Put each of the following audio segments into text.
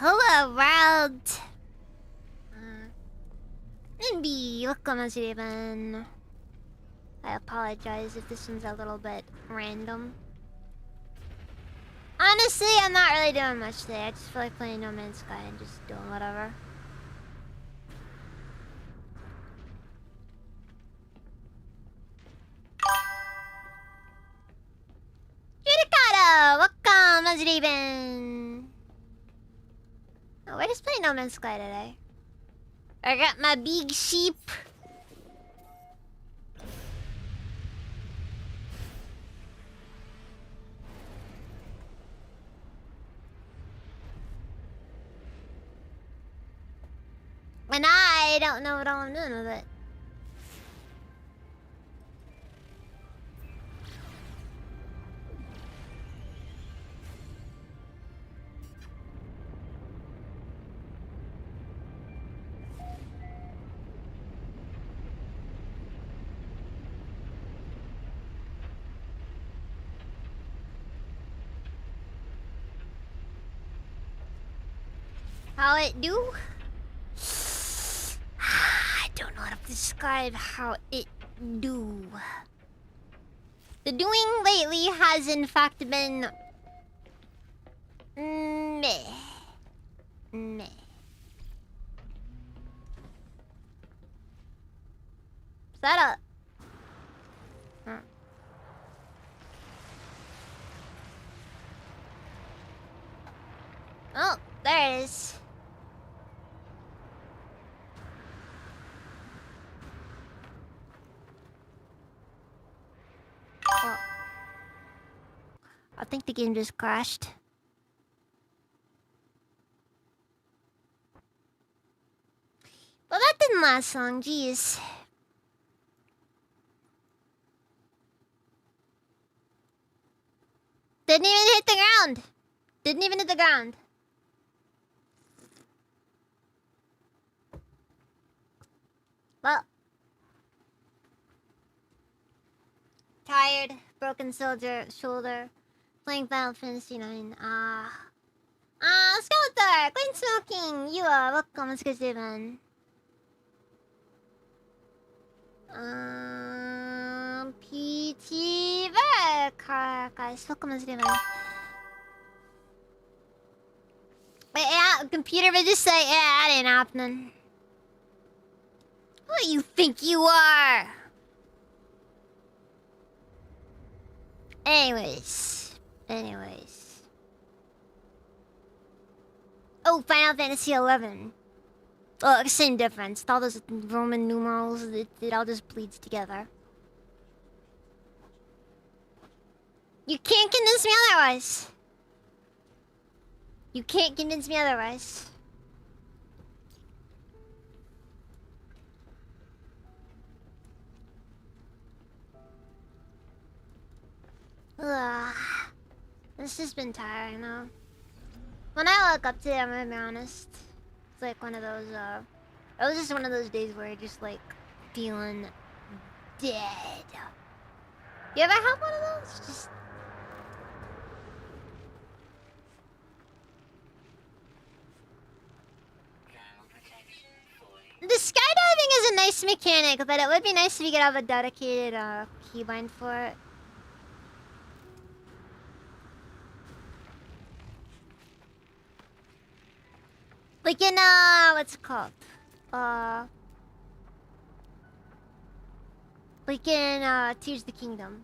Hello, world! Maybe wakamaziban. I apologize if this one's a little bit random. Honestly, I'm not really doing much today. I just feel like playing No Man's Sky and just doing whatever. Judicata! Wakamaziban! Oh, we're just playing No Man's Sky today. I got my big sheep. And I don't know what all I'm doing with it. How it do? I don't know how to describe how it do. The doing lately has in fact been meh. Meh. Is that a... Huh. Oh, there it is. Oh. I think the game just crashed. Well, that didn't last long, jeez. Didn't even hit the ground. Didn't even hit the ground. Well. Tired, broken shoulder, playing Final Fantasy 9. Skeletor, Queen Smoking, you are welcome, let's go Steven. PT guys, welcome to Steven. Wait, yeah, computer would just say, yeah, that ain't happening. Who do you think you are? Anyways. Oh, Final Fantasy 11. Oh, same difference. All those Roman numerals, it all just bleeds together. You can't convince me otherwise. You can't convince me otherwise. Ugh. This has been tiring, though. When I woke up today, I'm gonna be honest. It's like one of those, it was just one of those days where I just, like, feeling dead. You ever have one of those? Just... The skydiving is a nice mechanic, but it would be nice if you could have a dedicated, keybind for it. Like in, what's it called? Like in, Tears of the Kingdom.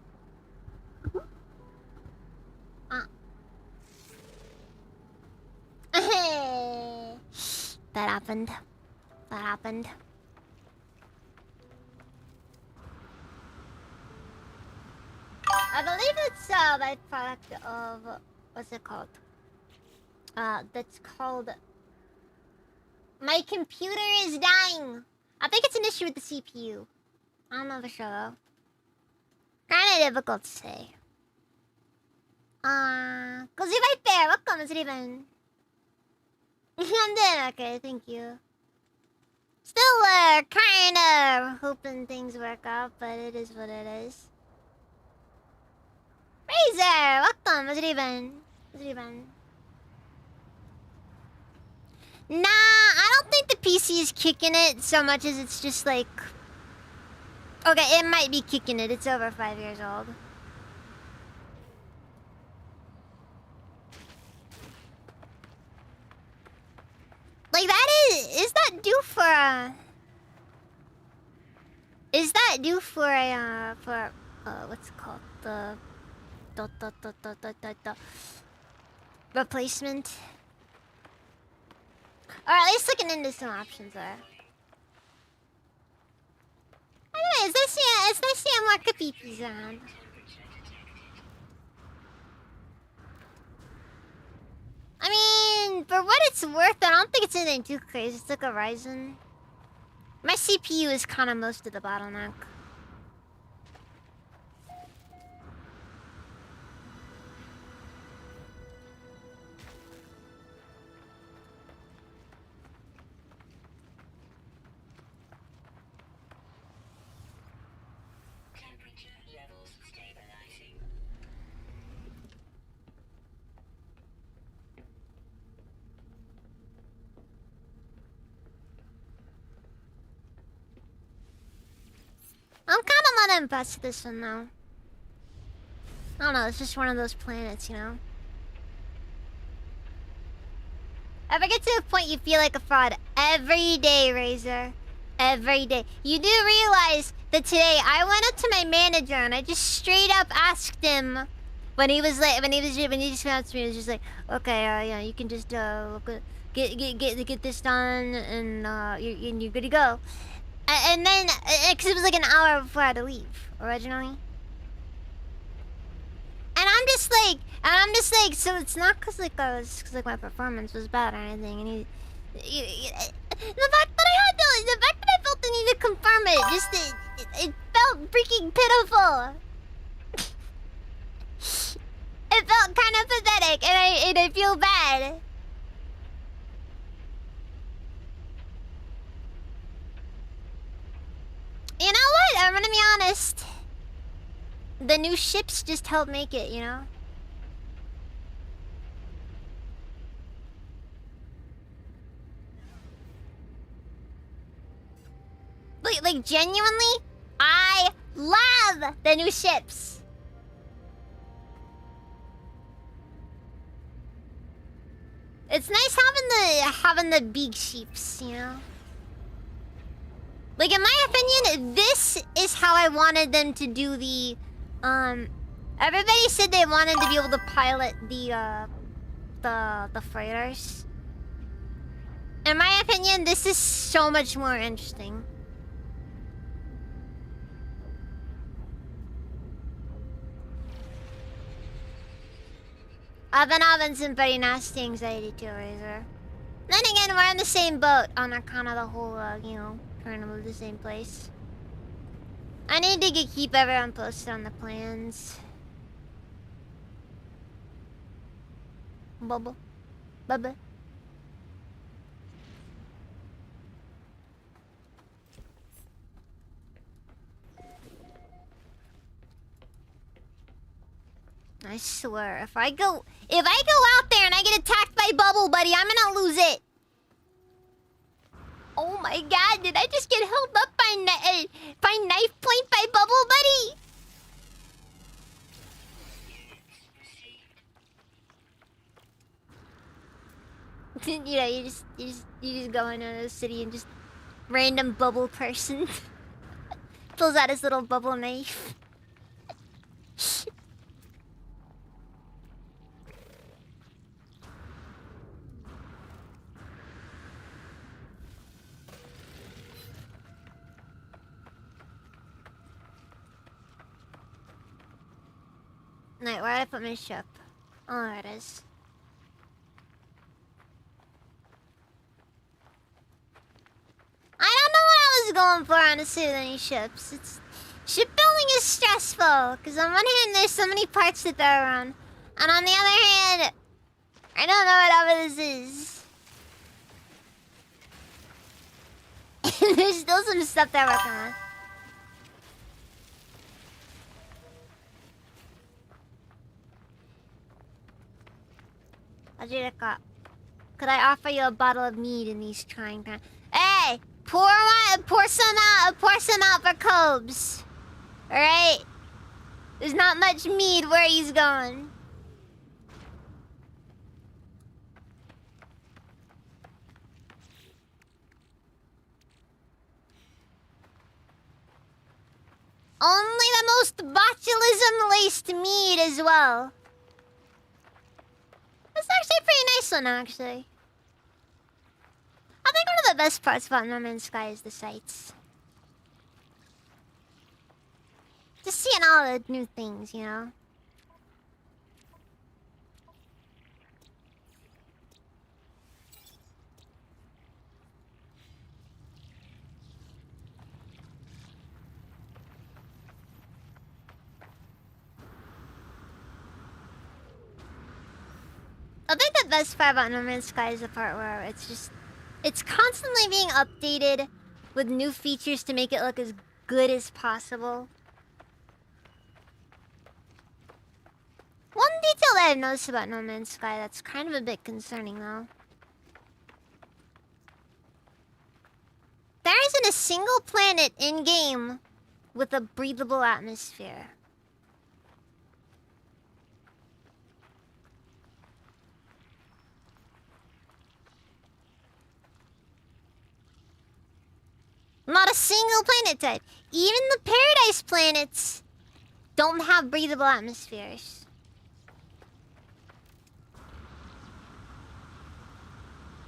That happened. That happened. I believe it's, a byproduct of... What's it called? That's called... My computer is dying! I think it's an issue with the CPU. I don't know for sure, though. Kinda difficult to say. Cozy White Bear, welcome, is it even? I'm doing okay, thank you. Still, kinda hoping things work out, but it is what it is. Razor, welcome, is it even? Nah, I don't think the PC is kicking it so much as it's just like... Okay, it might be kicking it. It's over 5 years old. Like, that is that due for a... Is that due for a, what's it called? The replacement? Or at least looking into some options there. Anyways, it's nice seeing more Kapeepees around. I mean, for what it's worth, I don't think it's anything too crazy. It's like a Ryzen. My CPU is kind of most of the bottleneck. I'm kind of not impressed with this one, though. I don't know, it's just one of those planets, you know? Ever get to a point you feel like a fraud every day, Razor? Every day. You do realize that today I went up to my manager and I just straight up asked him when he just came up to me, he was just like, okay, yeah, you can just get this done and you're good to go. And then, because it was like an hour before I had to leave, originally. And I'm just like, so it's not because like my performance was bad or anything. And the fact that I felt the need to confirm it, it felt freaking pitiful. It felt kind of pathetic, and I feel bad. You know what? I'm gonna be honest. The new ships just help make it, you know? Like genuinely, I love the new ships. It's nice having the big ships, you know? Like, in my opinion, this is how I wanted them to do the Everybody said they wanted to be able to pilot the freighters. In my opinion, this is so much more interesting. I've been having some pretty nasty anxiety too, Razor. Then again, we're in the same boat on account of the whole, you know, trying to move to the same place. I need to keep everyone posted on the plans. Bubble. Bubble. I swear, if I go out there and I get attacked by Bubble Buddy, I'm gonna lose it. Oh my god, did I just get held up by knife point by Bubble Buddy? You know, you just go into the city and just random bubble person pulls out his little bubble knife. Wait, where did I put my ship? Oh, there it is. I don't know what I was going for, honestly, with any ships. Shipbuilding is stressful, because on one hand, there's so many parts to throw around. And on the other hand, I don't know what all of this is. There's still some stuff they're working on. Ajirika, could I offer you a bottle of mead in these trying times? Hey, pour some out for Cobes. All right. There's not much mead where he's going. Only the most botulism-laced mead as well. It's actually a pretty nice one, actually. I think one of the best parts about No Man's Sky is the sights. Just seeing all the new things, you know? I think the best part about No Man's Sky is the part where it's constantly being updated with new features to make it look as good as possible. One detail that I've noticed about No Man's Sky that's kind of a bit concerning, though. There isn't a single planet in-game with a breathable atmosphere. Not a single planet type. Even the Paradise planets don't have breathable atmospheres.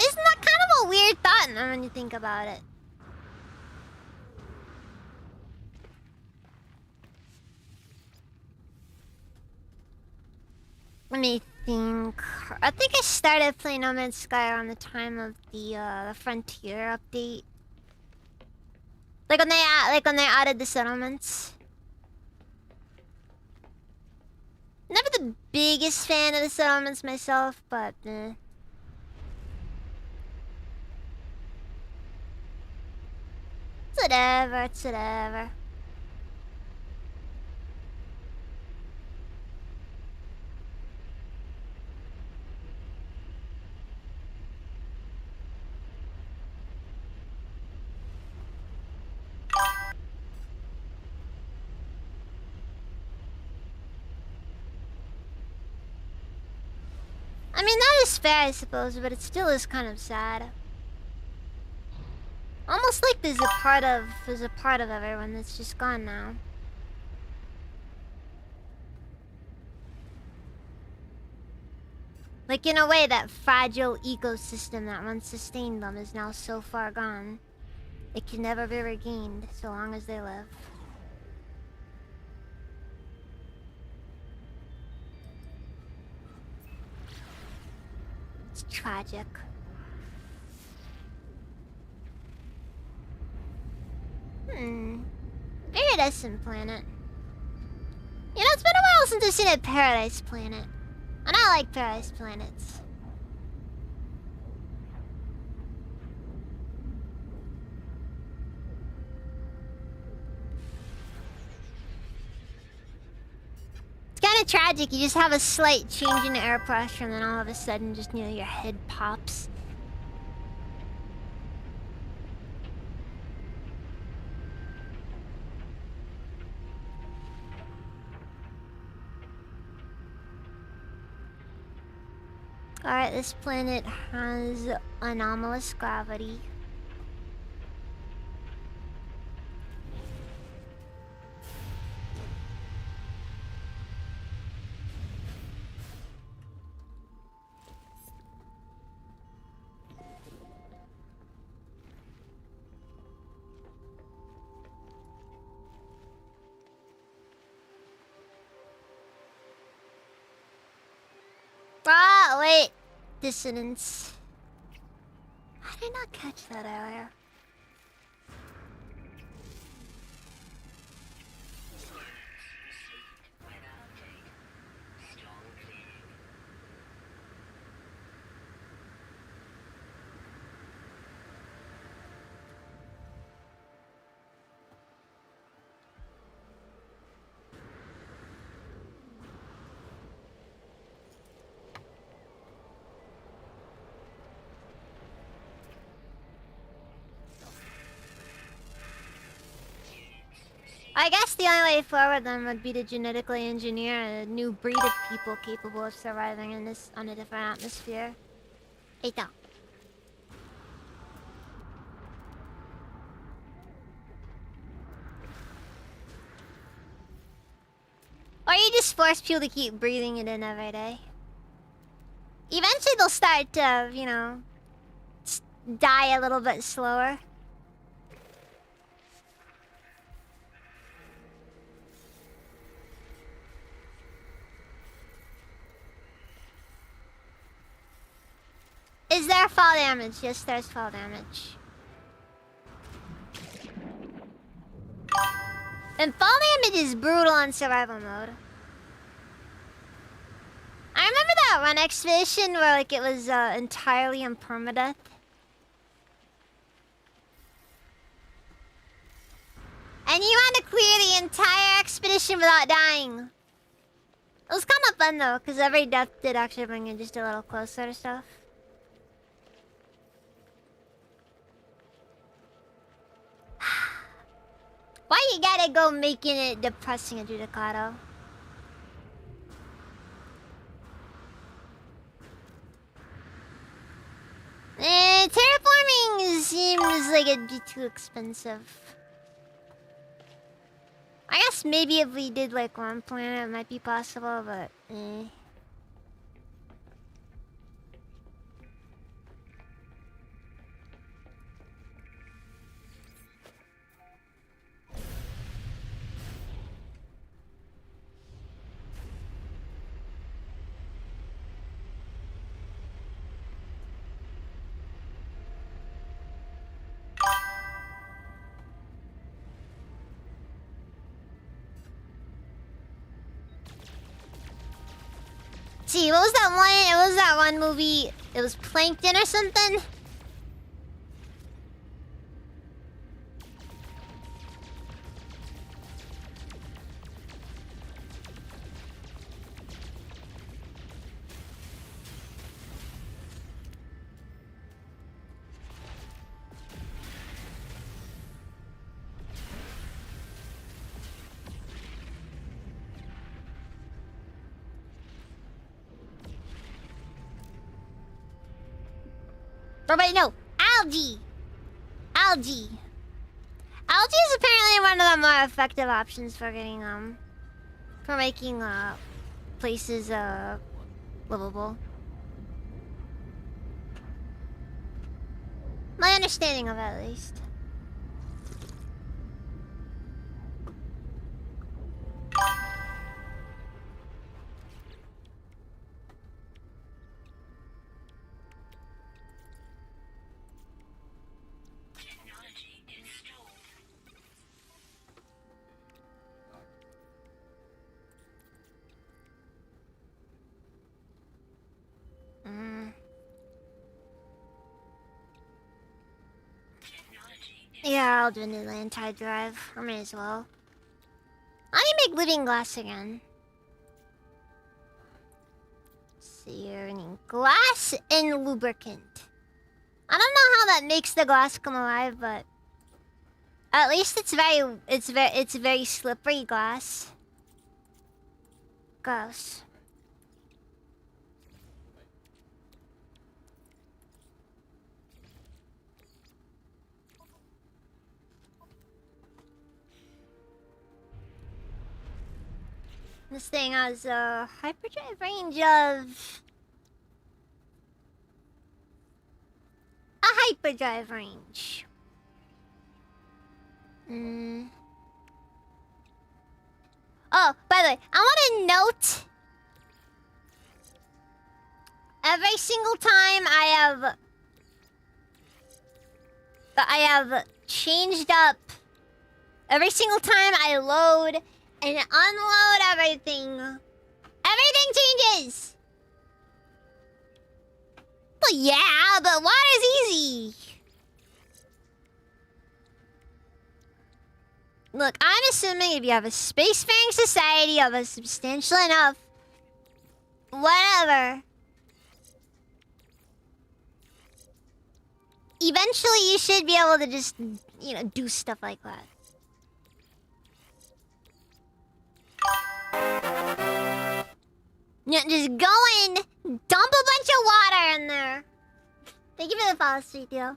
Isn't that kind of a weird thought when you think about it? Let me think. I think I started playing No Man's Sky around the time of the Frontier update. Like when they added the settlements. Never the biggest fan of the settlements myself, but It's whatever, it's whatever. I mean, that is fair, I suppose, but it still is kind of sad. Almost like there's a part of everyone that's just gone now. Like, in a way, that fragile ecosystem that once sustained them is now so far gone. It can never be regained so long as they live. It's tragic. Iridescent planet. You know, it's been a while since I've seen a paradise planet. And I like paradise planets. It's kind of tragic. You just have a slight change in the air pressure and then all of a sudden just, you know, your head pops. Alright, this planet has anomalous gravity. Ah, wait. Dissonance. How did I not catch that earlier? I guess the only way forward then would be to genetically engineer a new breed of people capable of surviving in this on a different atmosphere. Eita. Or you just force people to keep breathing it in every day. Eventually they'll start to, you know, die a little bit slower. Is there fall damage? Yes, there's fall damage. And fall damage is brutal on survival mode. I remember that one expedition where like it was entirely on permadeath. And you had to clear the entire expedition without dying. It was kind of fun though, because every death did actually bring you just a little closer to stuff. Why you gotta go making it depressing, Adjudicato? Terraforming seems like it'd be too expensive. I guess maybe if we did like one planet, it might be possible, but eh. See, what was that one? It was that one movie. It was Plankton or something. Or wait, no, algae. Algae. Algae is apparently one of the more effective options for getting for making places livable. understanding of it, at least. Yeah, I'll do a new anti-drive. I may as well. I need to make living glass again. So you're needing glass and lubricant. I don't know how that makes the glass come alive, but at least it's very slippery glass. Gross. This thing has a hyperdrive range of... a hyperdrive range. Oh, by the way, I want to note... every single time I have changed up... every single time I load and unload everything changes! Well, yeah, but water's easy. Look, I'm assuming if you have a spacefaring society of a substantial enough... whatever... eventually you should be able to just, you know, do stuff like that. Yeah, just go in, dump a bunch of water in there. Thank you for the follow, sweet deal.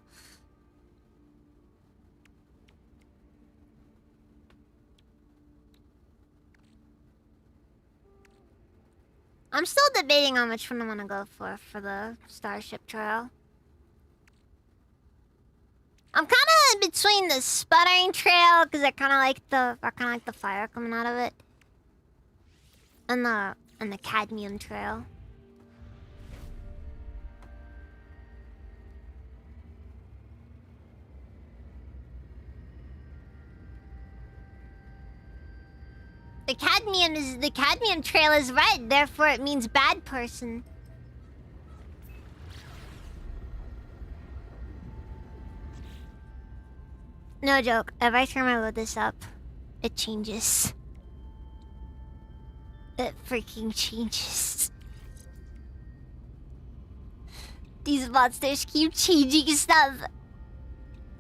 I'm still debating on which one I want to go for the Starship Trail. I'm kind of in between the sputtering trail because I kind of like the fire coming out of it, and the cadmium trail. The cadmium trail is red, therefore it means bad person. No joke, every time I load this up, it changes. It freaking changes. These monsters keep changing stuff.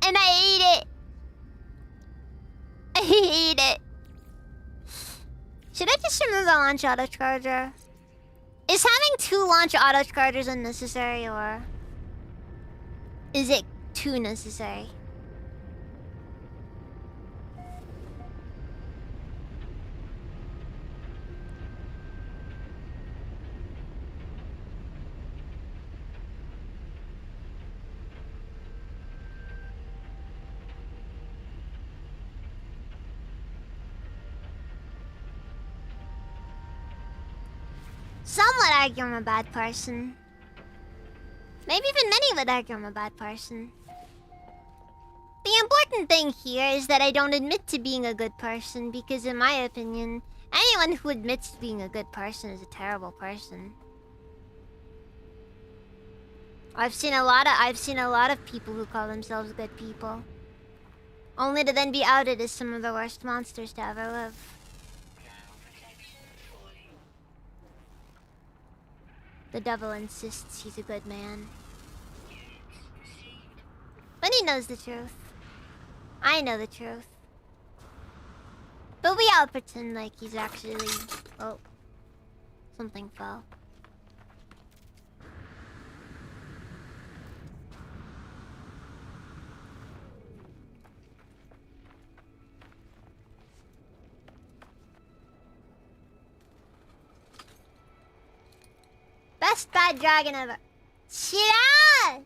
And I hate it. I hate it. Should I just remove the launch auto charger? Is having 2 launch auto chargers unnecessary, or is it too necessary? Some would argue I'm a bad person. Maybe even many would argue I'm a bad person. The important thing here is that I don't admit to being a good person, because in my opinion, anyone who admits to being a good person is a terrible person. I've seen a lot of people who call themselves good people, only to then be outed as some of the worst monsters to ever live. The devil insists he's a good man. But he knows the truth. I know the truth. But we all pretend like he's actually... Oh. Something fell. Best bad dragon ever. Shira!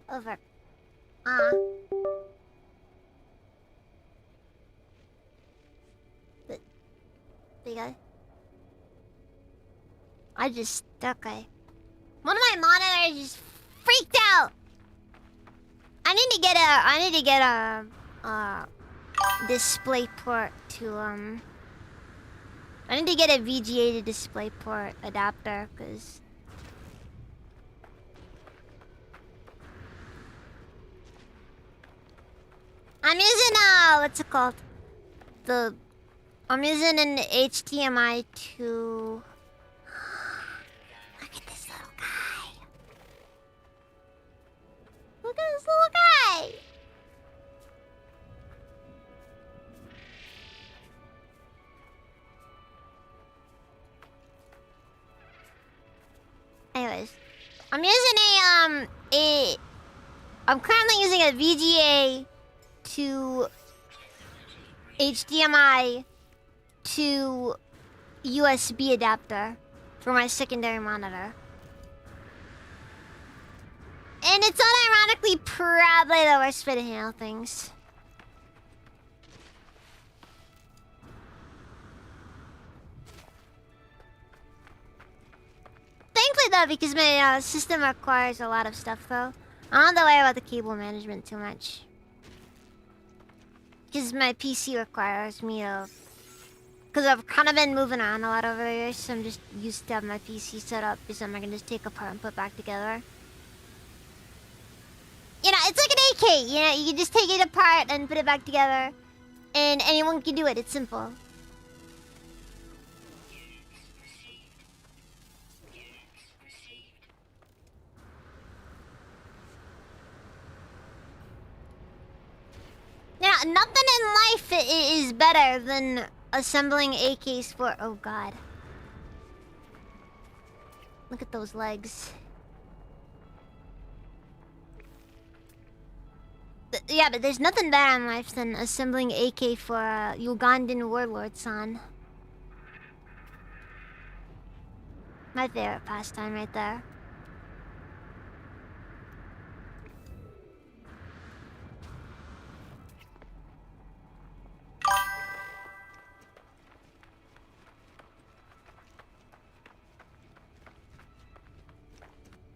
Over. Uh. They got... I just... Okay. One of my monitors just freaked out! I need to get a display port to, I need to get a VGA to display port adapter, because... I'm using, what's it called? I'm using an HDMI to... Look at this little guy. Look at this little guy. Anyways, I'm using I'm currently using a VGA to HDMI to USB adapter for my secondary monitor. And it's unironically probably the worst way to handle things. Thankfully though, because my system requires a lot of stuff though. I don't have to worry about the cable management too much. Because my PC requires me to... Because I've kind of been moving around a lot over the years, so I'm just used to have my PC set up because I can just take apart and put back together. You know, it's like an AK, you know, you can just take it apart and put it back together. And anyone can do it, it's simple. Yeah, nothing in life is better than assembling AKs for... Oh god. Look at those legs. Yeah, but there's nothing better in life than assembling AK for Ugandan warlord son. My favorite pastime right there.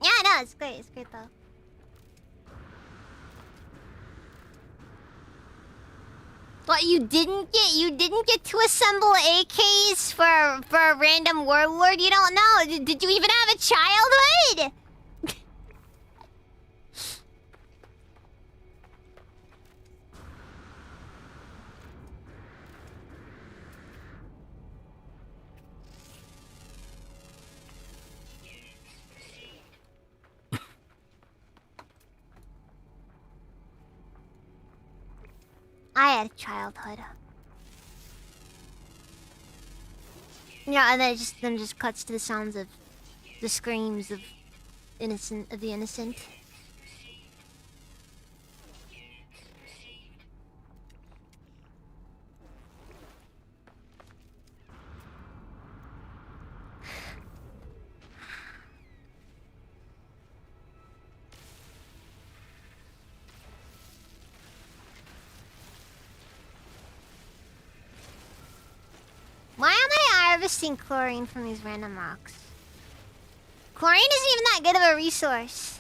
Yeah, no, it's great. It's great though. What you didn't get? You didn't get to assemble AKs for a random warlord? You don't know? Did you even have a childhood? I had a childhood. Yeah, and then it just cuts to the sounds of the screams of the innocent. Why am I harvesting chlorine from these random rocks? Chlorine isn't even that good of a resource.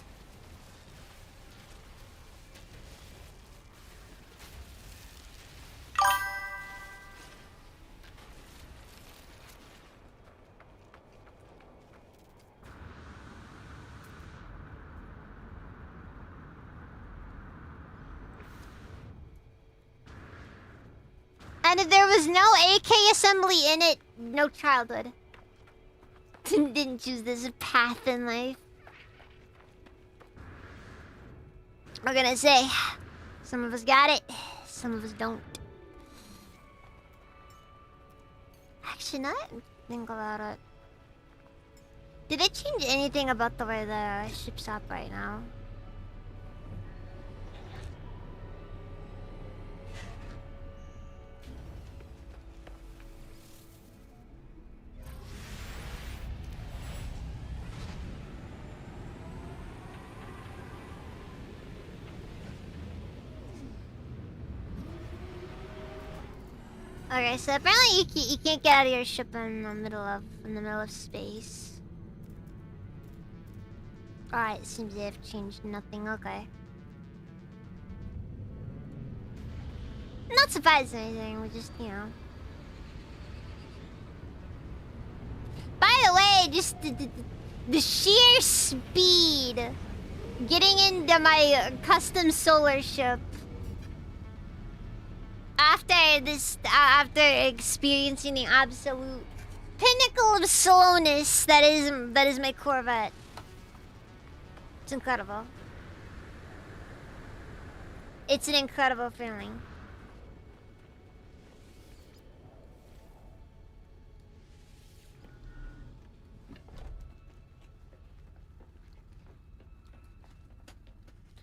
And if there was no AK assembly in it, no childhood. Didn't choose this path in life. We're gonna say, some of us got it, some of us don't. Actually, now that I think about it. Did it change anything about the way the ship's up right now? Okay, so apparently you can't get out of your ship in the middle of space. Alright, seems they have changed nothing. Okay. Not surprised or anything. We just, you know. By the way, just the sheer speed getting into my custom solar ship after experiencing the absolute pinnacle of slowness that is my Corvette. It's incredible. It's an incredible feeling.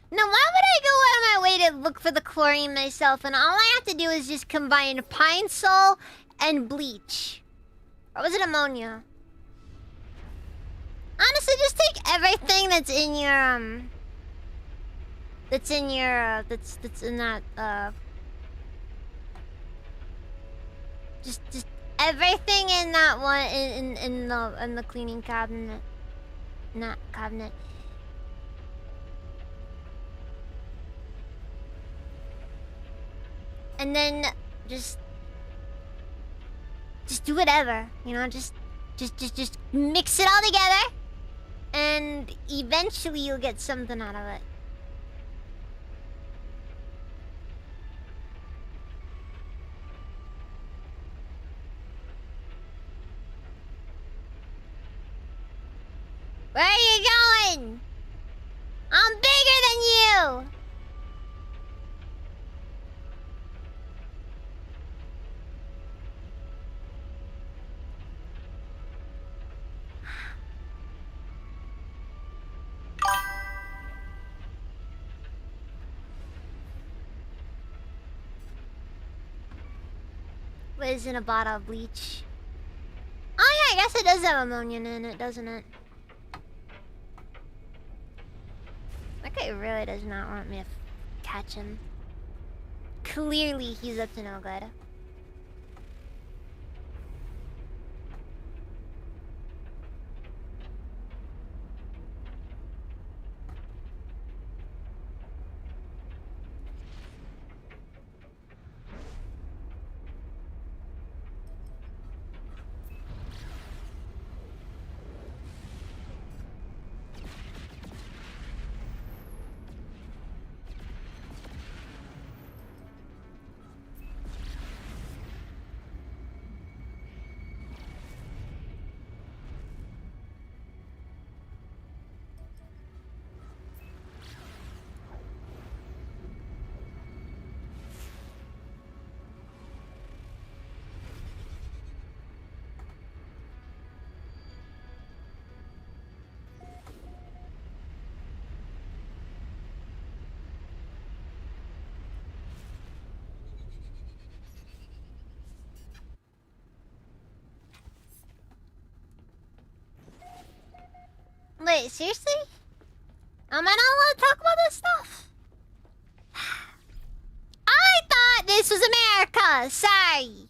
Now, why would I go out of my way to look for the chlorine myself, and all I have to do is just combine Pine Sol and bleach? Or was it ammonia? Honestly, just take everything that's in your, that's in that, just everything in that one, in the cleaning cabinet. Not cabinet. And then just do whatever, you know, just mix it all together, and eventually you'll get something out of it. Where are you going? I'm bigger than you! What is in a bottle of bleach? Oh yeah, I guess it does have ammonia in it, doesn't it? That guy really does not want me to catch him. Clearly, he's up to no good. Wait, seriously? Am I not allowed to talk about this stuff? I thought this was America! Sorry!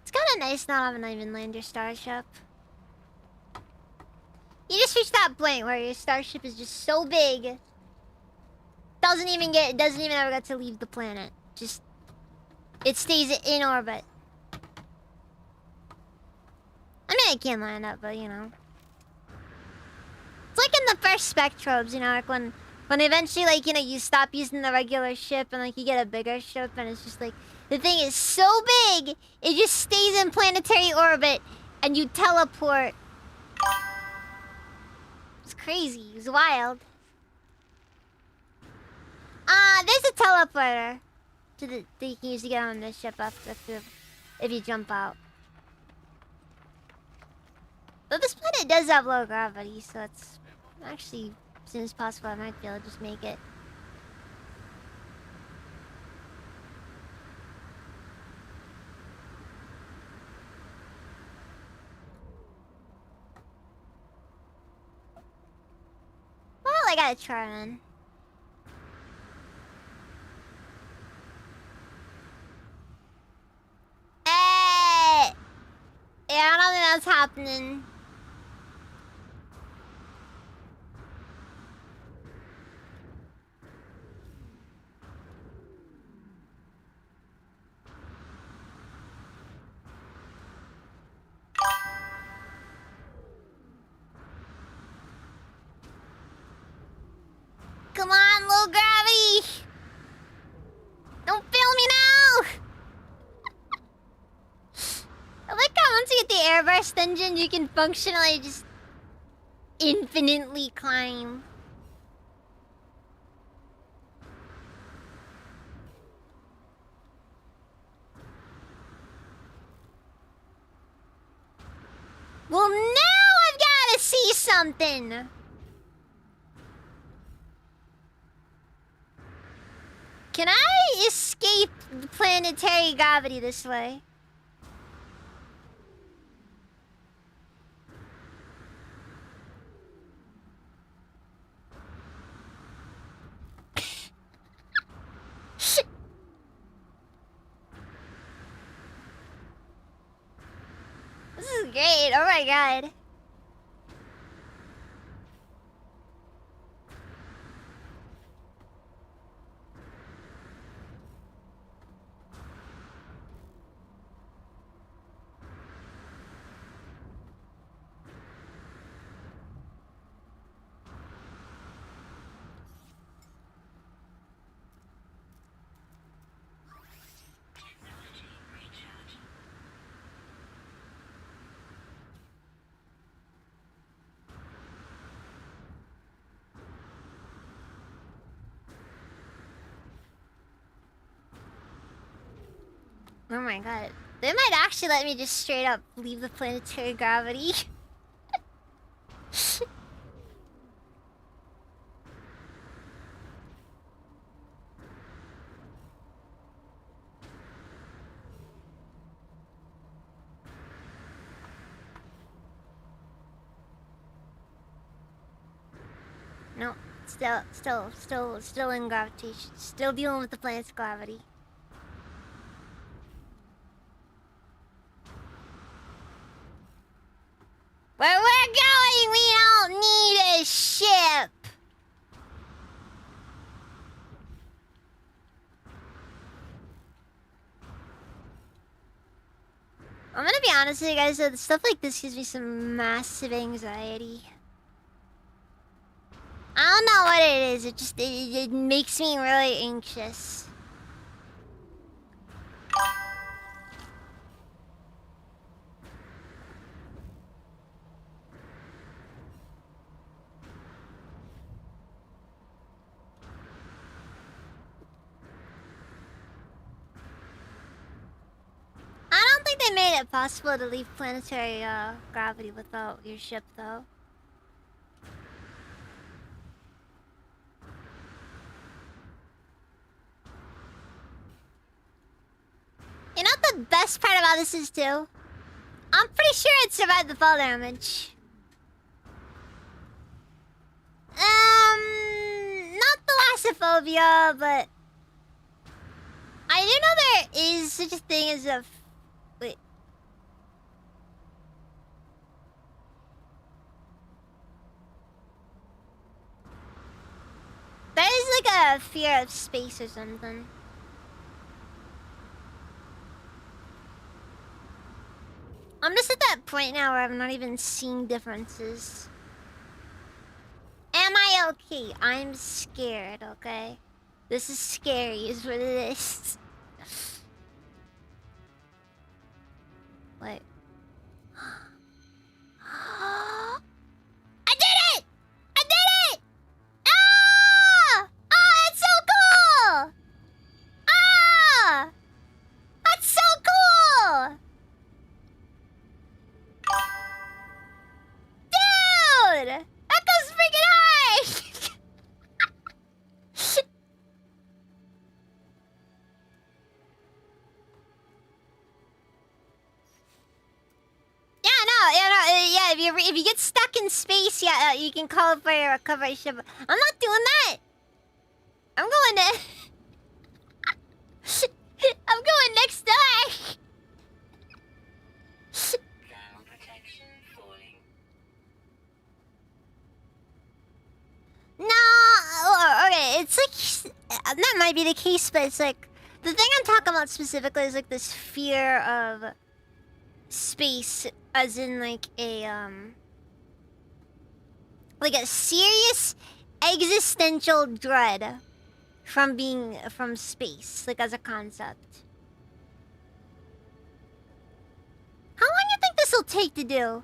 It's kinda nice not having to even land your starship. You just reach that point where your starship is just so big. Doesn't even ever get to leave the planet. Just, it stays in orbit. I mean, it can land up, but you know. It's like in the first Spectrobes, you know, like when eventually, like, you know, you stop using the regular ship and like you get a bigger ship, and it's just like, the thing is so big, it just stays in planetary orbit, and you teleport. It's crazy. It's wild. There's a teleporter that you can use to get on the ship if you jump out. But this planet does have low gravity, so it's actually, as soon as possible, I might be able to just make it. Well, I gotta try then. Hey! Yeah, I don't think that's happening. Come on, low gravity! Don't fail me now! I like how once you get the airburst engine, you can functionally just infinitely climb. Well, now I've gotta see something! Can I escape the planetary gravity this way? This is great, oh my god. Oh my god. They might actually let me just straight up leave the planetary gravity. No, still in gravitation. Still dealing with the planet's gravity. Where we're going, we don't need a ship! I'm gonna be honest with you guys, though, stuff like this gives me some massive anxiety. I don't know what it is, it makes me really anxious. I don't think they made it possible to leave planetary gravity without your ship, though. You know what the best part about this is, too? I'm pretty sure it survived the fall damage. Not thalassophobia, but... I do know there is such a thing as a... Wait. There is like a fear of space or something. I'm just at that point now where I'm not even seeing differences. Am I okay? I'm scared, okay? This is scary, is what it is. Wait. I did it! I did it! Ah! Oh, it's so if you get stuck in space, yeah, you can call for a recovery ship. I'm not doing that. I'm going to. I'm going next door. Ground protection falling. No, okay, it's like that might be the case, but it's like the thing I'm talking about specifically is like this fear of space, as in like a serious existential dread from being from space, like as a concept. How long do you think this will take to do?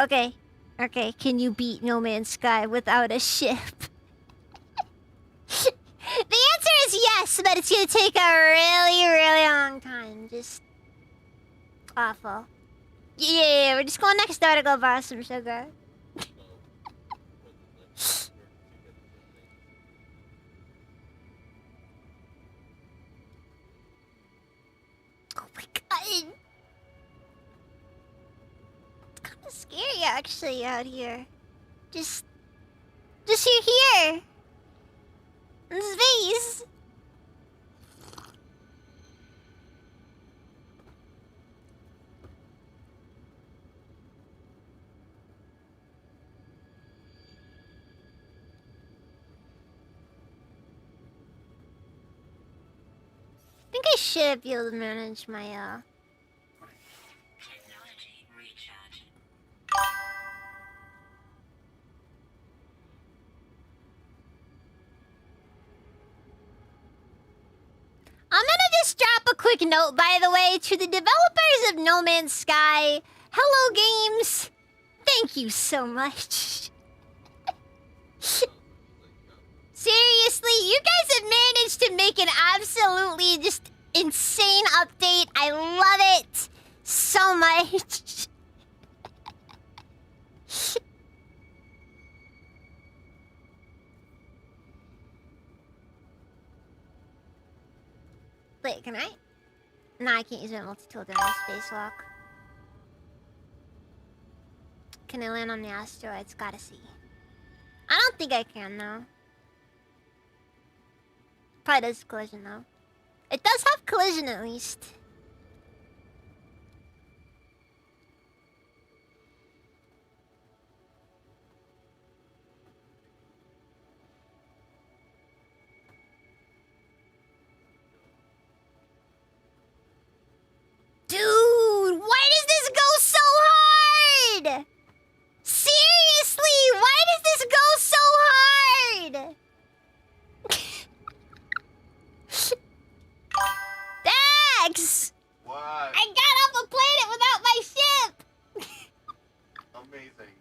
Okay. Okay, can you beat No Man's Sky without a ship? The answer is yes, but it's gonna take a really, really long time. Just awful. Yeah, we're just going next door to go borrow some sugar. Oh my god. It's kind of scary actually out here. Just you're here. In space. I think I should be able to manage my Technology recharge. I'm gonna just drop a quick note, by the way, to the developers of No Man's Sky. Hello, games. Thank you so much. Seriously, you guys have managed to make an absolutely just insane update. I love it so much. Wait, can I? No, I can't use my multi-tool during the spacewalk. Can I land on the asteroids? Gotta see. I don't think I can, though. Probably does collision, though. It does have collision, at least. Dude, why does this go so hard? Seriously, why does this go so hard? Dax! What? I got off a planet without my ship! Amazing.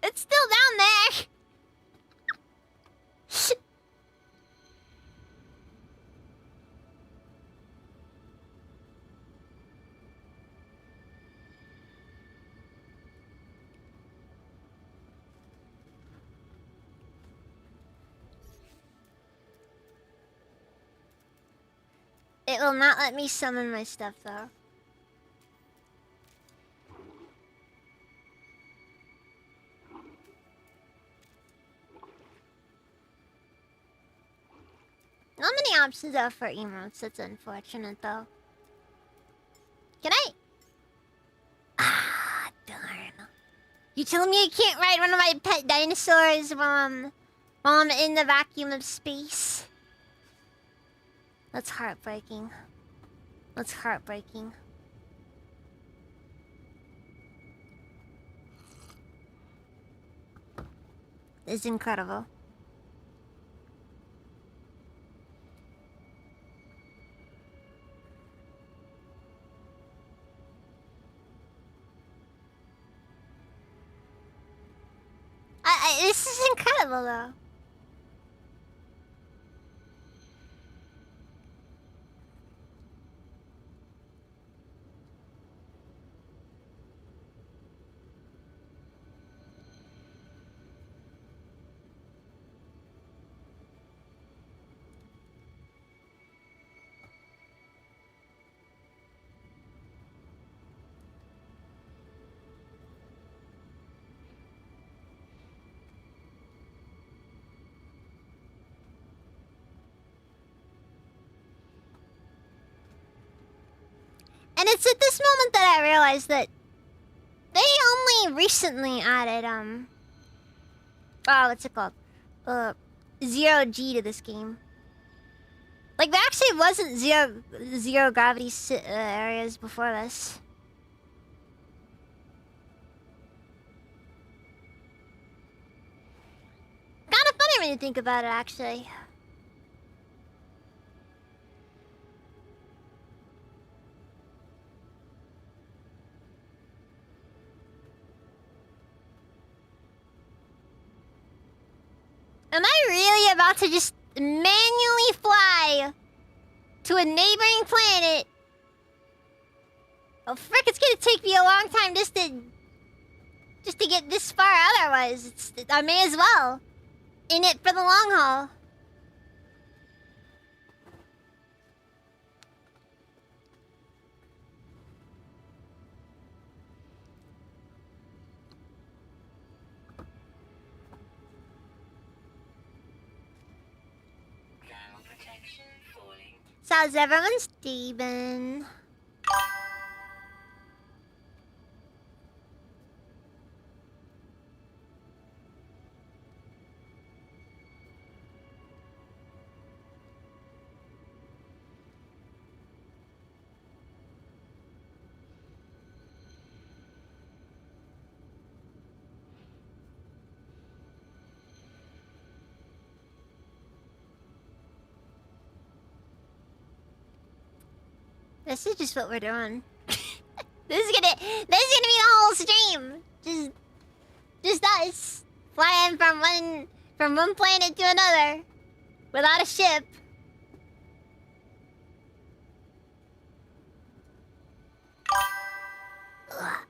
It's still down there. It will not let me summon my stuff, though. Not many options are for emotes. That's unfortunate, though. Can I? Ah, darn. You telling me I can't ride one of my pet dinosaurs while I'm in the vacuum of space? That's heartbreaking. That's heartbreaking. It's incredible. This is incredible, though. And it's at this moment that I realized that they only recently added, what's it called? Zero G to this game. Like, there actually wasn't zero gravity areas before this. Kind of funny when you think about it, actually. Am I really about to just manually fly to a neighboring planet? Oh frick, it's gonna take me a long time just to get this far. Otherwise, I may as well. In it for the long haul. Thermal protection falling. So how's everyone's day been? This is just what we're doing. This is gonna be the whole stream. Just us flying from one planet to another without a ship. Ugh.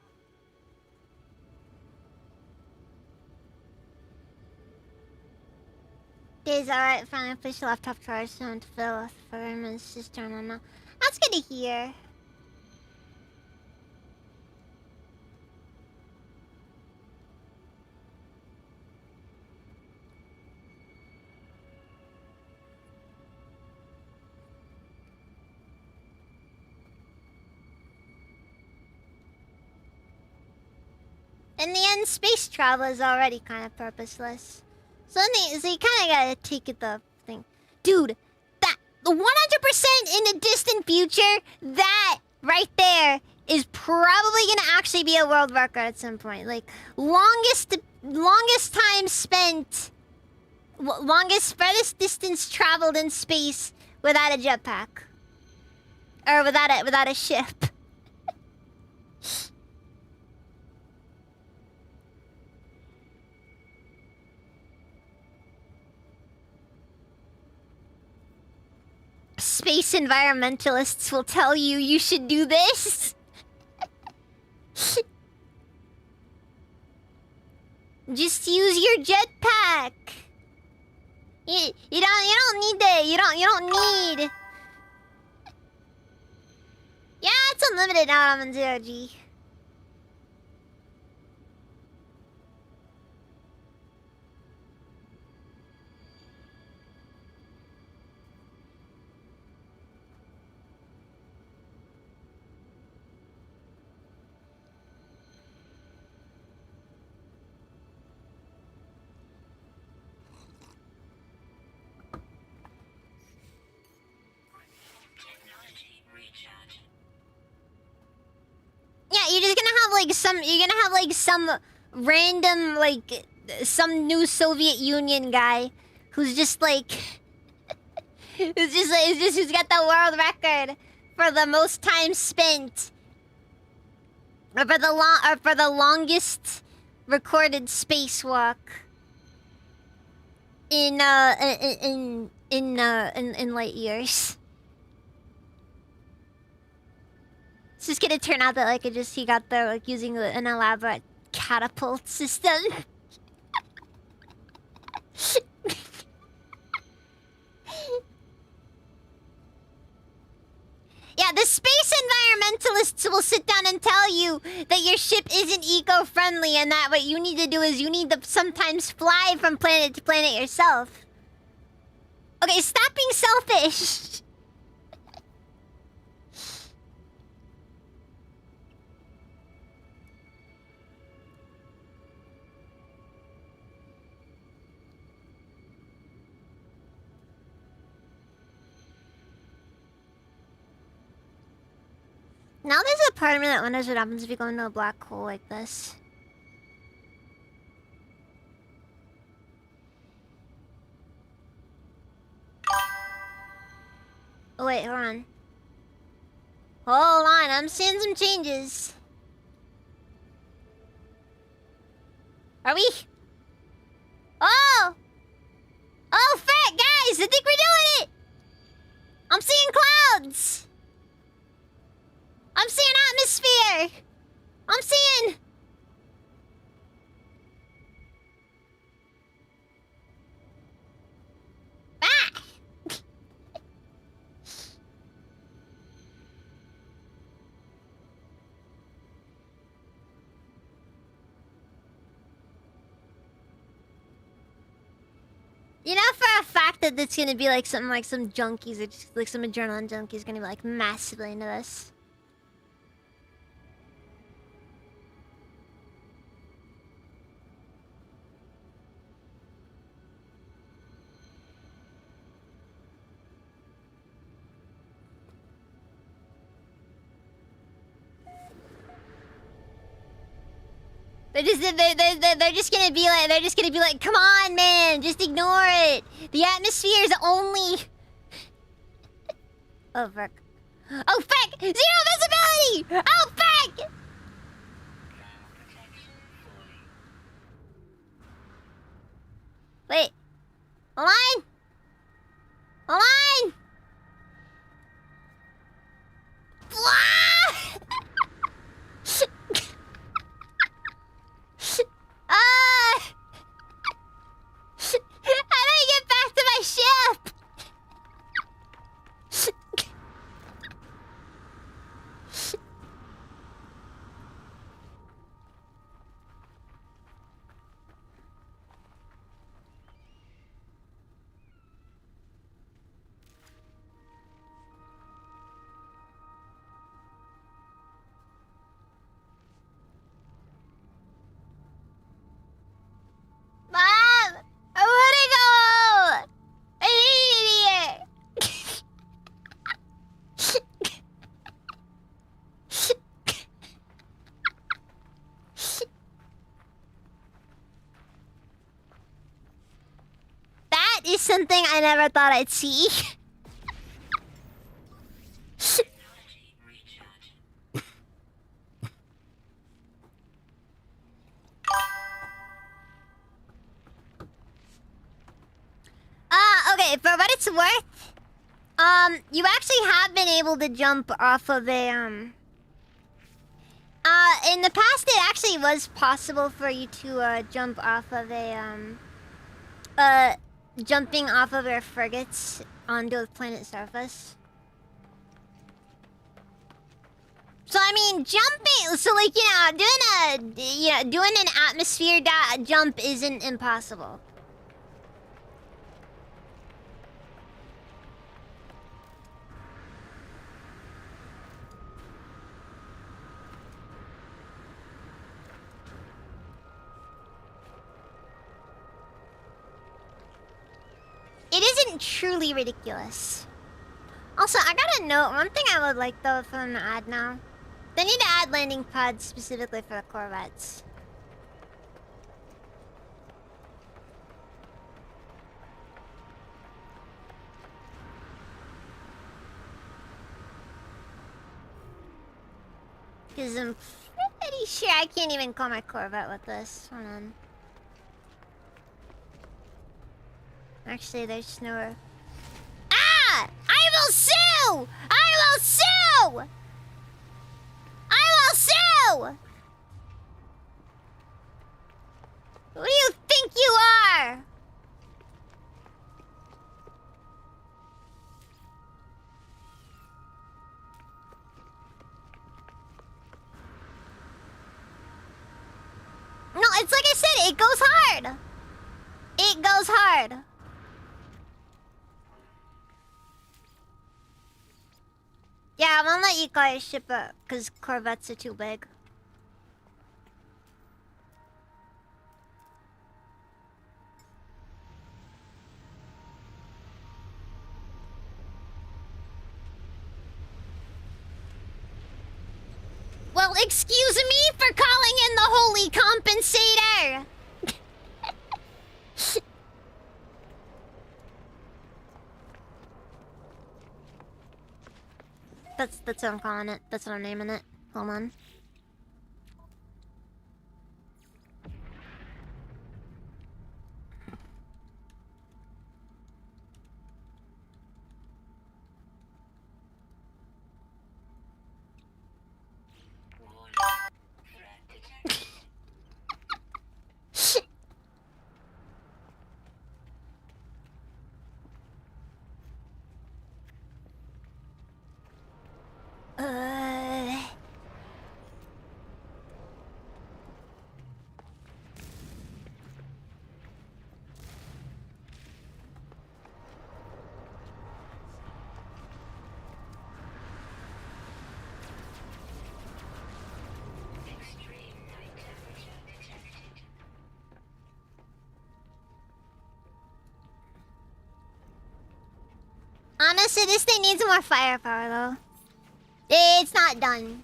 Day's alright. Finally, push the laptop charge soon to fill with Furman's just turn on now. That's good to hear. In the end, space travel is already kind of purposeless. So you kind of gotta take it the thing. Dude, that 100% in the distant future, that right there is probably gonna actually be a world record at some point. Like, longest time spent, furthest distance traveled in space without a jetpack. Or without a ship. Space environmentalists will tell you you should do this. Just use your jetpack. You don't need that. You don't need. Yeah, it's unlimited now. I'm in 0G. Technology recharge. Yeah, you're gonna have some random some new Soviet Union guy who's just like who's got the world record for the most time spent or for the longest recorded spacewalk in light years. It's just gonna turn out that he got there using an elaborate catapult system. Yeah, the space environmentalists will sit down and tell you that your ship isn't eco-friendly and that what you need to do is you need to sometimes fly from planet to planet yourself. Okay, stop being selfish. Now there's a part of me that wonders what happens if you go into a black hole like this. Oh wait, hold on. Hold on, I'm seeing some changes. Are we? Oh! Oh, fat guys! I think we're doing it! I'm seeing clouds! I'm seeing atmosphere! I'm seeing... Ah! You know for a fact that it's gonna be like something like some junkies or just like some adrenaline junkies gonna be like massively into this. They're just gonna be like, come on, man, just ignore it. The atmosphere is only. Oh fuck! Oh fuck! Zero visibility! Oh fuck! Ground protection falling. Wait, hold on. Hold on. How do I get back to my ship? Mom, I wanna go home. I need it here. That is something I never thought I'd see. Technology recharging. Okay, for what it's worth, you actually have been able to jump off of a, in the past it actually was possible for you to, jump off of a, jumping off of our frigates onto a planet's surface. So I mean, jumping, so like, doing an atmosphere jump isn't impossible. It isn't truly ridiculous. Also, I gotta note, one thing I would like though for them to add now. They need to add landing pads specifically for the Corvettes. Because I'm pretty sure I can't even call my Corvette with this. Hold on. Actually, there's no... Ah! I will sue! I will sue! I will sue! Who do you think you are? No, it's like I said, it goes hard. It goes hard. Yeah, I'm gonna let you guys ship it, because Corvettes are too big. excuse me for calling in the holy compensator! That's what I'm calling it. That's what I'm naming it. Hold on. Warning. Threat detected. Uh... Extreme night temperature detected. Honestly, this thing needs more firepower, though. It's not done.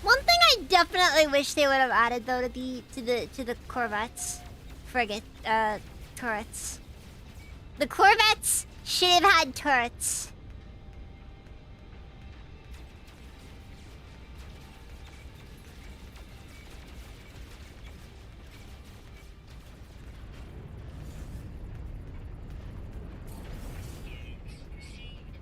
One thing I definitely wish they would have added though to the Corvettes, frigate, turrets. The Corvettes should have had turrets. Units received.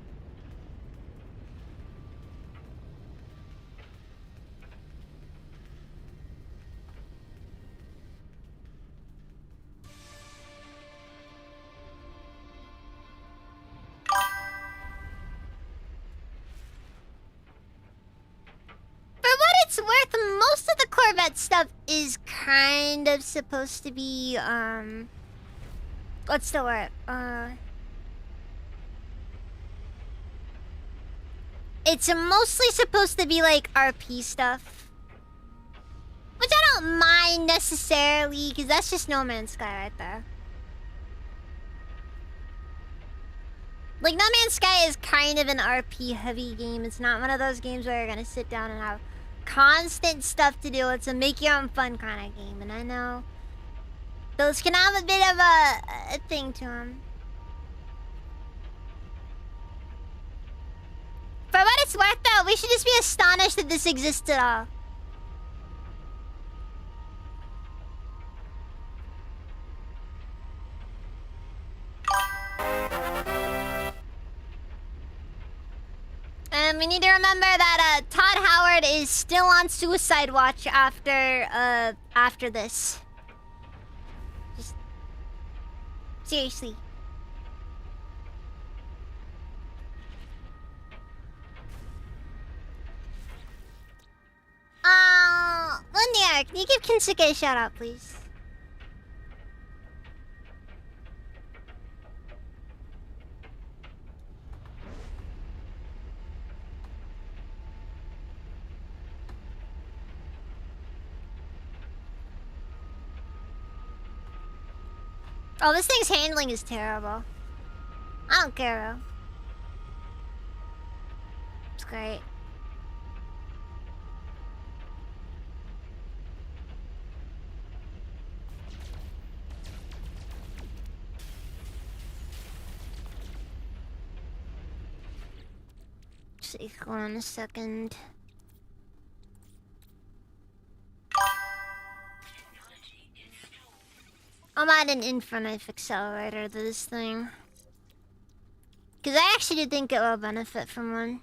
For what it's worth, most of the Corvette stuff is kind of supposed to be what's the word? It's mostly supposed to be like RP stuff. Which I don't mind necessarily, because that's just No Man's Sky right there. Like, No Man's Sky is kind of an RP heavy game. It's not one of those games where you're gonna sit down and have constant stuff to do. It's a make your own fun kind of game. And I know those can have a bit of a thing to them. For what it's worth though, we should just be astonished that this exists at all. And we need to remember that Todd Howard is still on suicide watch after this. Just seriously. Lundiar, can you give Kinsuke a shout out, please? Oh, this thing's handling is terrible. I don't care though. It's great. See, hold on a second. Technology installed. I'm at an infinite accelerator to this thing. Because I actually do think it will benefit from one.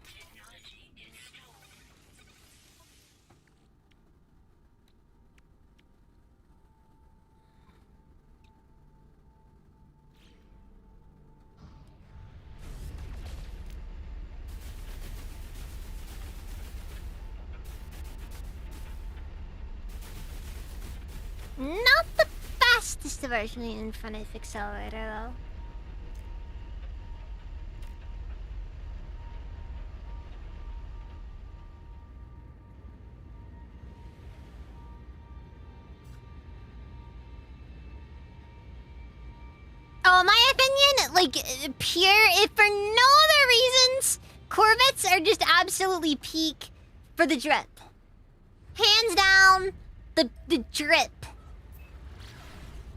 Not the fastest version of the infinite accelerator, though. Oh, my opinion, like, pure, if for no other reasons, Corvettes are just absolutely peak for the drip. Hands down, the drip.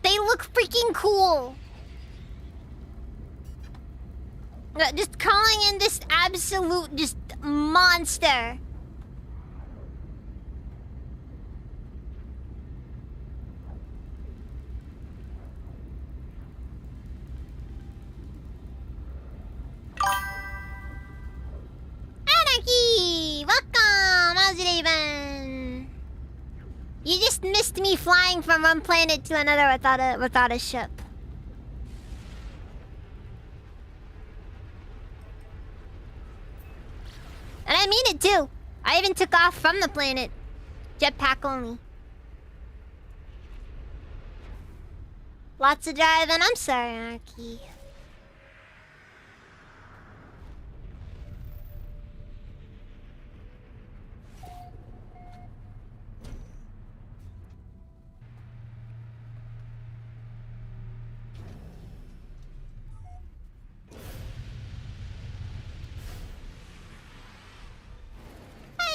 They look freaking cool. Just calling in this absolute, just monster. Anarchy! Welcome! How's it even? You just missed me flying from one planet to another without a ship. And I mean it too. I even took off from the planet. Jetpack only. Lots of driving. I'm sorry, Anarchy.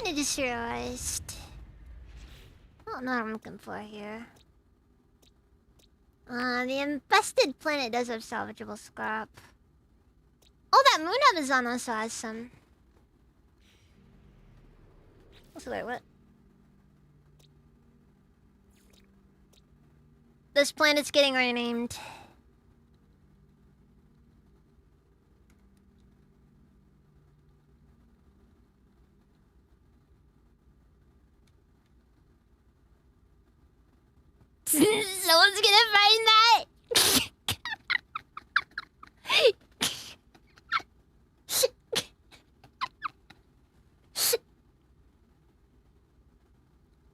I just realized. I don't know what I'm looking for here. The infested planet does have salvageable scrap. Oh, that moon Amazon also has some. So wait, what? This planet's getting renamed. Someone's gonna find that.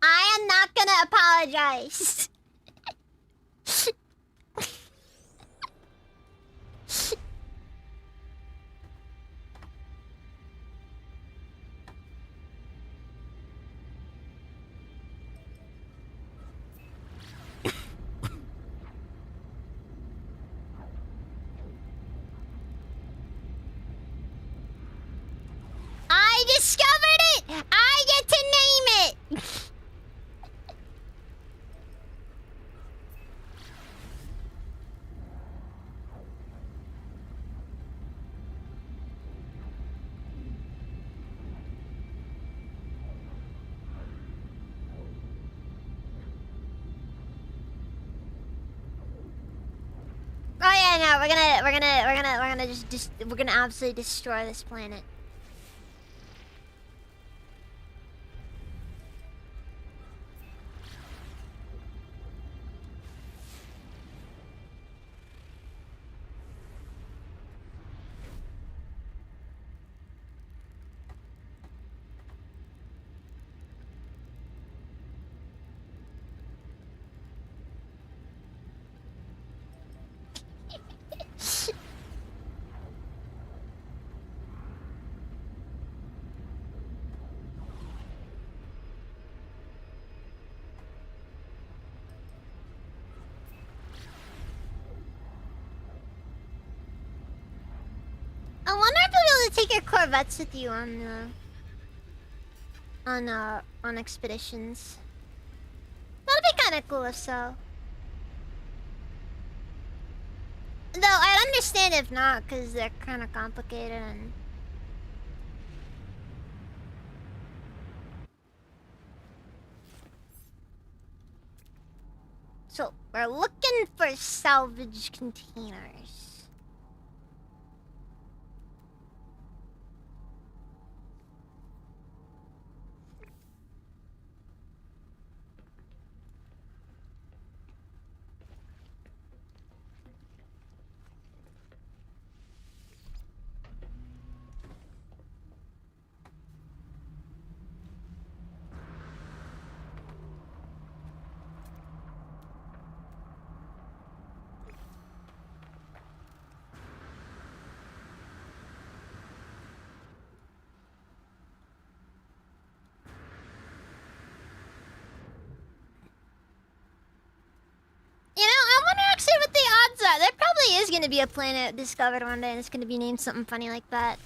I am not gonna apologize. I discovered it! I get to name it! Oh yeah, no, we're gonna absolutely destroy this planet. I wonder if you'll be able to take your Corvettes with you on expeditions. That'd be kind of cool if so. Though I'd understand if not, because they're kind of complicated and. So, we're looking for salvage containers. You know, I wonder actually what the odds are. There probably is gonna be a planet discovered one day and it's gonna be named something funny like that.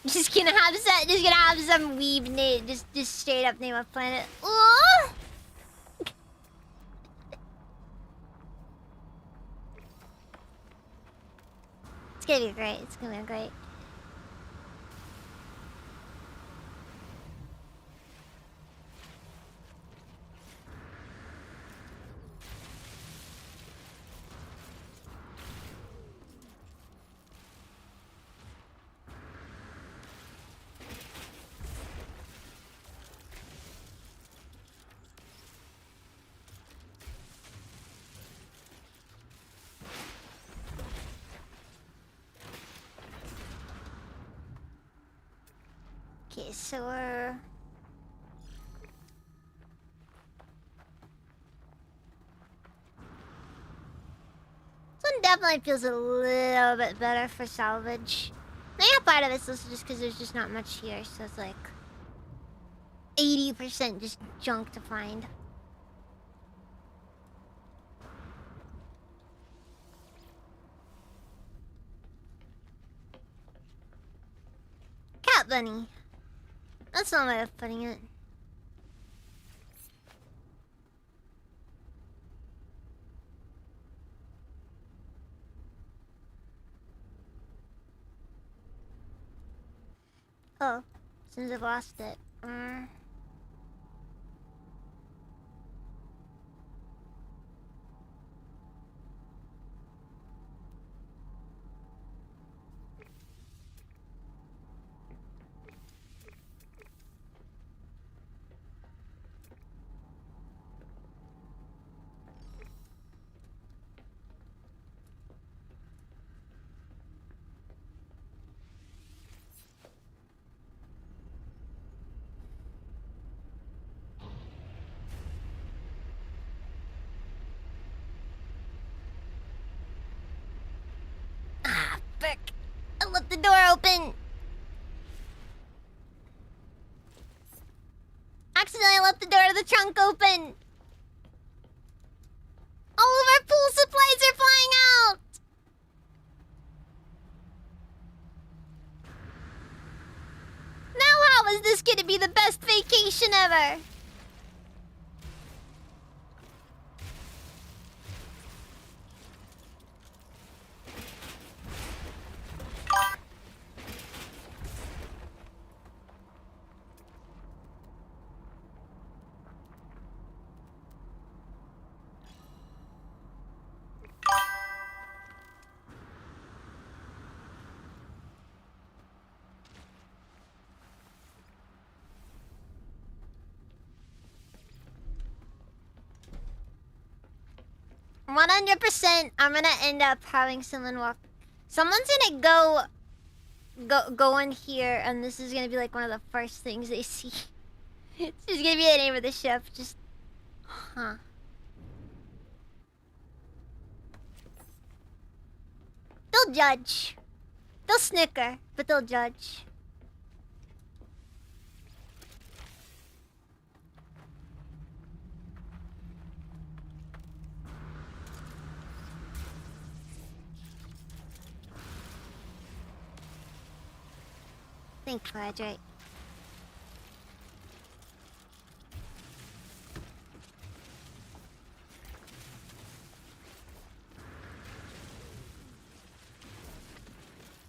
Just gonna have some weeb name, just straight up name a planet. Ooh! It's gonna be great. It's gonna be great. Okay, so we're... This one definitely feels a little bit better for salvage. The other part of it's also just because there's just not much here, so it's like 80% just junk to find. Cat bunny. That's one way of putting it. Oh, since I've lost it. Ah, frick. I left the door open. Accidentally left the door to the trunk open. All of our pool supplies are flying out. Now how is this gonna be the best vacation ever? %, I'm gonna end up having someone walk. Someone's gonna go in here, and this is gonna be like one of the first things they see. It's just gonna be the name of the ship. Just, huh? They'll judge. They'll snicker, but they'll judge. Thanks, Frederick.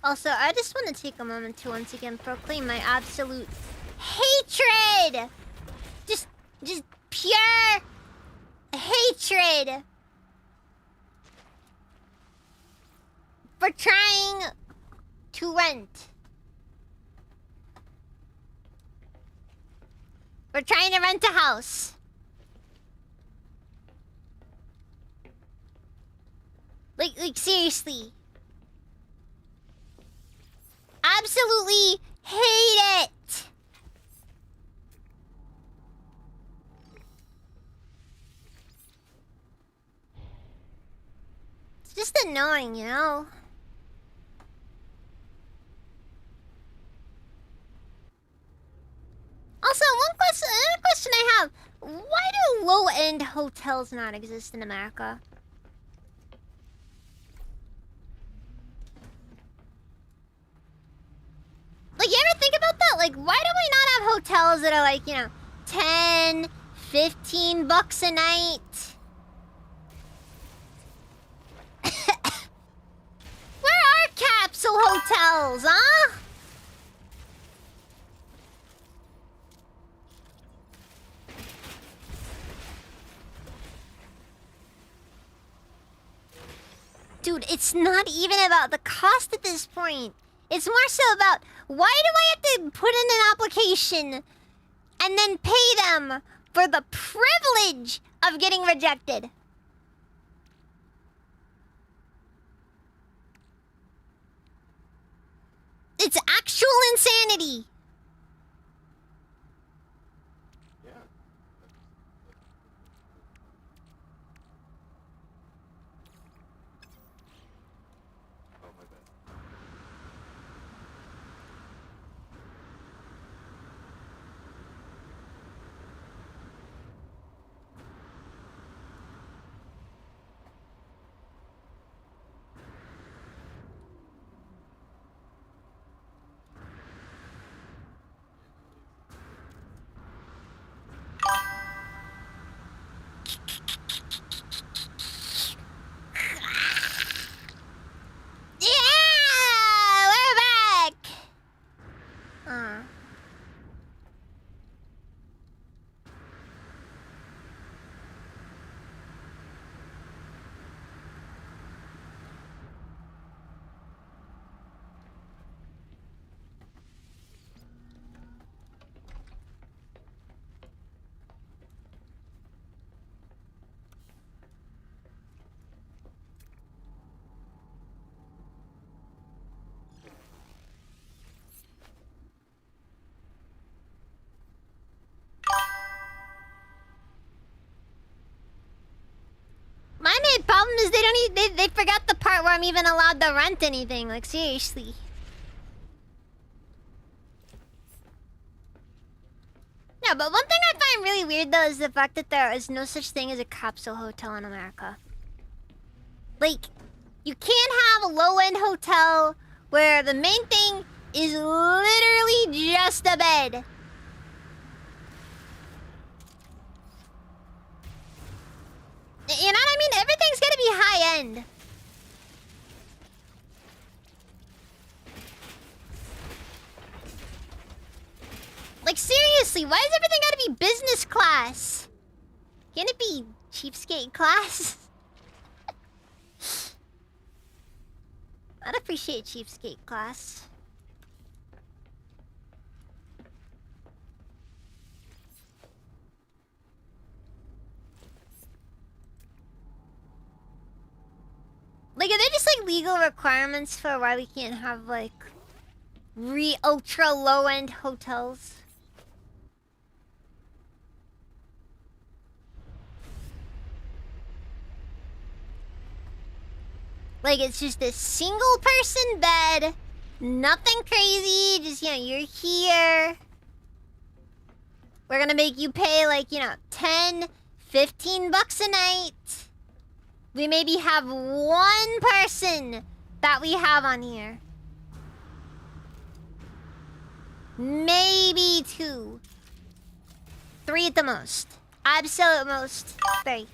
Also, I just want to take a moment to once again proclaim my absolute hatred! Just pure hatred for trying to rent. We're trying to rent a house. Like seriously. Absolutely hate it. It's just annoying, you know? Also, another question I have. Why do low-end hotels not exist in America? Like, you ever think about that? Like, why do we not have hotels that are like, you know, 10, 15 bucks a night? Where are capsule hotels, huh? Dude, it's not even about the cost at this point. It's more so about, why do I have to put in an application and then pay them for the privilege of getting rejected? It's actual insanity. Yeah, we're back. My main problem is they forgot the part where I'm even allowed to rent anything. Like, seriously. Yeah, but one thing I find really weird though is the fact that there is no such thing as a capsule hotel in America. Like, you can't have a low-end hotel where the main thing is literally just a bed. You know what I mean? Everything's gotta be high-end. Like, seriously, why does everything gotta be business class? Can't it be cheapskate class? I'd appreciate cheapskate class. Like, are there just like legal requirements for why we can't have like ultra low end hotels? Like, it's just a single person bed, nothing crazy, just, you know, you're here. We're gonna make you pay like, you know, 10, 15 bucks a night. We maybe have one person that we have on here. Maybe 2. 3 at the most. Absolute most. 3.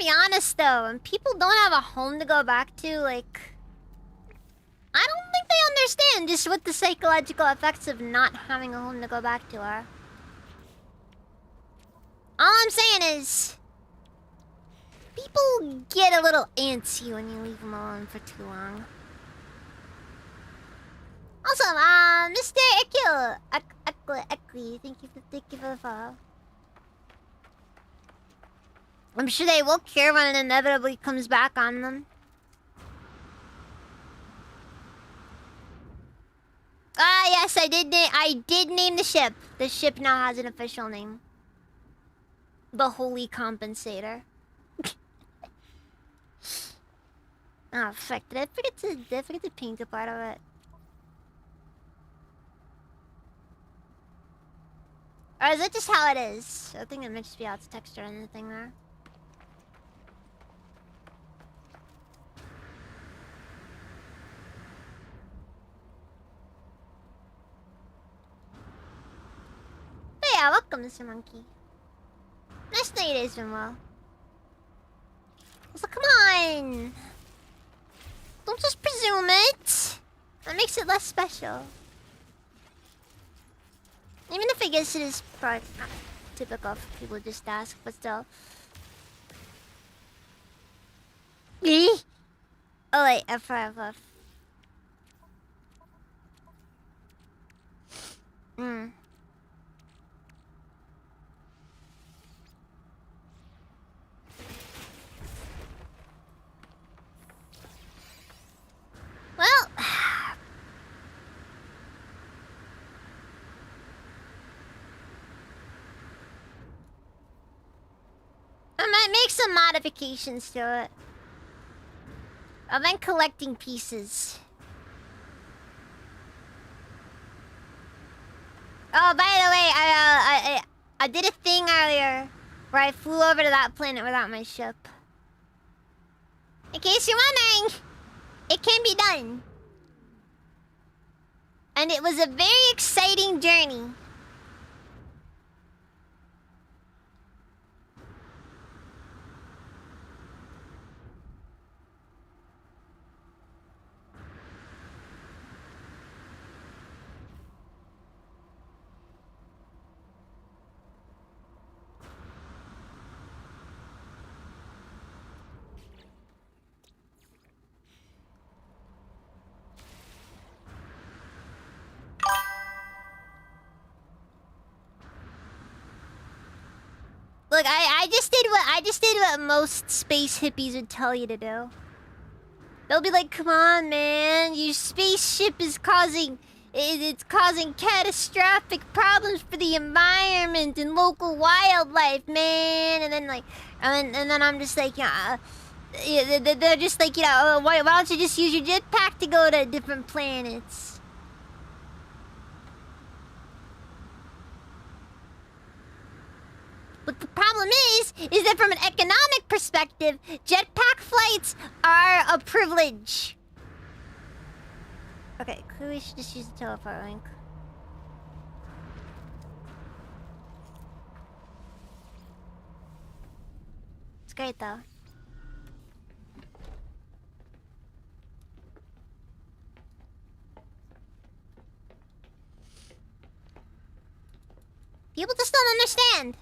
be honest though, when people don't have a home to go back to, like, I don't think they understand just what the psychological effects of not having a home to go back to are. All I'm saying is, people get a little antsy when you leave them alone for too long. Also, Mr. Ekli, thank you for the follow. I'm sure they will cure when it inevitably comes back on them. Ah, yes, I did name the ship. The ship now has an official name. The Holy Compensator. Oh, fuck. Did I forget to paint a part of it? Or is that just how it is? I think it might just be how it's textured on the thing there. But yeah, welcome, Mr. Monkey. Nice to know your day's been well. So come on! Don't just presume it! That makes it less special. Even if I guess it is probably not typical for people to just ask, but still. Me? Oh wait, F5. Well, I might make some modifications to it. I've been collecting pieces. Oh, by the way, I did a thing earlier where I flew over to that planet without my ship. In case you're wondering, it can be done. And it was a very exciting journey. Look, I just did what most space hippies would tell you to do. They'll be like, "Come on, man, your spaceship is it's causing catastrophic problems for the environment and local wildlife, man." And then and then I'm just like, yeah, they're just like, why don't you just use your jetpack to go to different planets? But the problem is that from an economic perspective, jetpack flights are a privilege. Okay, clearly we should just use the teleport link. It's great though. People just don't understand.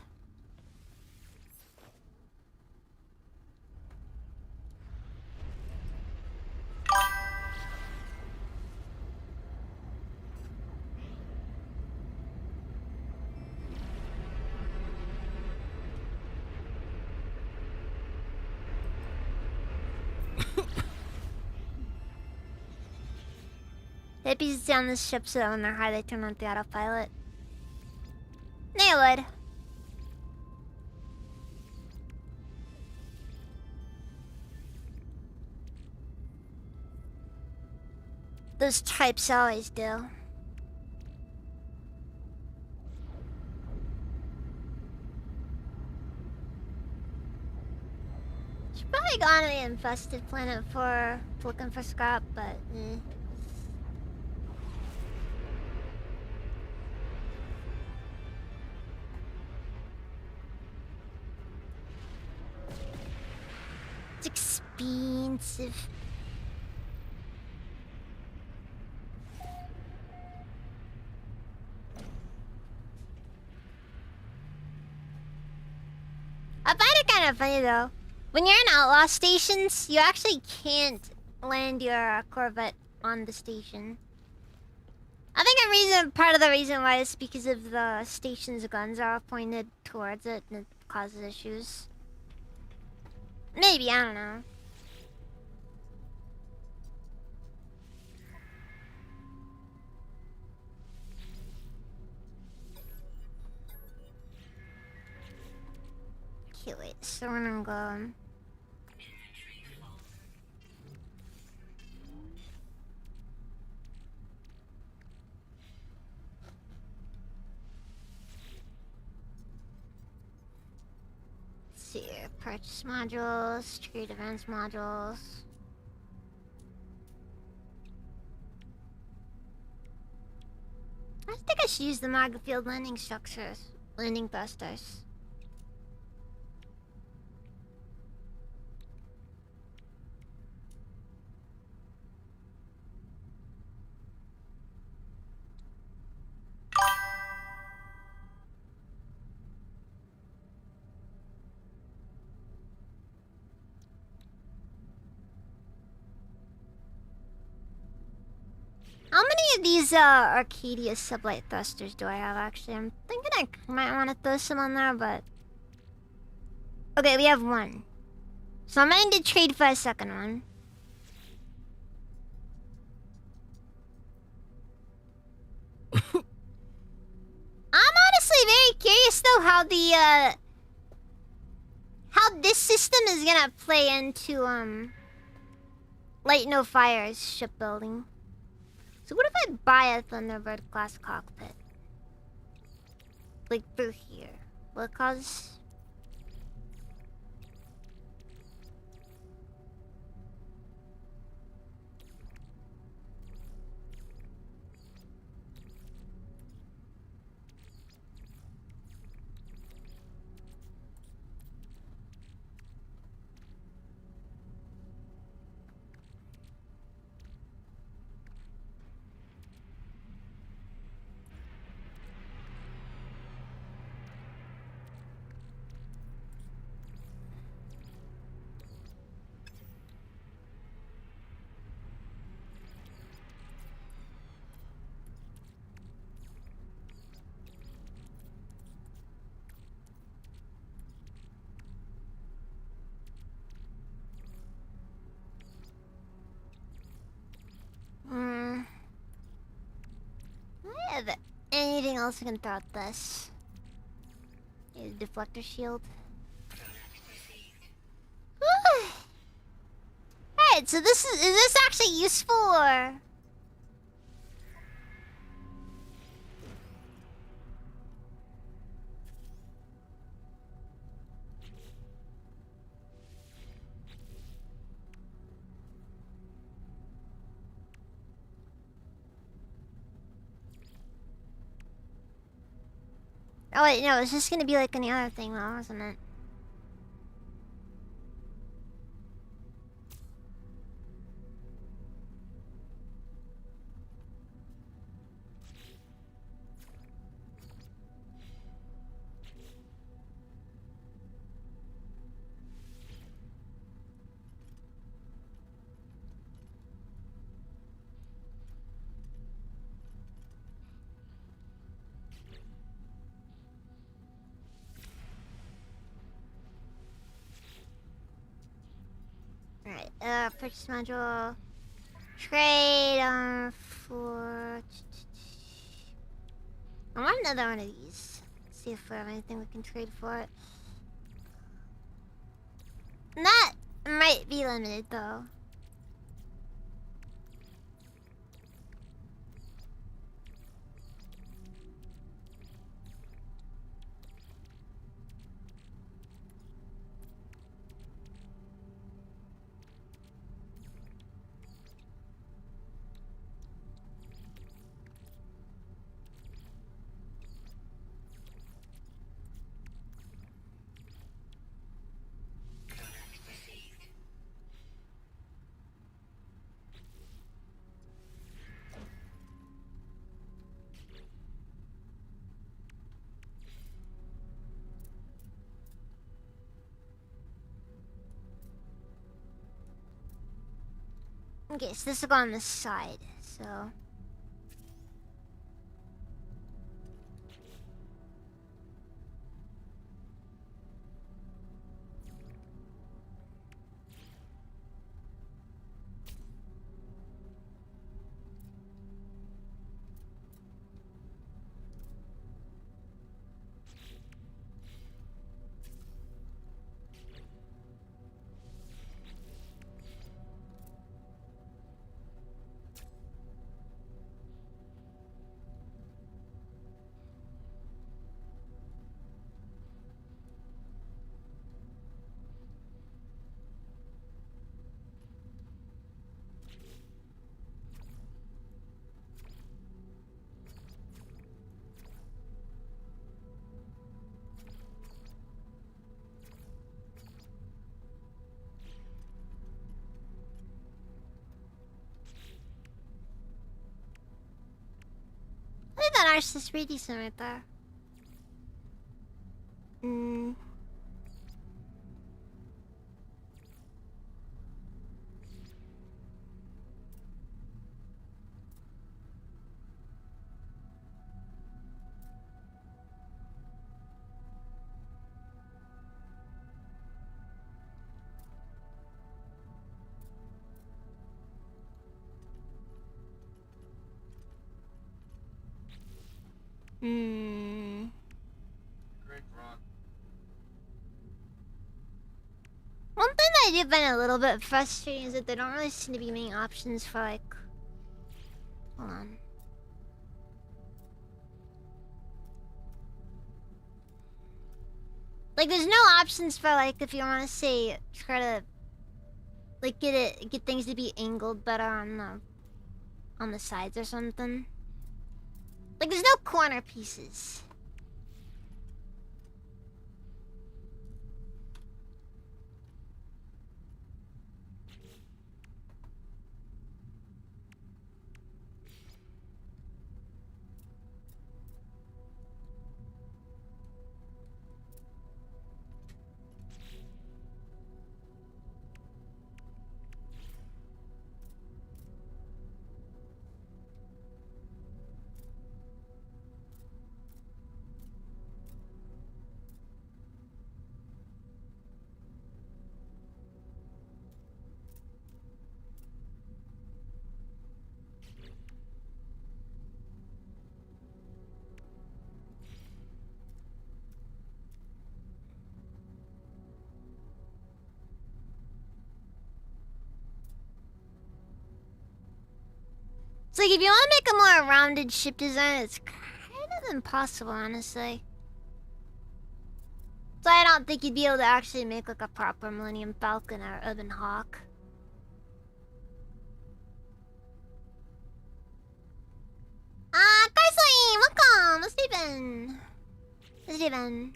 Hippies stay on this ship so that when they're high, they turn on the autopilot. They would. Those types always do. Should probably go on to the infested planet for looking for scrap, but expensive. I find it kind of funny though. When you're in outlaw stations, you actually can't land your Corvette on the station. I think part of the reason why is because of the station's guns are pointed towards it and it causes issues. Maybe, I don't know. Okay, wait, so we're gonna go. Let's see here. Purchase modules, trade events modules. I think I should use the Maga Field landing structures. Landing thrusters. How many of these Arcadia sublight thrusters do I have actually? I'm thinking I might want to throw some on there, but... Okay, we have one. So I'm going to trade for a second one. I'm honestly very curious though how the how this system is gonna play into Light No Fire's shipbuilding. So what if I buy a Thunderbird class cockpit? Like through here. Will it cause... I have anything else I can throw at this? Need a deflector shield. Alright, so is this actually useful or? Oh wait, no, it's just gonna be like any other thing though, isn't it? Alright, purchase module. Trade for... I want another one of these. See if we have anything we can trade for it. That might be limited though. Okay, so this will go on the side, so... I think that arch is pretty decent right there. Hmm. Hmm. Great rock. One thing that I do find a little bit frustrating is that there don't really seem to be many options for like... Hold on. Like, there's no options for like if you want to say try to like get things to be angled better on the sides or something. Like, there's no corner pieces. It's like if you want to make a more rounded ship design, it's kind of impossible, honestly. So I don't think you'd be able to actually make like a proper Millennium Falcon or Urban Hawk. Carsley, welcome, Steven. Steven.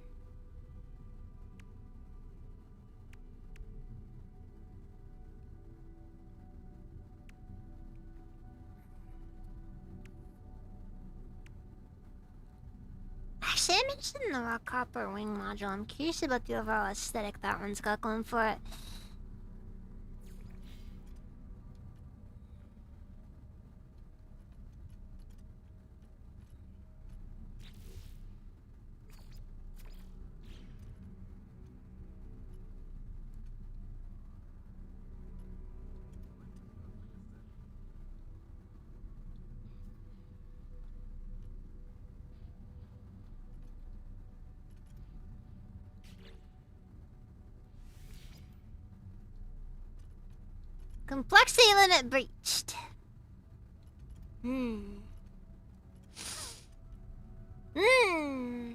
Actually, I'm interested in the rock copper wing module. I'm curious about the overall aesthetic that one's got going for it. Complexity limit breached. Hmm. Hmm.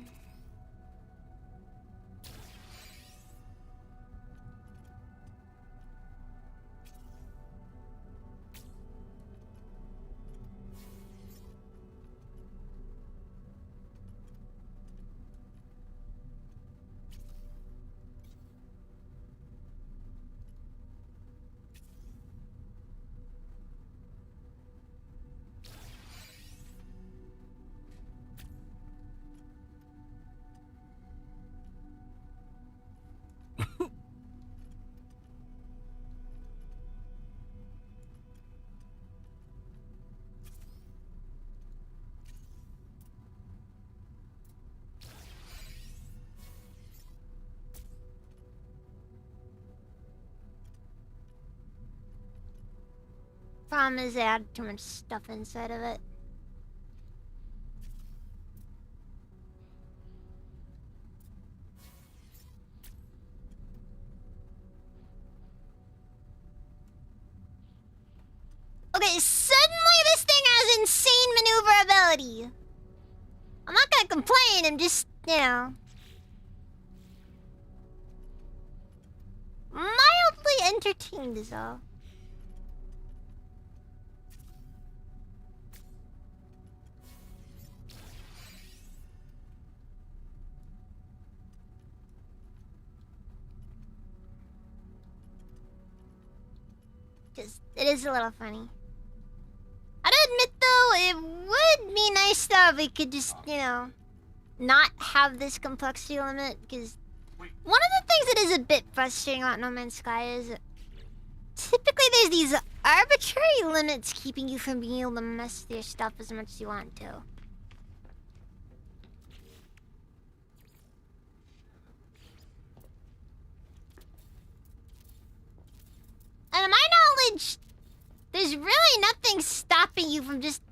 Problem is, they add too much stuff inside of it. Okay, suddenly this thing has insane maneuverability. I'm not gonna complain, I'm just, you know, mildly entertained is all. Just, it is a little funny. I'd admit though, it would be nice though if we could just, you know, not have this complexity limit, because one of the things that is a bit frustrating about No Man's Sky is typically there's these arbitrary limits keeping you from being able to mess with your stuff as much as you want to. And to my knowledge, there's really nothing stopping you from just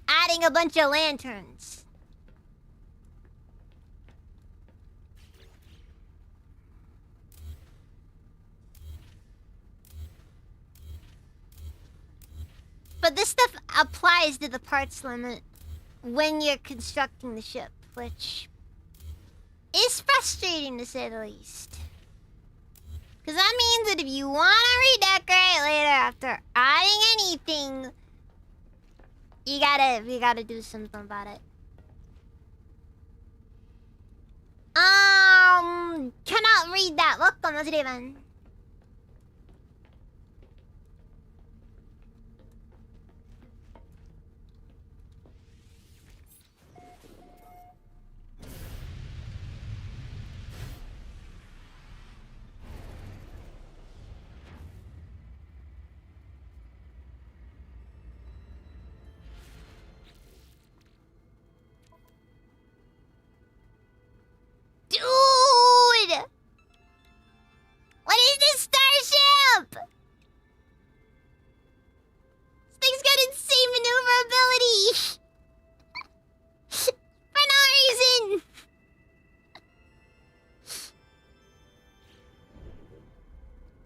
adding a bunch of lanterns. But this stuff applies to the parts limit when you're constructing the ship, which is frustrating to say the least. Because that means that if you want to redecorate later after adding anything, you gotta do something about it. Cannot read that. Welcome, let's Raven. Dude! What is this starship? This thing's got insane maneuverability. For no reason.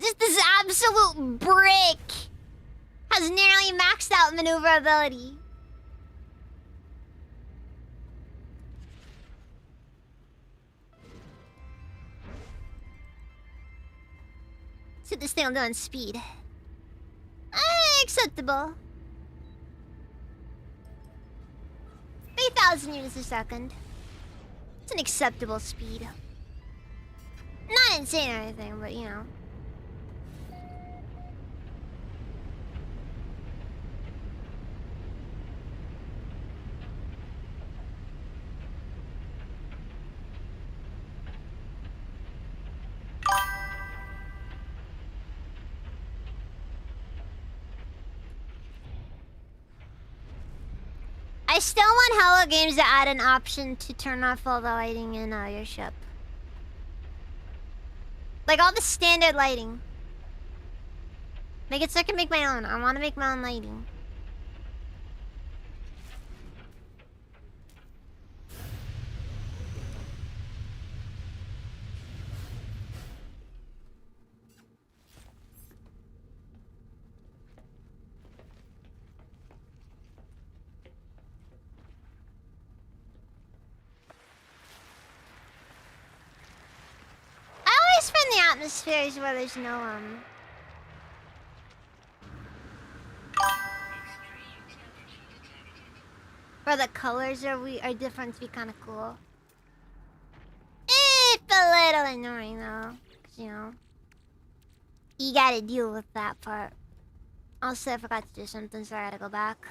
Just this absolute brick has nearly maxed out maneuverability. So this thing will go on speed. Acceptable. 3,000 units a second. It's an acceptable speed. Not insane or anything, but you know. I still want Hello Games to add an option to turn off all the lighting in your ship. Like all the standard lighting. Make it so I can make my own. I want to make my own lighting. I always find the atmospheres where there's no where the colors are different to be kind of cool. It's a little annoying though, 'cause, you know, you gotta deal with that part. Also, I forgot to do something, so I gotta go back.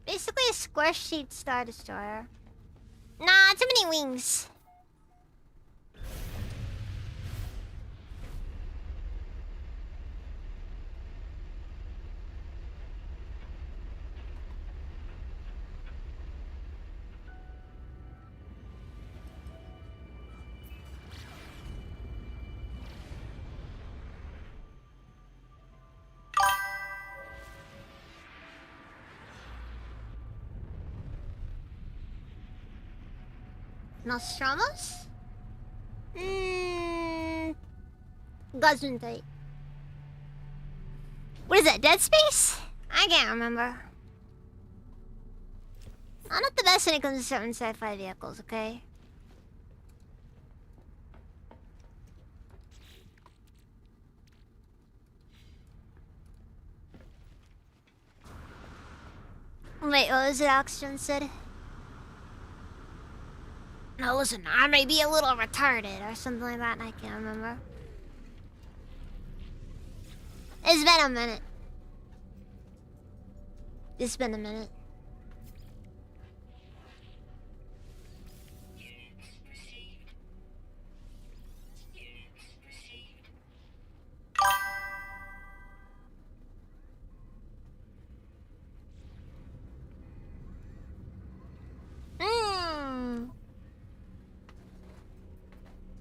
Basically a square-shaped Star Destroyer. Nah, too many wings. Nostramos? Gesundheit. What is that, Dead Space? I can't remember. I'm not the best when it comes to certain sci-fi vehicles, okay? Wait, what was it Oxygen said? No, listen, I may be a little retarded or something like that, and I can't remember. It's been a minute. It's been a minute. Units received. Units received.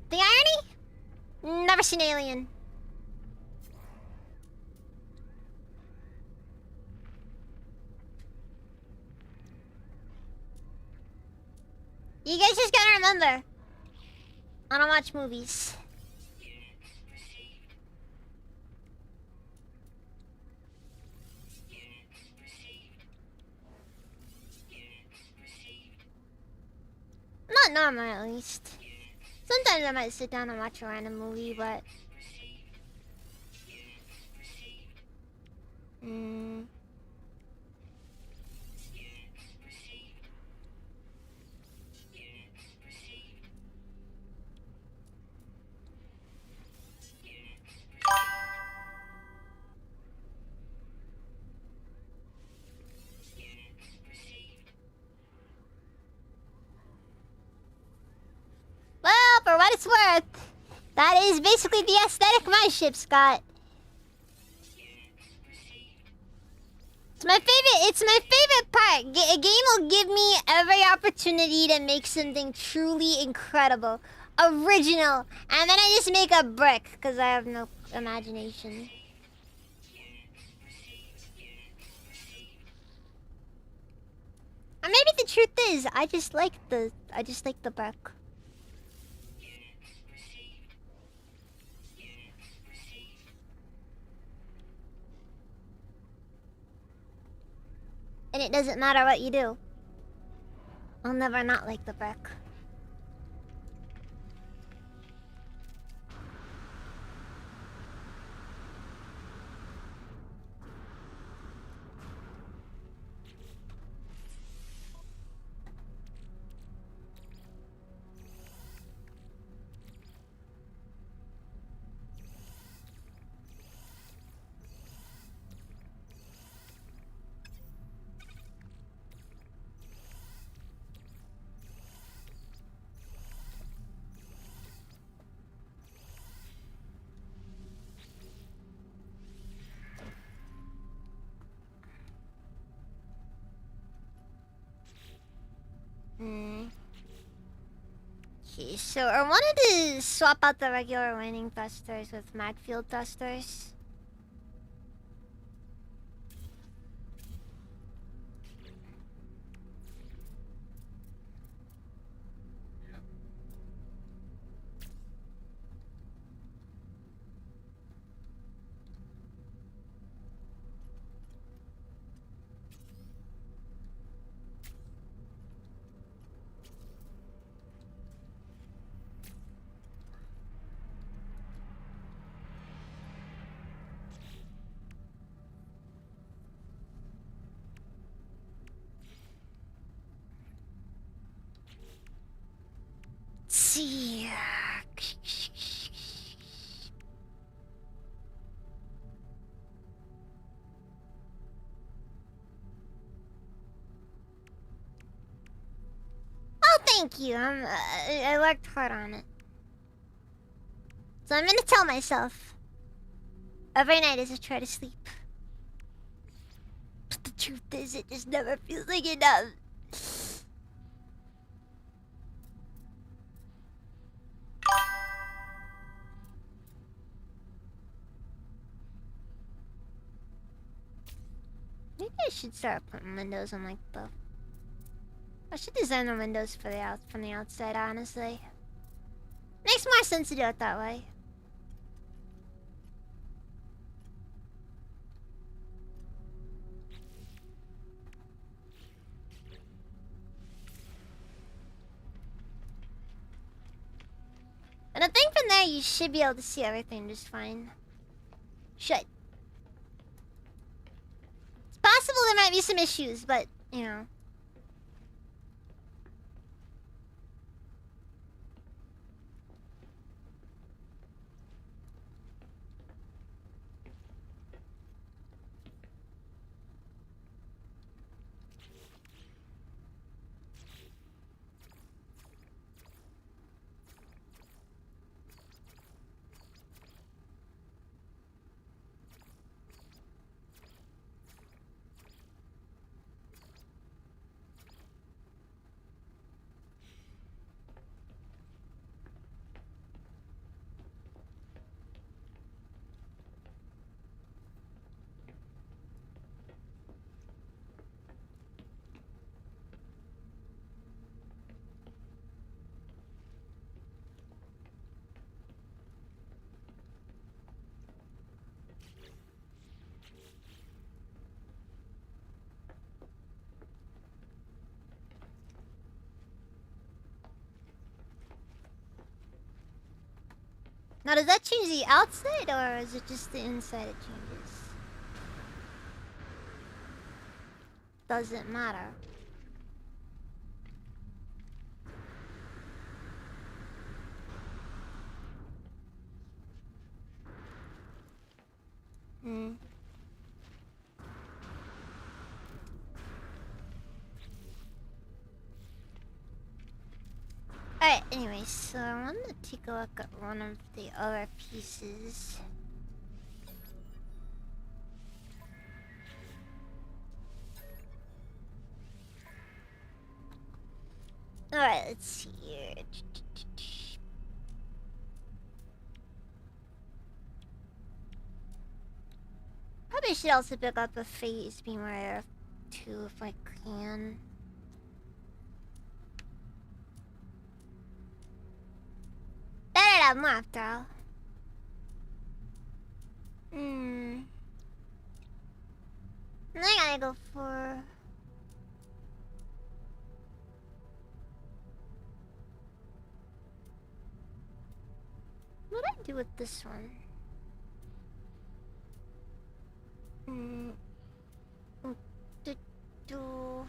The irony? Never seen Alien. You guys just gotta remember, I don't watch movies. Units received. Units received. Units received. Not normal, at least. Sometimes I might sit down and watch a random movie, but... Received. Units received. Mm, Units received. Units received. Units received. Units received. well, for what it's worth, that is basically the aesthetic my ship's got. Units received. It's my favorite part. A game will give me every opportunity to make something truly incredible, original, and then I just make a brick because I have no imagination. Units received. Units received. Or maybe the truth is, I just like the brick. Units received. Units received. And it doesn't matter what you do. I'll never not like the brick. Okay, so I wanted to swap out the regular winning thrusters with mag field thrusters. Yep. Let's see. Oh, thank you. I worked hard on it. So I'm gonna tell myself every night as I try to sleep. But the truth is, it just never feels like enough. Maybe I should start putting windows on like the I should design the windows for from the outside, honestly. Makes more sense to do it that way. And I think from there you should be able to see everything just fine. Should. It's possible there might be some issues, but, you know. Now, does that change the outside, or is it just the inside it changes? Doesn't matter. Hmm. Alright, anyway, so I want to take a look at one of the other pieces. Alright, let's see here. Probably should also pick up a phase beam right too if I can. Better have more after all. I gotta go for... What do I do with this one? Do...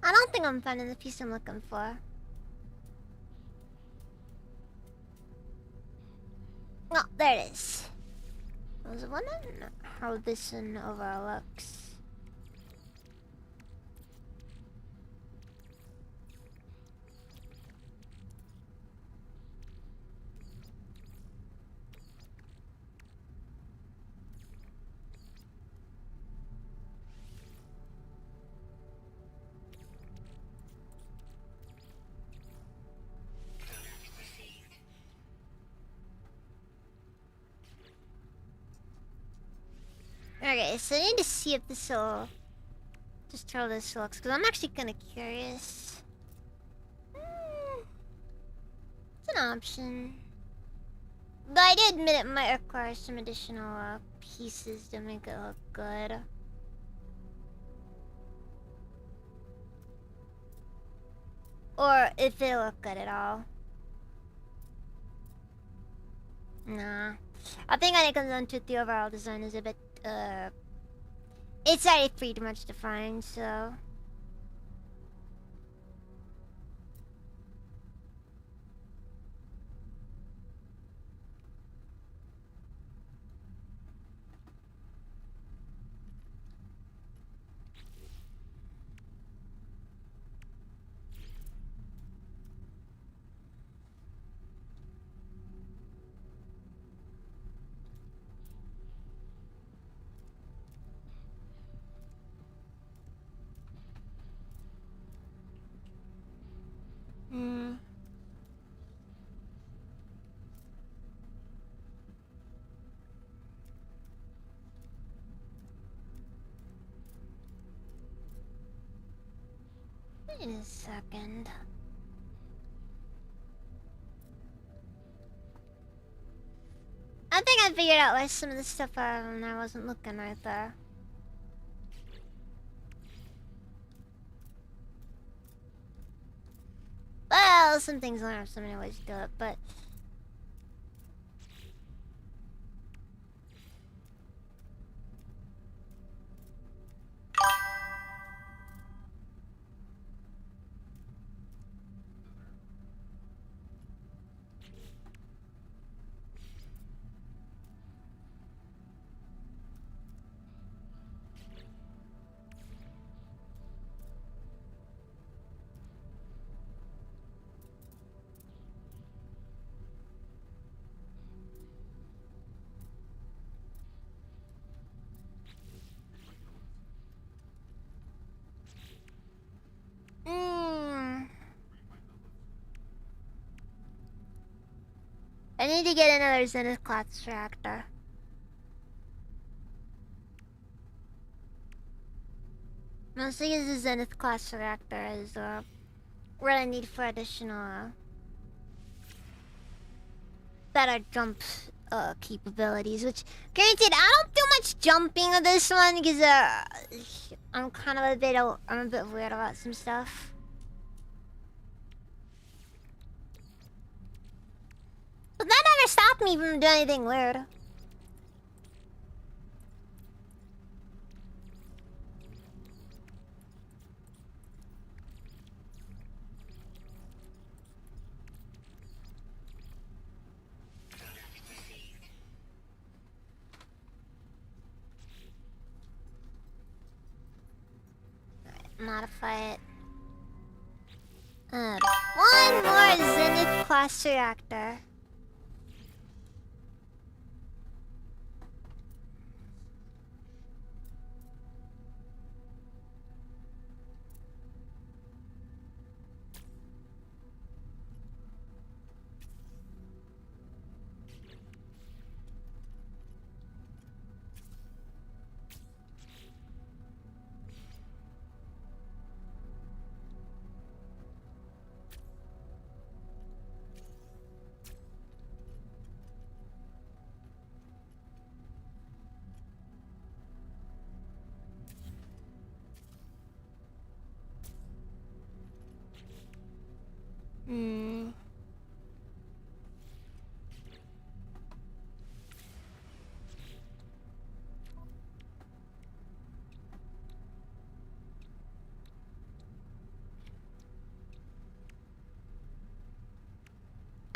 I don't think I'm finding the piece I'm looking for. Oh, there it is. I was wondering how this one overlooks. Okay, so I need to see if this will... Just how this looks, because I'm actually kind of curious. It's an option. But I did admit it might require some additional pieces to make it look good. Or if it look good at all. Nah. I think when it comes down to it, the overall design is a bit, it's already pretty much defined, so... Wait a second. I think I figured out why some of the stuff when I wasn't looking right there. Well, some things don't have so many ways to do it, but... I need to get another Zenith class reactor. Mostly because the Zenith class reactor is what I need for additional better jump capabilities. Which, granted, I don't do much jumping with this one because I'm kind of I'm a bit weird about some stuff. But that never stopped me from doing anything weird. Alright, modify it. One more Zenith class reactor.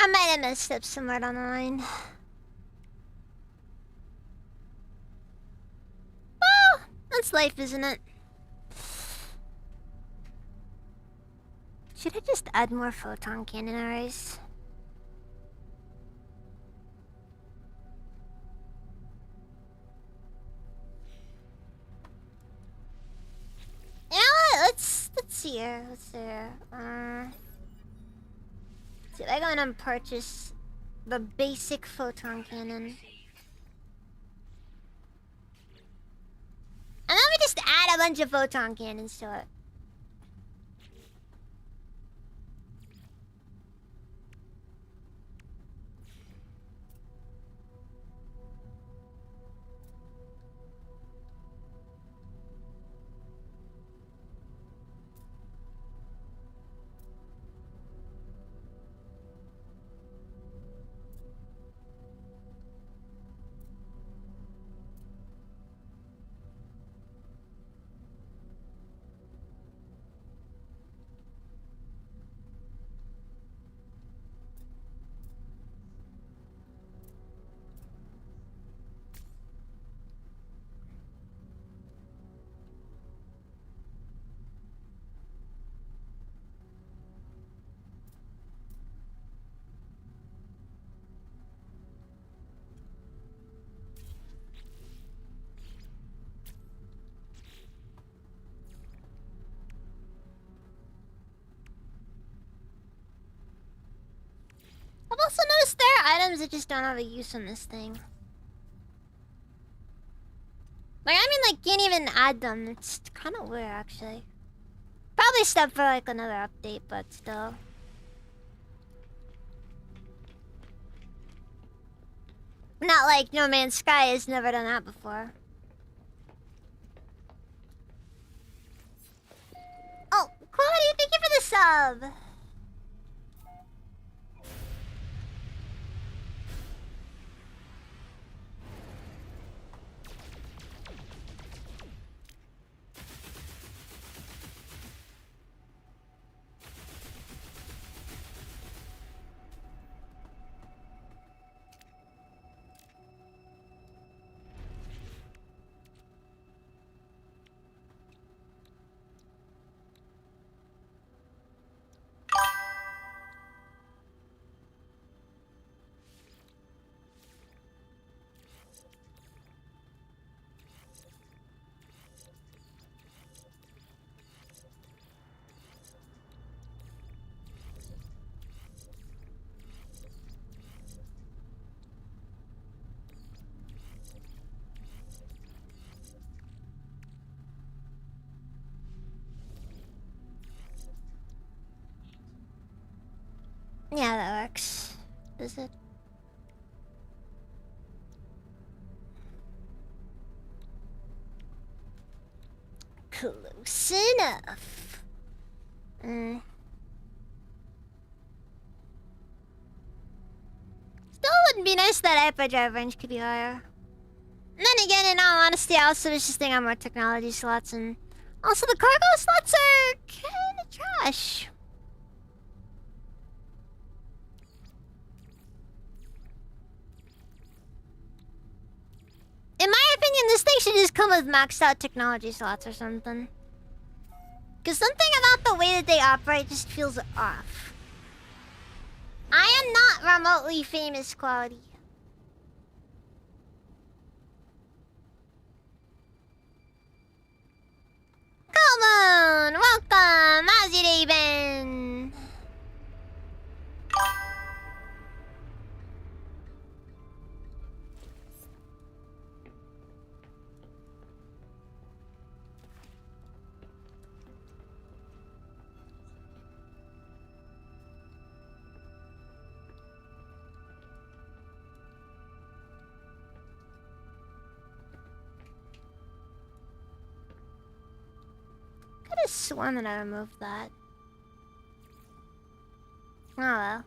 I might have messed up somewhere down the line. Well, that's life, isn't it? Should I just add more photon cannon arrays? You know what? Let's see here. Let's see here. See if I go and purchase the basic photon cannon. And then we just add a bunch of photon cannons to it. I've also noticed there are items that just don't have a use on this thing. Like, I mean, like, can't even add them. It's kind of weird, actually. Probably probably stuff for like another update, but still. Not like No Man's Sky has never done that before. Oh, Quality, thank you for the sub. Yeah, that works. Does it? Close enough. Still wouldn't be nice that hyperdrive range could be higher. And then again, in all honesty, I also was just thinking on more technology slots, and also the cargo slots are kinda trash. In my opinion, this thing should just come with maxed out technology slots or something. Because something about the way that they operate just feels off. I am not remotely famous Quality. Come on, welcome, how's your day been? Could have sworn that I removed that. Oh well.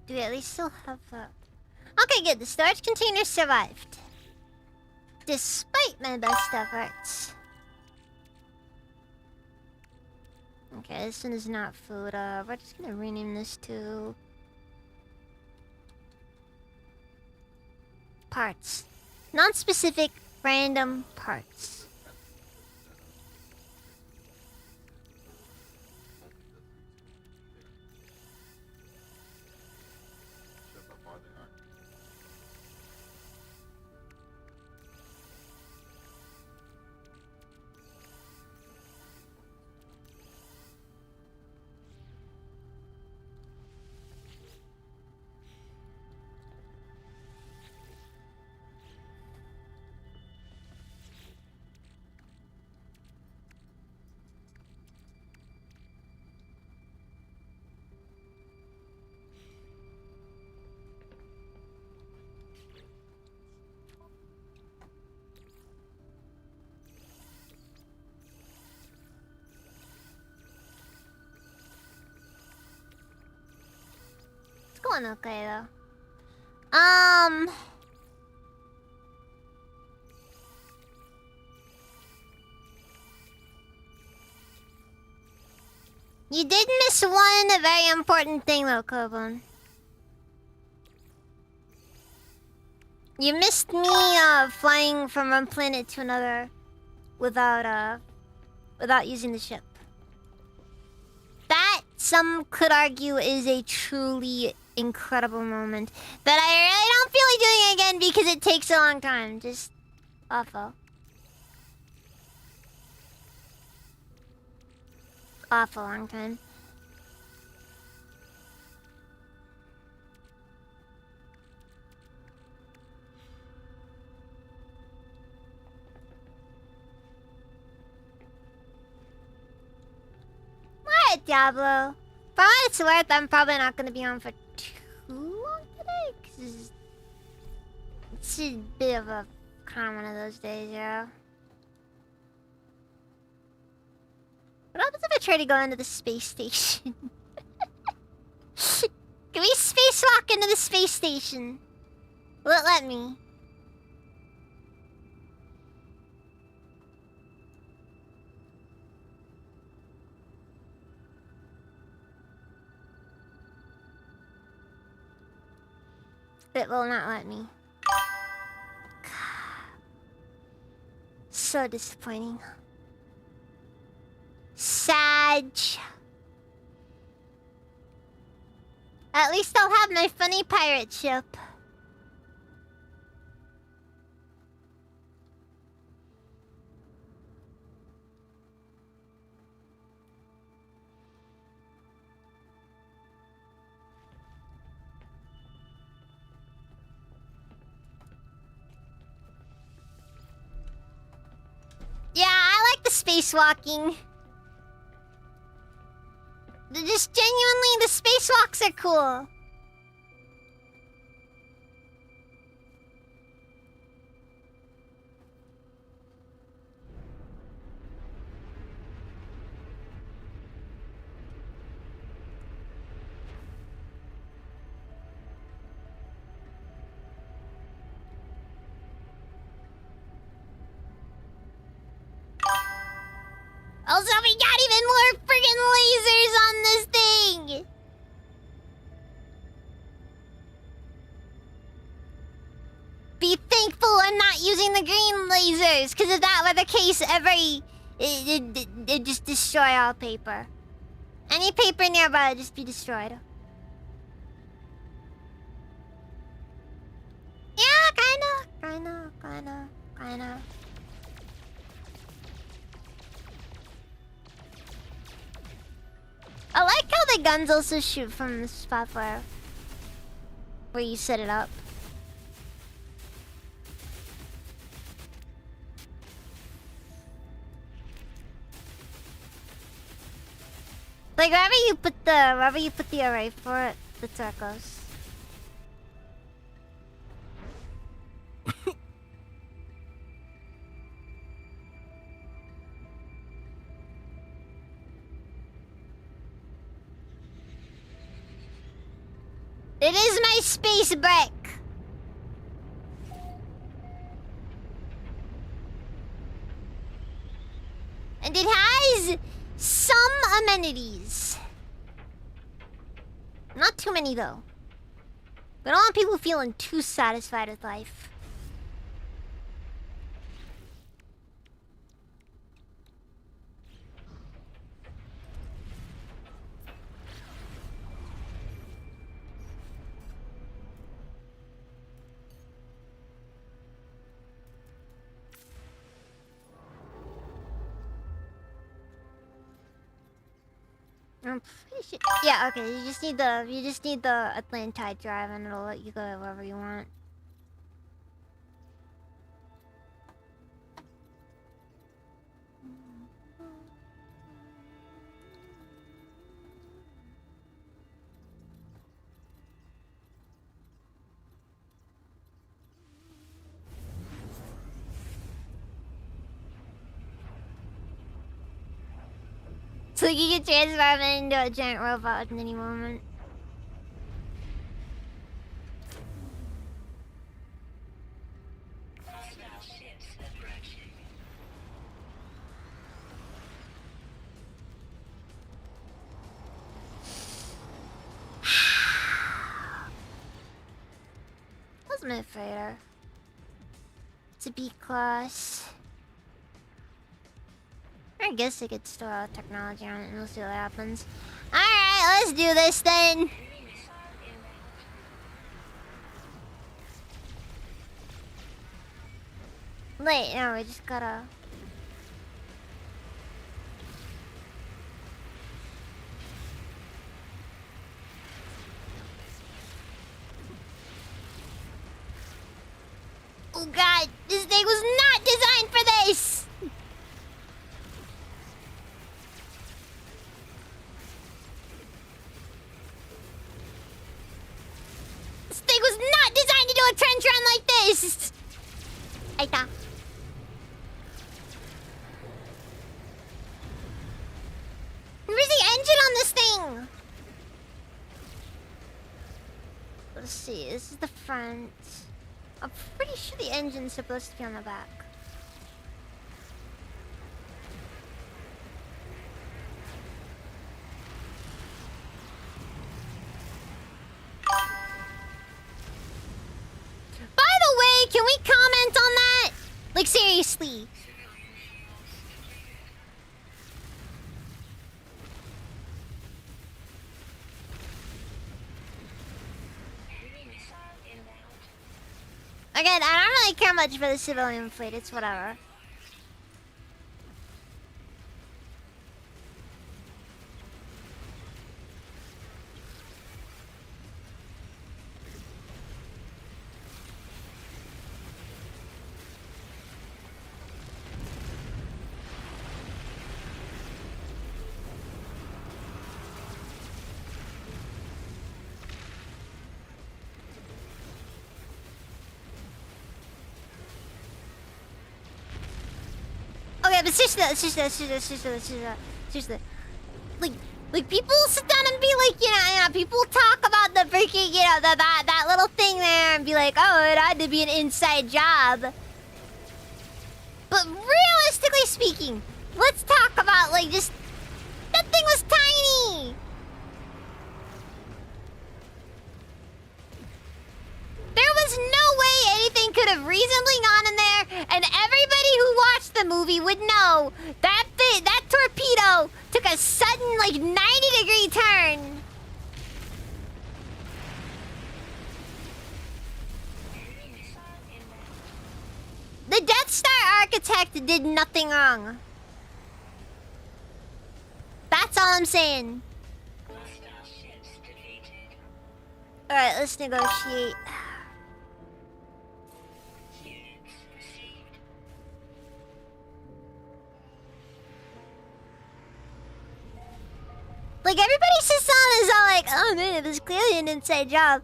Do we at least still have Okay, good. The storage container survived. Despite my best efforts. Okay, this one is not food. We're just gonna rename this to... Parts. Non-specific, random parts. Going okay though. You did miss one very important thing though, Kobun. You missed me flying from one planet to another without using the ship. That, some could argue, is a truly incredible moment that I really don't feel like doing again because it takes a long time. Just awful. Awful long time. What, Diablo? For what it's worth, I'm probably not gonna be on for too long today, cause it's a bit of a kind of one of those days, yeah. What happens if I try to go into the space station? Can we spacewalk into the space station? Will it let me? It will not let me. So disappointing. Sad. At least I'll have my funny pirate ship. Yeah, I like the spacewalking. Just genuinely, the spacewalks are cool. Also, we got even more friggin' lasers on this thing! Be thankful I'm not using the green lasers, because if that were the case, it'd just destroy all paper. Any paper nearby would just be destroyed. Yeah, kinda. I like how the guns also shoot from the spot where you set it up. Like wherever you put the array for it, that's where it goes. It is my space break. And it has some amenities. Not too many though. We don't want people feeling too satisfied with life. I'm pretty sure. Yeah, okay. You just need the Atlantide drive, and it'll let you go wherever you want. So you can transform it into a giant robot at any moment. What's my freighter? It's a B-class. I guess I could store all technology on it and we'll see what happens. Alright, let's do this then. Wait, no, we just gotta... Oh god, this thing was not designed for this! This thing was not designed to do a trench run like this! Aita. Where's the engine on this thing? Let's see, this is the front. I'm pretty sure the engine's supposed to be on the back. By the way, can we comment on that? Like, seriously. Again, I don't really care much for the civilian fleet, it's whatever. Okay, but seriously. Like people sit down and be like, people talk about the freaking, that little thing there and be like, oh, it had to be an inside job. But realistically speaking, let's talk about that thing was tiny. There was no way anything could have reasonably gone in there, and everybody who watched the movie would know that that torpedo took a sudden, 90-degree turn. The Death Star architect did nothing wrong. That's all I'm saying. Alright, let's negotiate. Everybody sits down and is all like, oh man, it was clearly an inside job.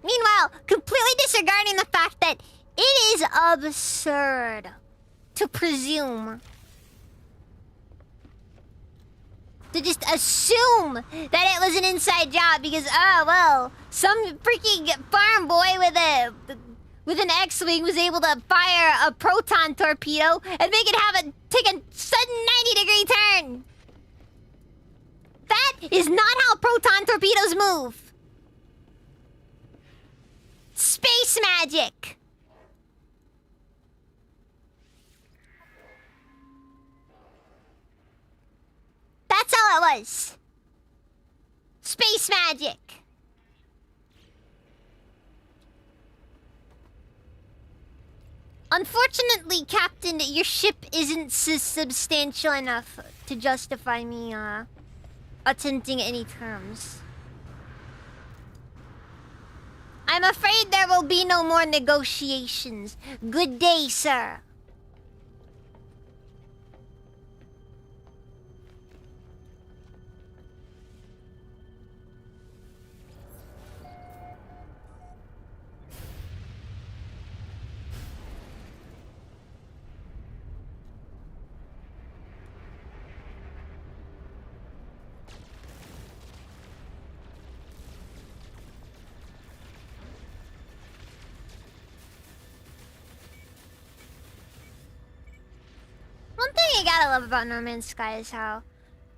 Meanwhile, completely disregarding the fact that it is absurd to presume, to just assume that it was an inside job because, oh well, some freaking farm boy with an X-wing was able to fire a proton torpedo and make it take a sudden 90-degree turn. That is not how proton torpedoes move. Space magic. That's all it was. Space magic. Unfortunately, Captain, your ship isn't substantial enough to justify me attempting any terms. I'm afraid there will be no more negotiations. Good day, sir. One thing you gotta love about No Man's Sky is how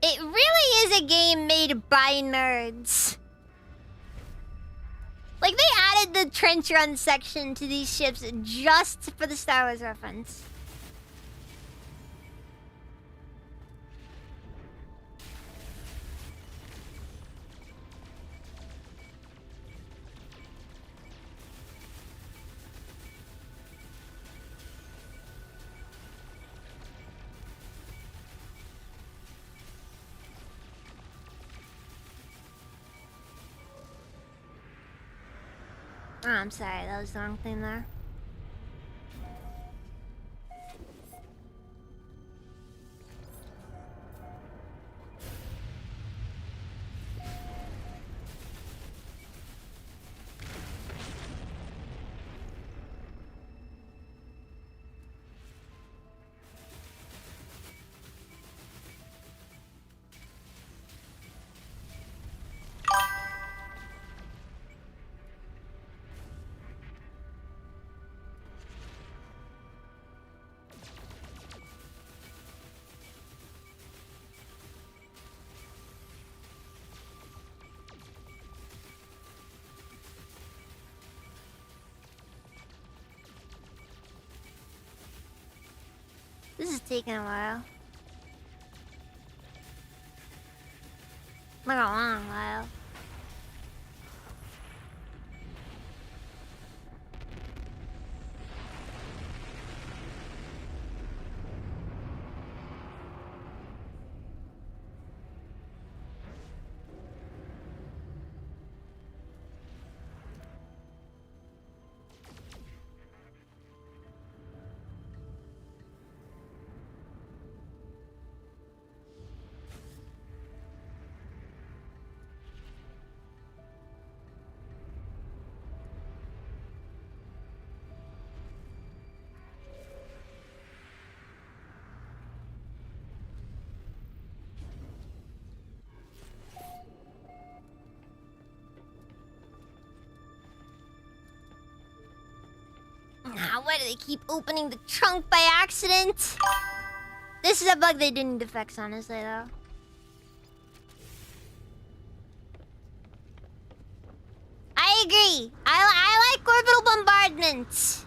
it really is a game made by nerds. They added the trench run section to these ships just for the Star Wars reference. Oh, I'm sorry, that was the wrong thing there. This is taking a while. Like a long while. Ah, why do they keep opening the trunk by accident? This is a bug they didn't need to fix, honestly, though. I agree. I like orbital bombardment.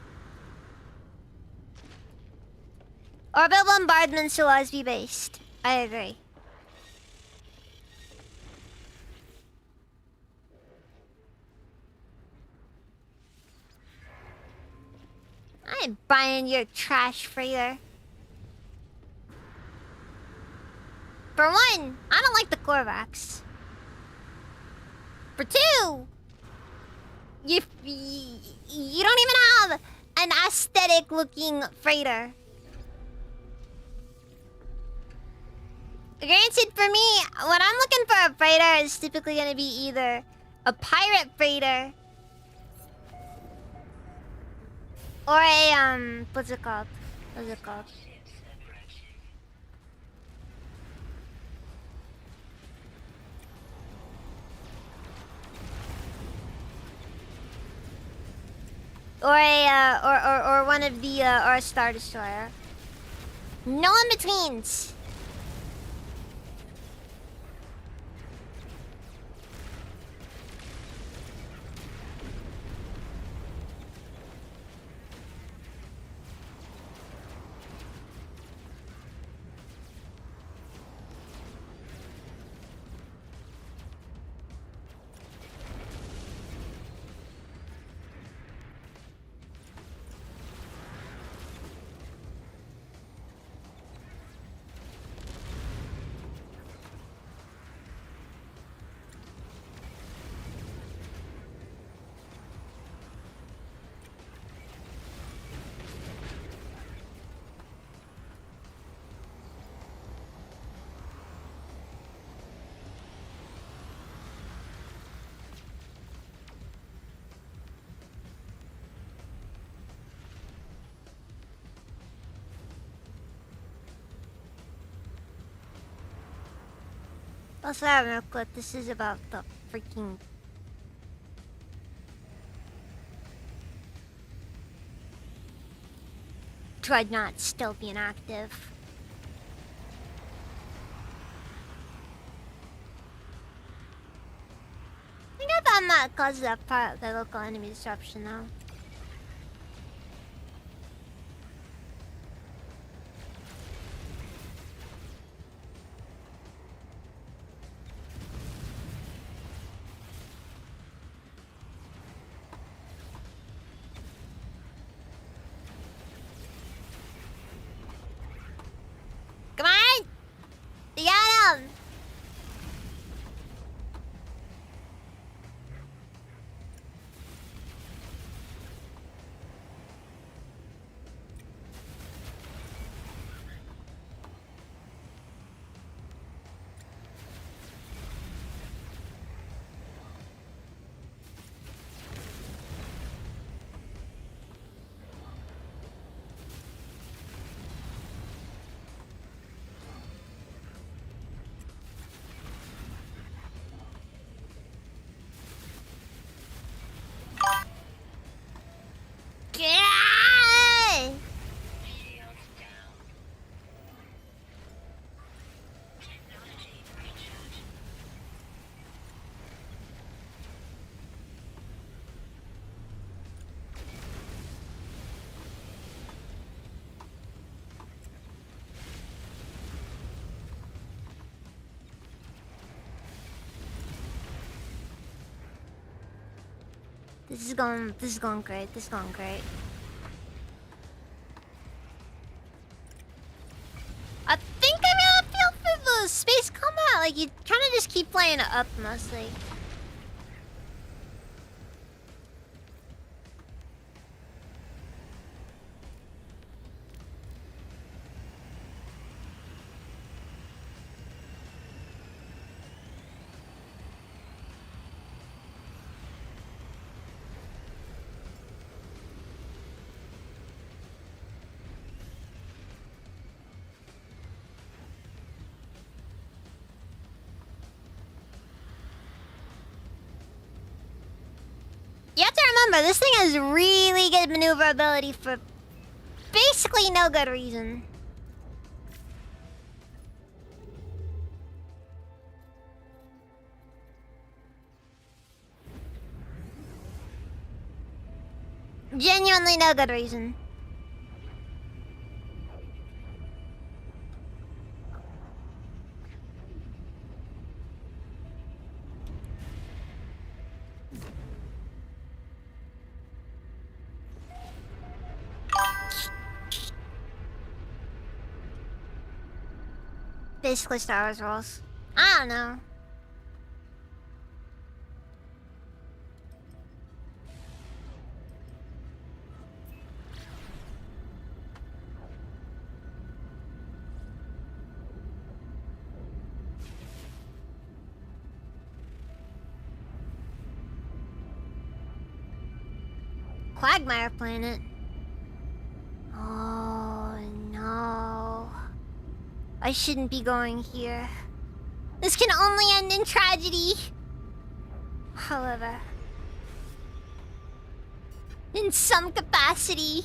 Orbital bombardment should always be based. I agree. I ain't buying your trash freighter. For one, I don't like the Korvax. For two, you don't even have an aesthetic looking freighter. Granted, for me, when I'm looking for a freighter, it's typically gonna be either a pirate freighter or a what's it called? What's it called? Or or one of the or a Star Destroyer. No in betweens. Also, real quick, this is about the freaking Dreadnought still being active. I think I found that causes that part the local enemy disruption though. Come on! You got him! This is going great. This is going great. I think I'm gonna feel for the space combat. Like, you kind of just keep playing it up mostly. You have to remember, this thing has really good maneuverability for basically no good reason. Genuinely no good reason. Basically Star Wars rules. I don't know. Quagmire Planet. Oh no. I shouldn't be going here. This can only end in tragedy. However, in some capacity,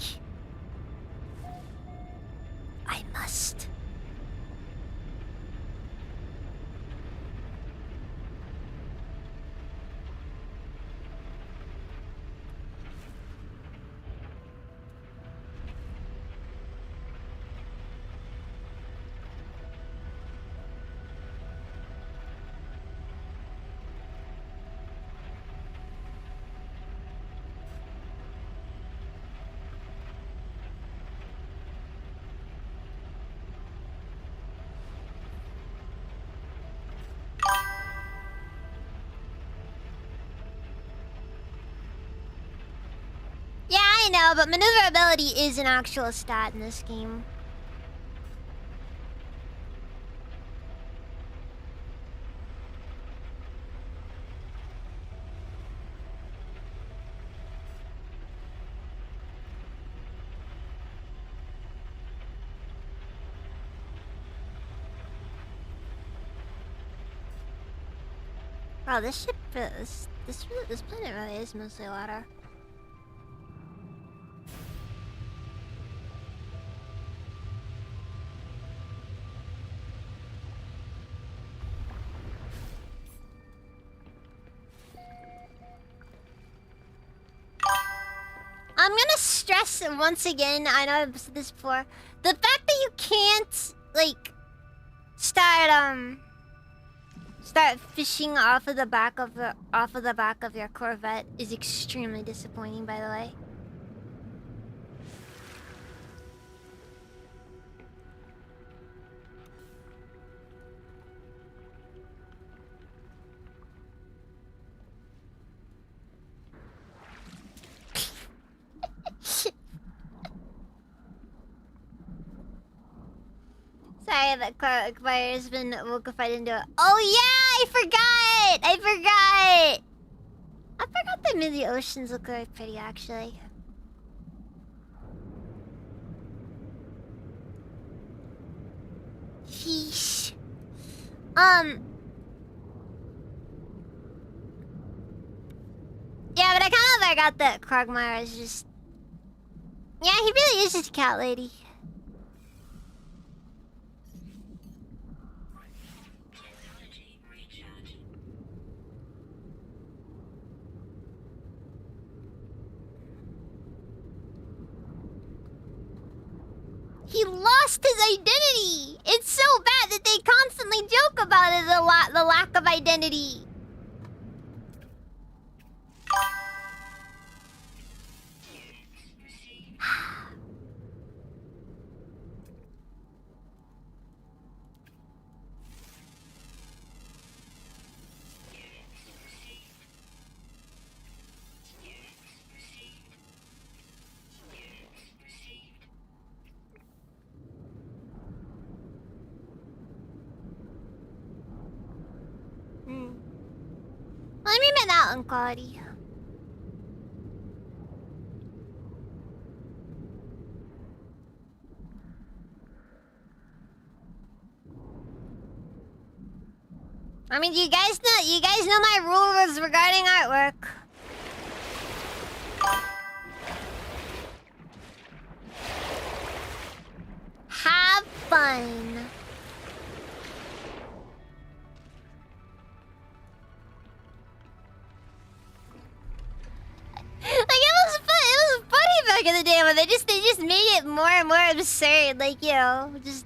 I must. Yeah, I know, but maneuverability is an actual stat in this game. Wow, this ship, this planet really is mostly water. I'm gonna stress once again, I know I've said this before, the fact that you can't, like, start fishing off of the back of your Corvette is extremely disappointing, by the way. Sorry that Quagmire's been wokified into it. Oh yeah, I forgot that the oceans look very pretty, actually. Sheesh. Yeah, but I kind of forgot that Quagmire is just... Yeah, he really is just a cat lady. Teleology recharge. He lost his identity! It's so bad that they constantly joke about it, the lack of identity. on quality. I mean, you guys know my rules regarding artwork. Have fun. Like, it was fun. It was funny back in the day, but they just made it more and more absurd. Like, you know, just.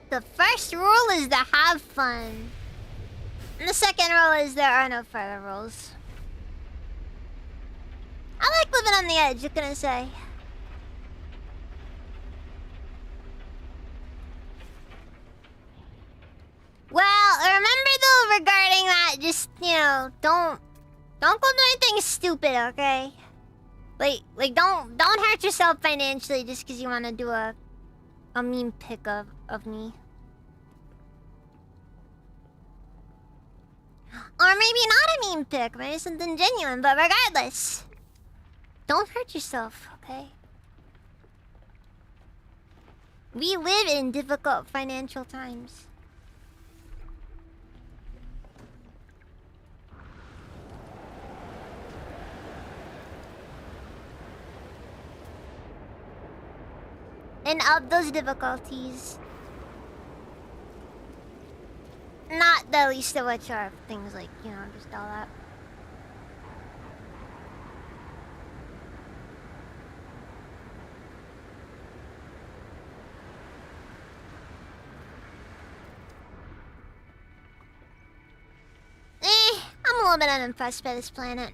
The first rule is to have fun. And the second rule is there are no further rules. I like living on the edge, what can I say? Well, remember though, regarding that, just, you know, don't go do anything stupid, okay? Like don't hurt yourself financially just because you want to do a meme pic of me. Or maybe not a meme pic, maybe something genuine, but regardless, don't hurt yourself, okay? We live in difficult financial times. And of those difficulties, not the least of which are things like, you know, just all that. I'm a little bit unimpressed by this planet.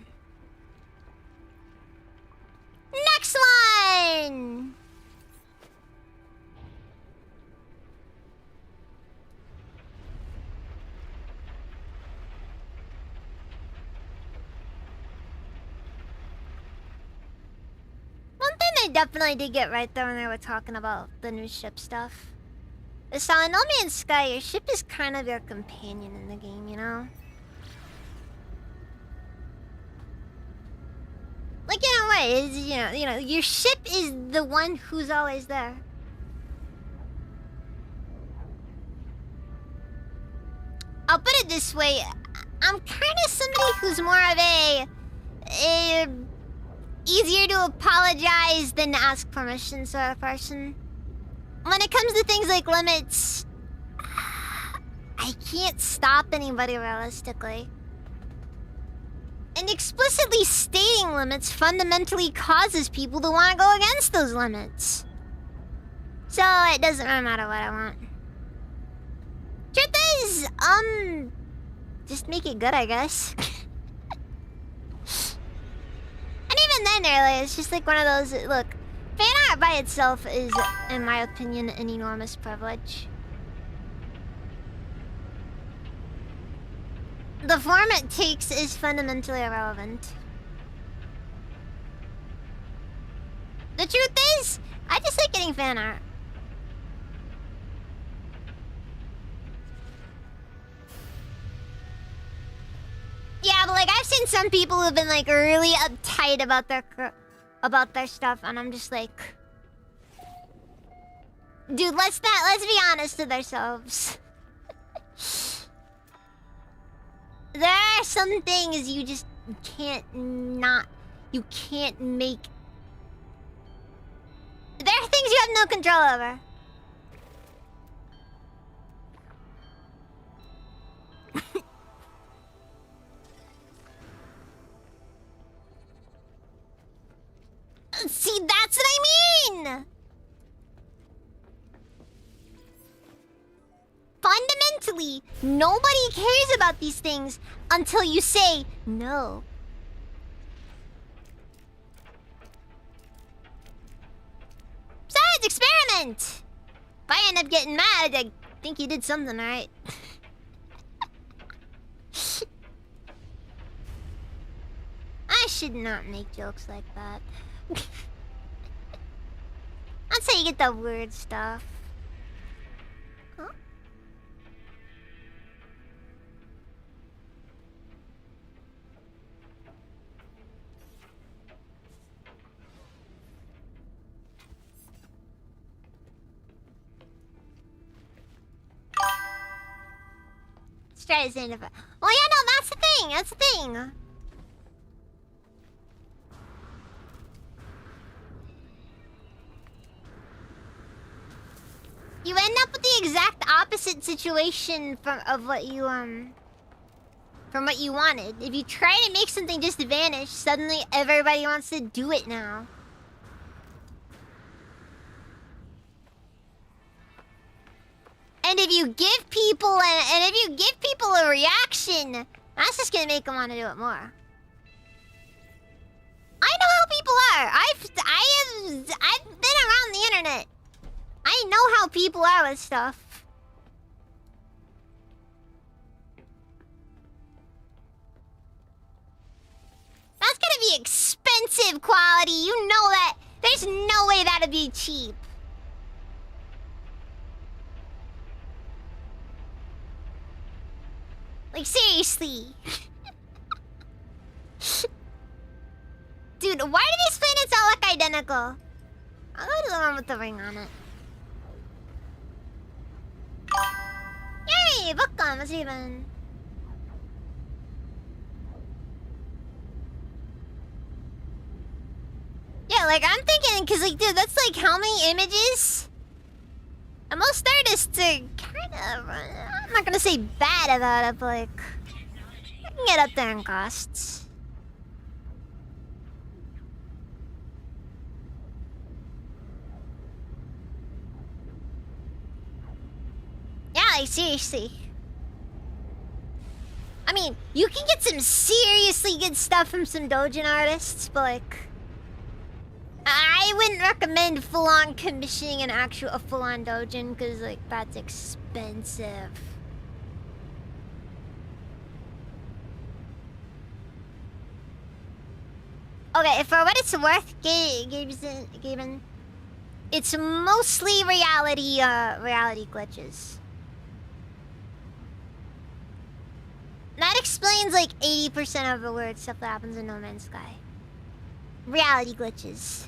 Next one! One thing they definitely did get right there when they were talking about the new ship stuff is how in No Man's Sky, your ship is kind of your companion in the game, you know? Like, in a way, it's, you know, your ship is the one who's always there. I'll put it this way, I'm kind of somebody who's more of a easier to apologize than to ask permission sort of person. When it comes to things like limits, I can't stop anybody realistically. And explicitly stating limits fundamentally causes people to want to go against those limits. So it doesn't really matter what I want. Truth is, just make it good, I guess. And even then, really, it's just like one of those, look, fan art by itself is, in my opinion, an enormous privilege. The form it takes is fundamentally irrelevant. The truth is, I just like getting fan art. Yeah, but like I've seen some people who've been like really uptight about their stuff, and I'm just like, dude, let's be honest with ourselves. There are some things you just can't make. There are things you have no control over. See, that's what I mean! Fundamentally, nobody cares about these things until you say no. Besides, experiment! If I end up getting mad, I think you did something right. I should not make jokes like that. That's how you get the weird stuff. Huh? try to stand up. Well, yeah, no, that's the thing. That's the thing. You end up with the exact opposite situation from what you wanted. If you try to make something just vanish, suddenly everybody wants to do it now. And if you give people a reaction, that's just gonna make them want to do it more. I know how people are. I've been around the internet. I know how people are with stuff. That's gonna be expensive quality. You know that. There's no way that'd be cheap. Like, seriously. Dude, why do these planets all look identical? I'll go to the one with the ring on it. Yay! Book on, let's even. Yeah, like, I'm thinking, cause like, dude, that's like how many images? And most artists are kind of, I'm not gonna say bad about it, but like, I can get up there in costs. Yeah, like, seriously. I mean, you can get some seriously good stuff from some Dojin artists, but like, I wouldn't recommend full-on commissioning a full-on Dojin, because like, that's expensive. Okay, for what it's worth, Gaben, it's mostly reality glitches. That explains like 80% of the weird stuff that happens in No Man's Sky. Reality glitches.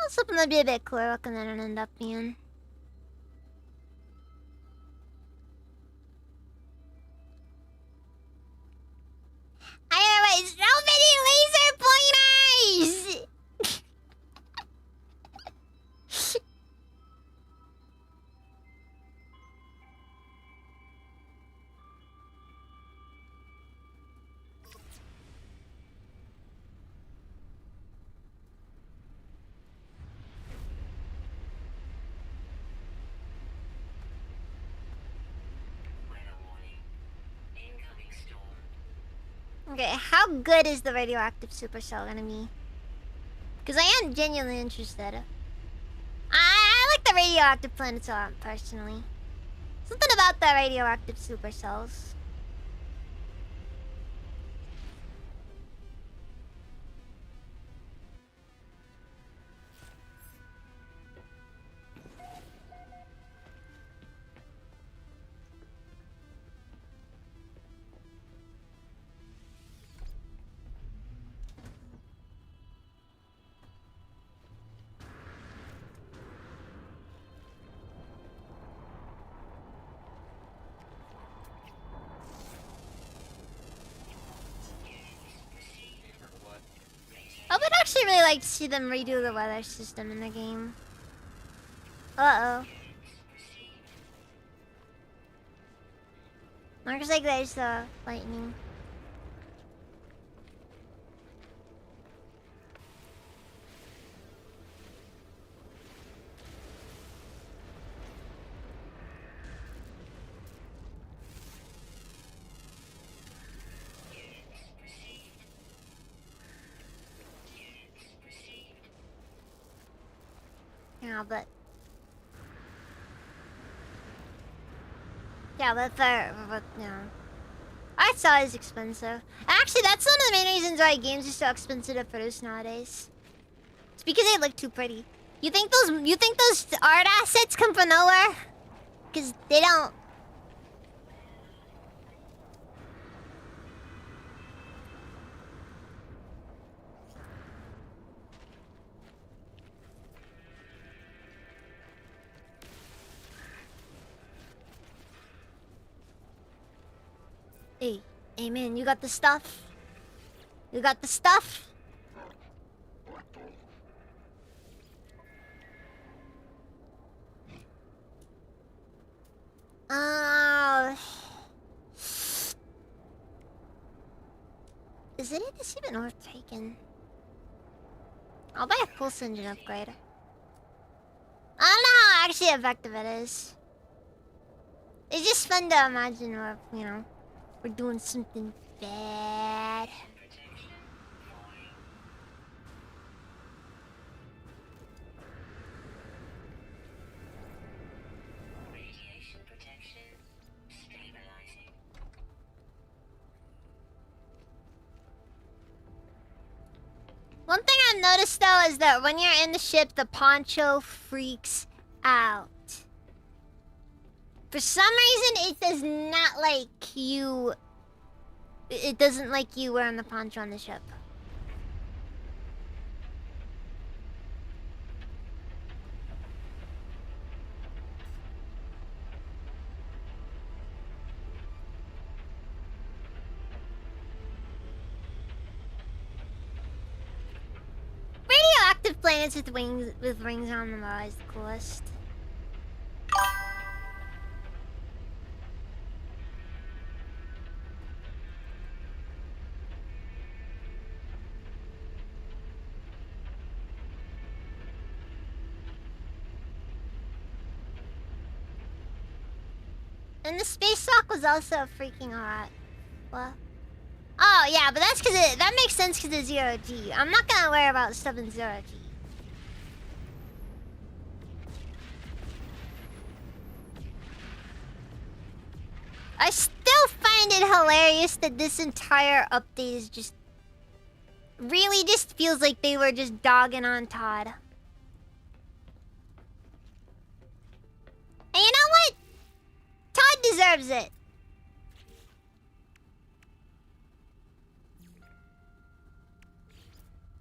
Something that'd be a bit cooler looking than it end up being. Otherwise, so many laser pointers! Okay, how good is the radioactive supercell gonna be? Because I am genuinely interested. I like the radioactive planets a lot, personally. Something about the radioactive supercells. I would actually really like to see them redo the weather system in the game. Uh-oh. Looks like there's the lightning. Yeah, but yeah. Art style is expensive. Actually, that's one of the main reasons why games are so expensive to produce nowadays. It's because they look too pretty. You think those art assets come from nowhere? Because they don't. Hey man, you got the stuff? You got the stuff? Is it even worth taking? I'll buy a pulse engine upgrade. I don't know how actually effective it is. It's just fun to imagine we're, you know, we're doing something bad. Radiation protection stabilizing. One thing I've noticed though is that when you're in the ship, the poncho freaks out. For some reason, it does not like you. It doesn't like you wearing the poncho on the ship. Radioactive planets with rings on them are always the coolest. And the space rock was also freaking hot. What? Oh yeah, but that's because that makes sense because it's zero G. I'm not gonna worry about stuff in zero G. I still find it hilarious that this entire update is just really just feels like they were just dogging on Todd. And you know what? Todd deserves it.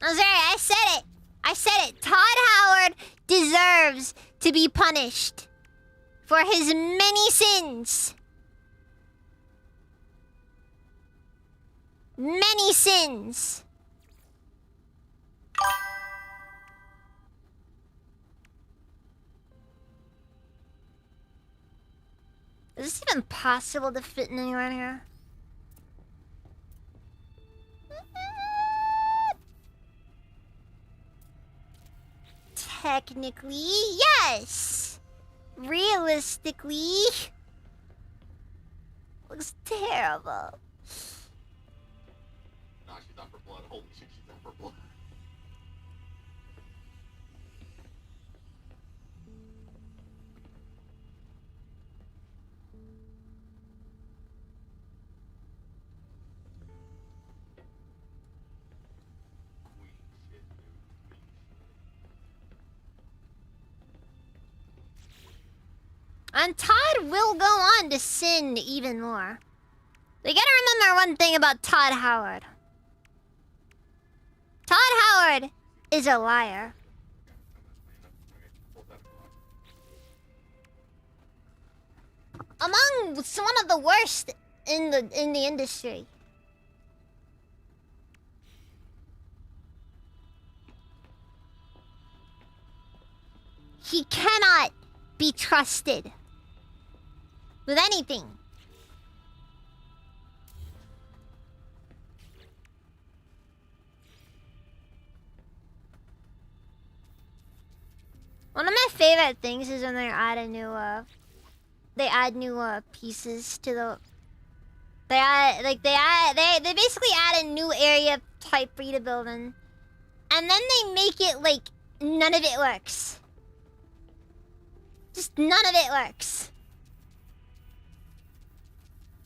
I'm sorry, I said it. I said it. Todd Howard deserves to be punished for his many sins. Many sins. Is this even possible to fit in anywhere in here? Technically, yes. Realistically, looks terrible. Nah, she's out for blood. Holy shit, she's out for blood. And Todd will go on to sin even more. We gotta remember one thing about Todd Howard. Todd Howard is a liar. Among one of the worst in the industry. He cannot be trusted with anything. One of my favorite things is when they add a new pieces to the. They basically add a new area type for you to build in, and then they make it like none of it works. Just none of it works.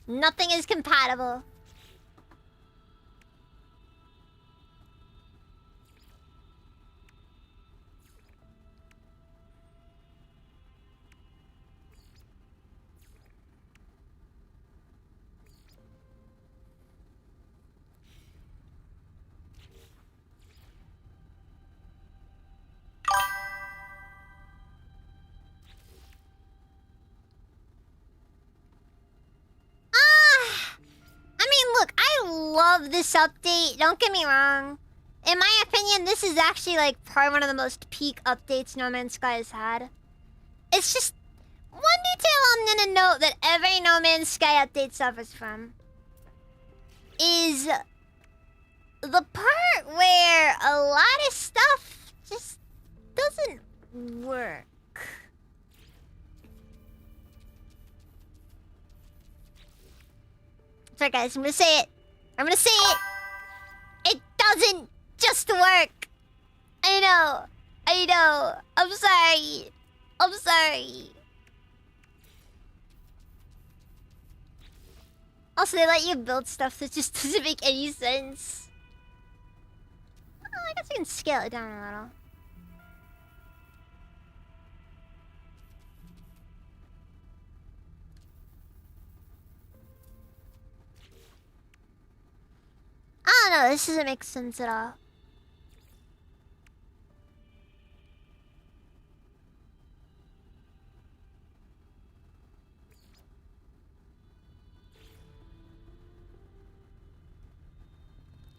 Nothing is compatible. I mean, look, I love this update. Don't get me wrong. In my opinion, this is actually like probably one of the most peak updates No Man's Sky has had. It's just one detail I'm gonna note that every No Man's Sky update suffers from is the part where a lot of stuff just doesn't work. Sorry guys, I'm gonna say it. I'm gonna say it. It doesn't just work. I know. I know. I'm sorry. I'm sorry. Also, they let you build stuff that just doesn't make any sense. Oh, I guess I can scale it down a little. I don't know, this doesn't make sense at all.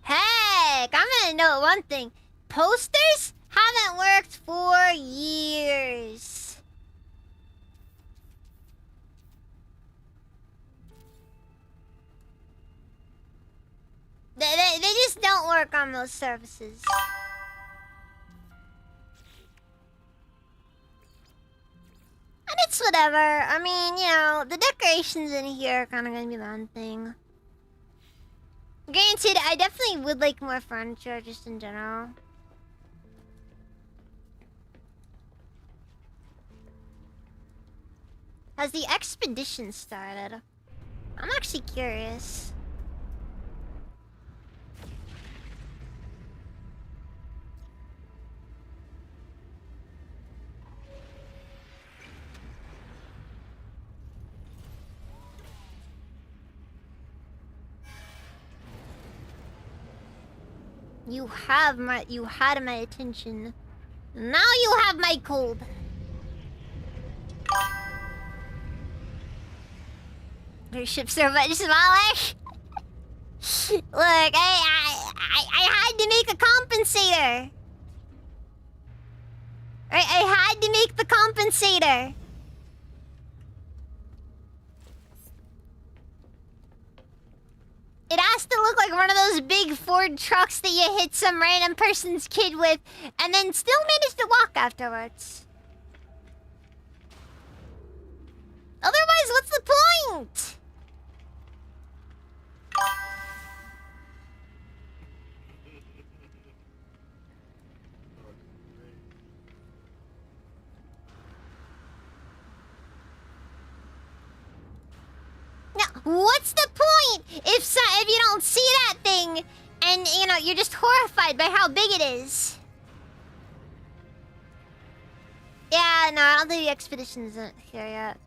Heck, I'm gonna note one thing. Posters haven't worked for years. They just don't work on most surfaces. And it's whatever. I mean, you know, the decorations in here are kind of gonna be the one thing. Granted, I definitely would like more furniture just in general. Has the expedition started? I'm actually curious. You had my attention. Now you have my cold. Your ships are much smaller. Look, I had to make a compensator. I had to make the compensator. It has to look like one of those big Ford trucks that you hit some random person's kid with and then still manage to walk afterwards. Otherwise, what's the point? Now, what's the point if you don't see that thing and, you know, you're just horrified by how big it is? Yeah, no, I don't think the expedition's here yet.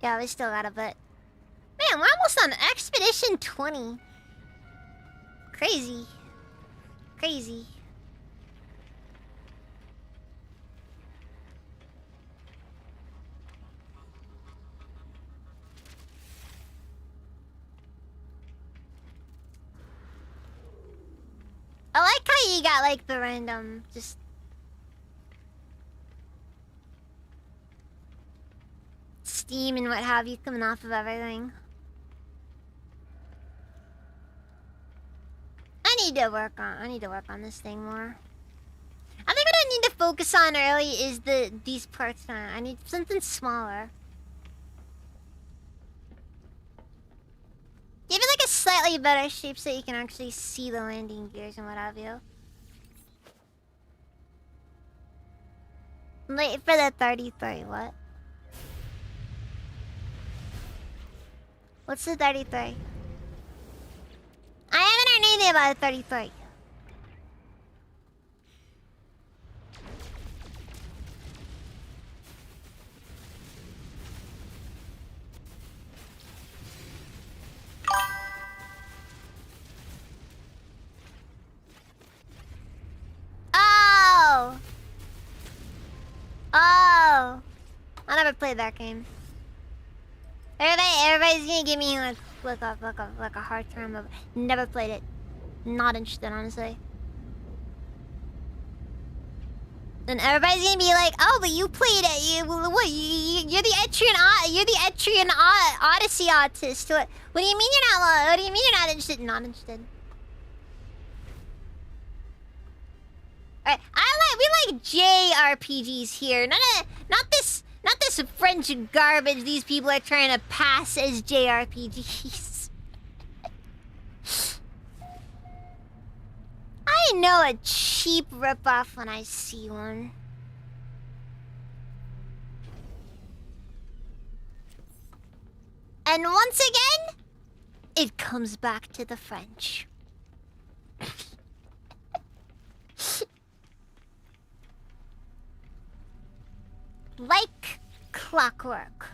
Yeah, we still got a bit. Man, we're almost on Expedition 20. Crazy. Crazy. I like how you got, like, the random, just... steam and what have you coming off of everything. I need to work on this thing more. I think what I need to focus on early is these parts now. I need something smaller. Give it like a slightly better shape so you can actually see the landing gears and what have you. Wait for the 33, what? What's the 33? I haven't heard anything about the 33. Oh! Oh! I never played that game. Everybody's gonna give me like a hard time of never played it. Not interested, honestly. And everybody's gonna be like, "Oh, but you played it. You're the Etrian Odyssey artist. What do you mean you're not? What do you mean you're not interested? Not interested." Alright, we like JRPGs here. Not this French garbage these people are trying to pass as JRPGs. I know a cheap ripoff when I see one. And once again, it comes back to the French. Like clockwork.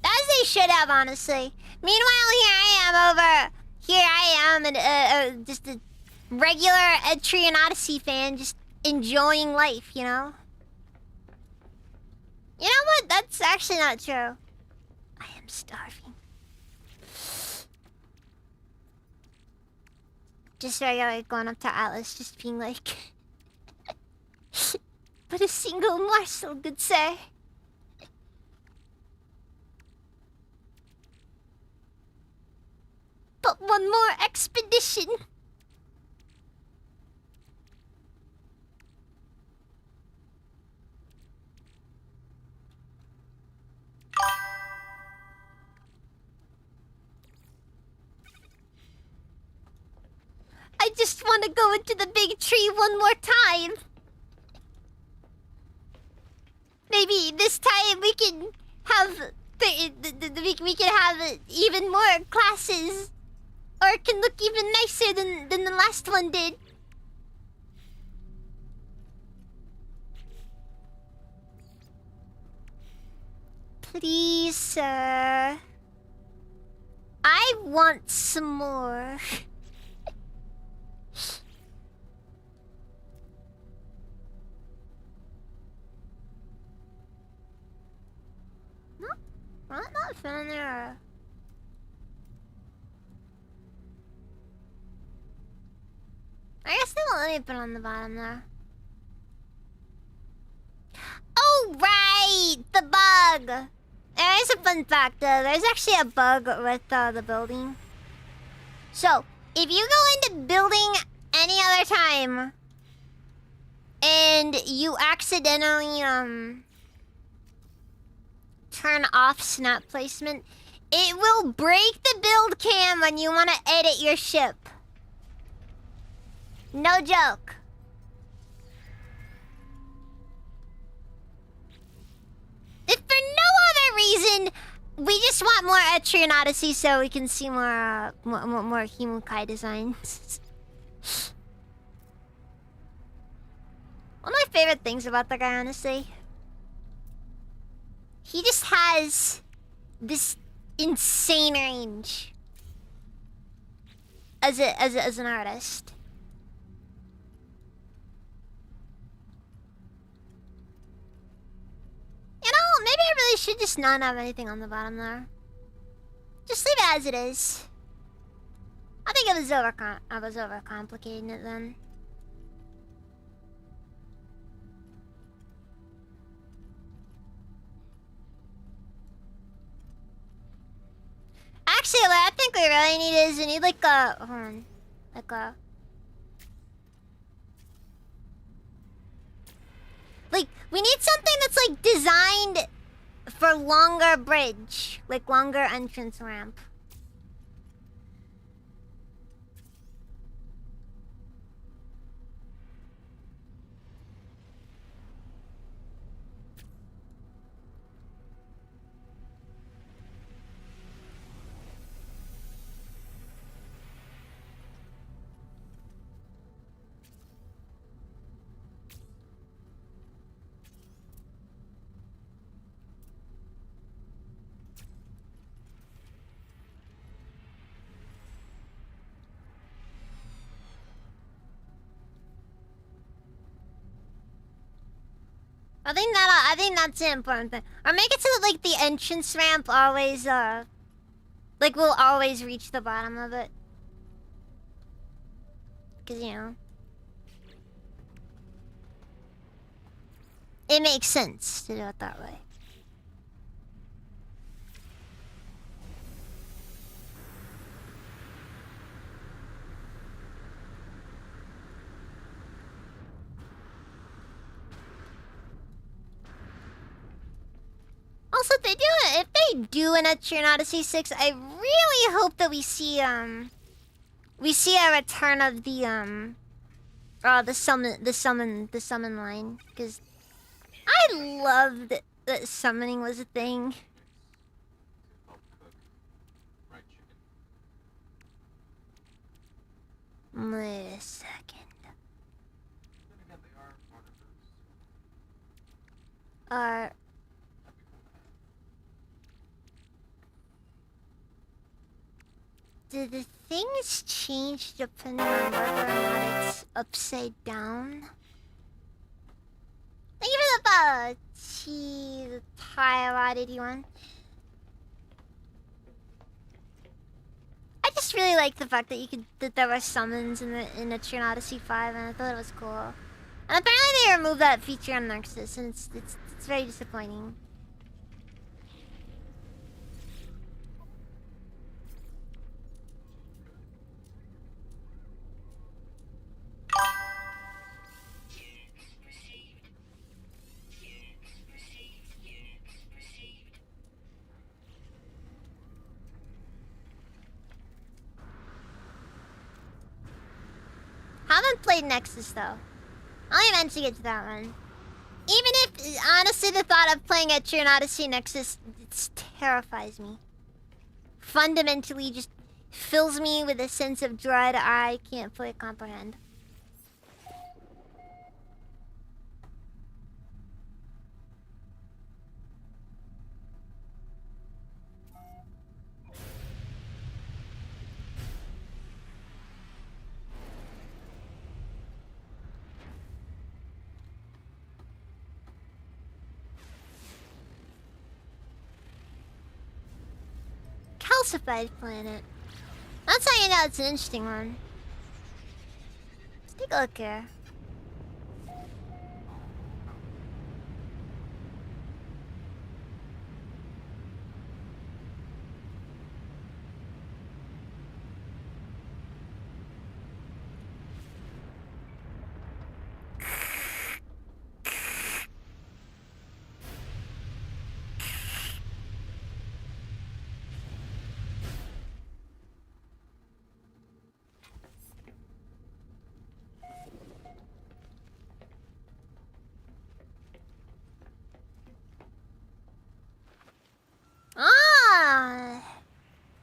As they should have, honestly. Meanwhile, here I am, and just a regular Etrian Odyssey fan, just enjoying life, you know? You know what? That's actually not true. I am starving. Just regularly going up to Atlas, just being like... But a single morsel, good sir. But one more expedition. I just want to go into the big tree one more time. Maybe this time we can have we can have even more classes, or it can look even nicer than the last one did. Please, sir. I want some more. Not feeling there. I guess they won't let me put it on the bottom there. Oh right, the bug. There is a fun fact. There's actually a bug with the building. So if you go into building any other time and you accidentally turn off snap placement, it will break the build cam when you want to edit your ship. No joke. If for no other reason, we just want more Etrian Odyssey so we can see more Himukai designs. One of my favorite things about the guy, honestly, he just has this insane range as an artist. You know, maybe I really should just not have anything on the bottom there. Just leave it as it is. I think I was overcomplicating it then. Actually, what I think we really need is we need like a we need something that's like designed for longer bridge, like longer entrance ramp. I think that's the important thing. Or make it so that like the entrance ramp always like we'll always reach the bottom of it. Cause you know. It makes sense to do it that way. Also, if they do an Etrian Odyssey 6, I really hope that we see a return of the summon line, because I loved that summoning was a thing. Help cook fried chicken. Wait a second. Then again, they are monitors. Are That'd be cool to have. do the things change depending on whether or not it's upside down? Thank you for the Thai 81. I just really like the fact that there were summons in Etrian Odyssey 5, and I thought it was cool. And apparently they removed that feature on Nexus, and it's very disappointing. Haven't played Nexus though. I'll eventually get to that one. Even if, honestly, the thought of playing Etrian Odyssey Nexus terrifies me. Fundamentally just fills me with a sense of dread I can't fully comprehend. Calcified planet. That's how you know it's an interesting one. Let's take a look here.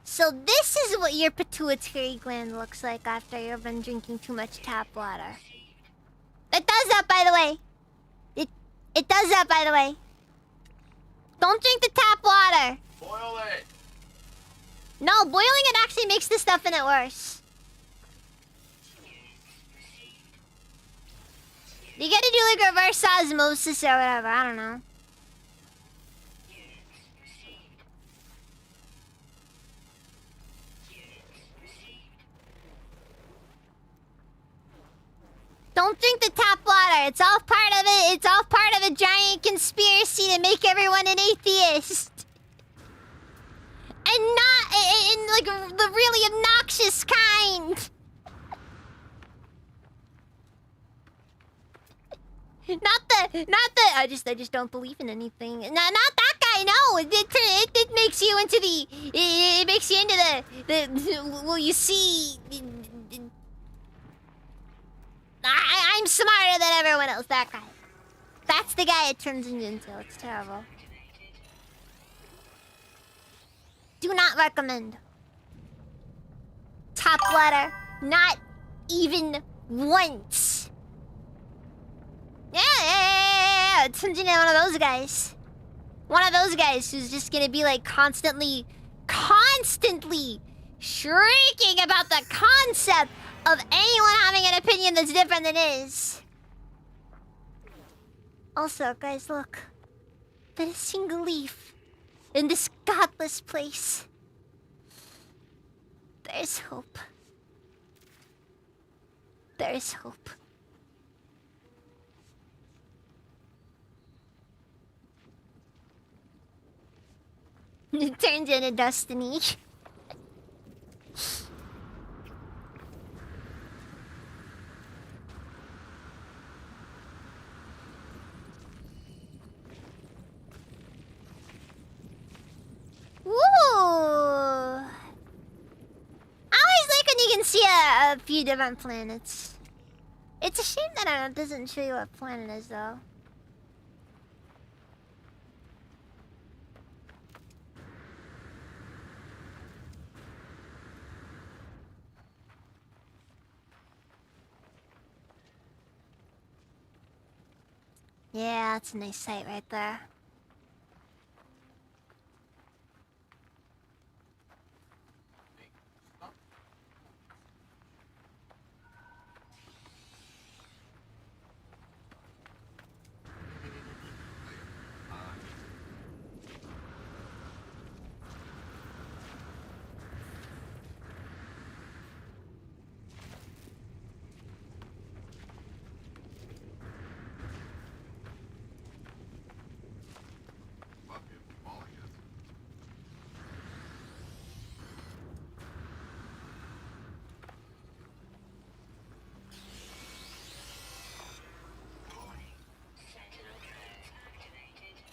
So this is what your pituitary gland looks like after you've been drinking too much tap water. It does that, by the way. It does that, by the way. Don't drink the tap water. Boil it! No, boiling it actually makes the stuff in it worse. You gotta do like reverse osmosis or whatever, I don't know. Don't drink the tap water. It's all part of it. It's all part of a giant conspiracy to make everyone an atheist. And not in like the really obnoxious kind. Not the I just don't believe in anything. Not that guy. No, it makes you into it makes you into the well, you see. I'm smarter than everyone else, that guy. That's the guy it turns into. It's terrible. Do not recommend. Top water. Not even once. Yeah. It turns into one of those guys. One of those guys who's just gonna be like constantly shrieking about the concept of anyone having an opinion that's different than his. Also, guys, look. Not a single leaf in this godless place. There's hope. There's hope. It turns into destiny. Woo! I always like when you can see a few different planets. It's a shame that it doesn't show you what planet is, though. Yeah, that's a nice sight right there. Sentinel traps activated.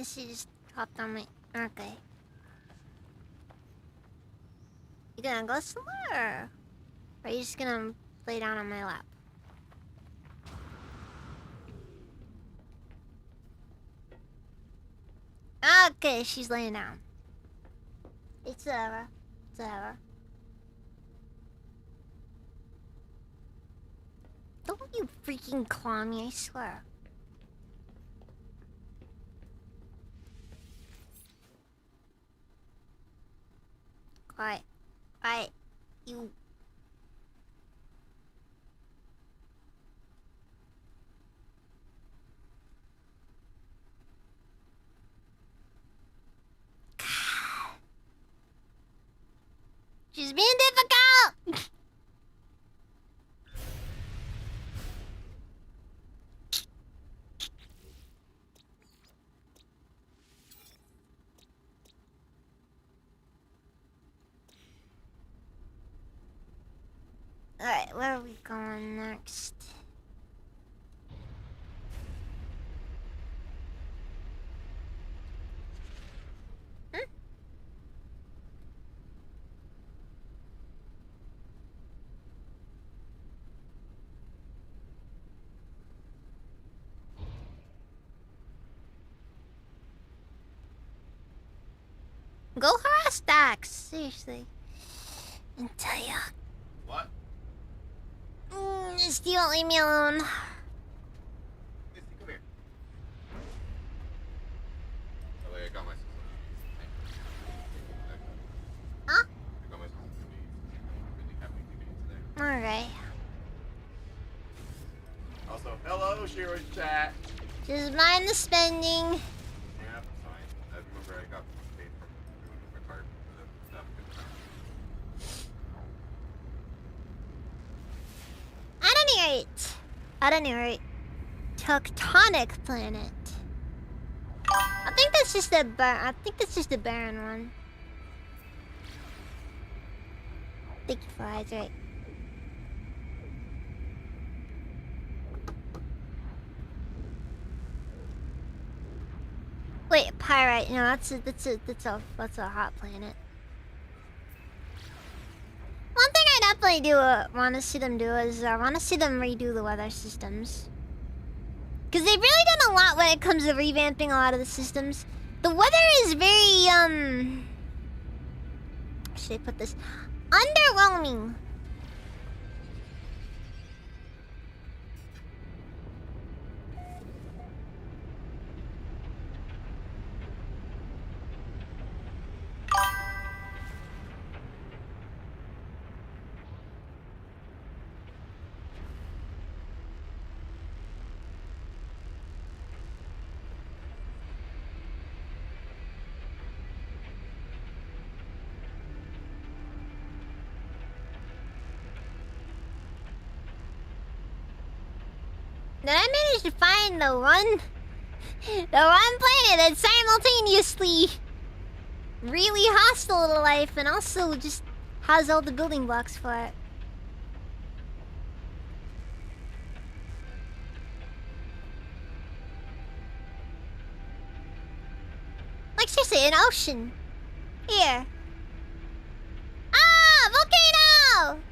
She just dropped on my... Okay. You gonna go somewhere? Or are you just gonna lay down on my lap? Okay, she's laying down. It's over. It's over. Don't you freaking claw me, I swear. Quiet. Quiet. You... She's being difficult! Alright, where are we going next? Go harass Dax, seriously. And tell ya. What? Just you won't leave me alone. Misty, come here. Oh, wait, I got my sister. Huh? I got my sister. Really happy to be today. Alright. Also, hello, Shiro's chat. Just mind the spending. Yeah, that's fine. I remember I got paid from my card for the stuff. At any rate, Tectonic Planet. I think that's just a barren one. Thank you for hydrate. Wait, pyrite? No, that's a hot planet. One thing I definitely do want to see them do is I want to see them redo the weather systems. Because they've really done a lot when it comes to revamping a lot of the systems. The weather is very, should I put this? Underwhelming. Did I manage to find the one planet that's simultaneously really hostile to life and also just has all the building blocks for it? Like seriously, an ocean. Here. Ah! Volcano!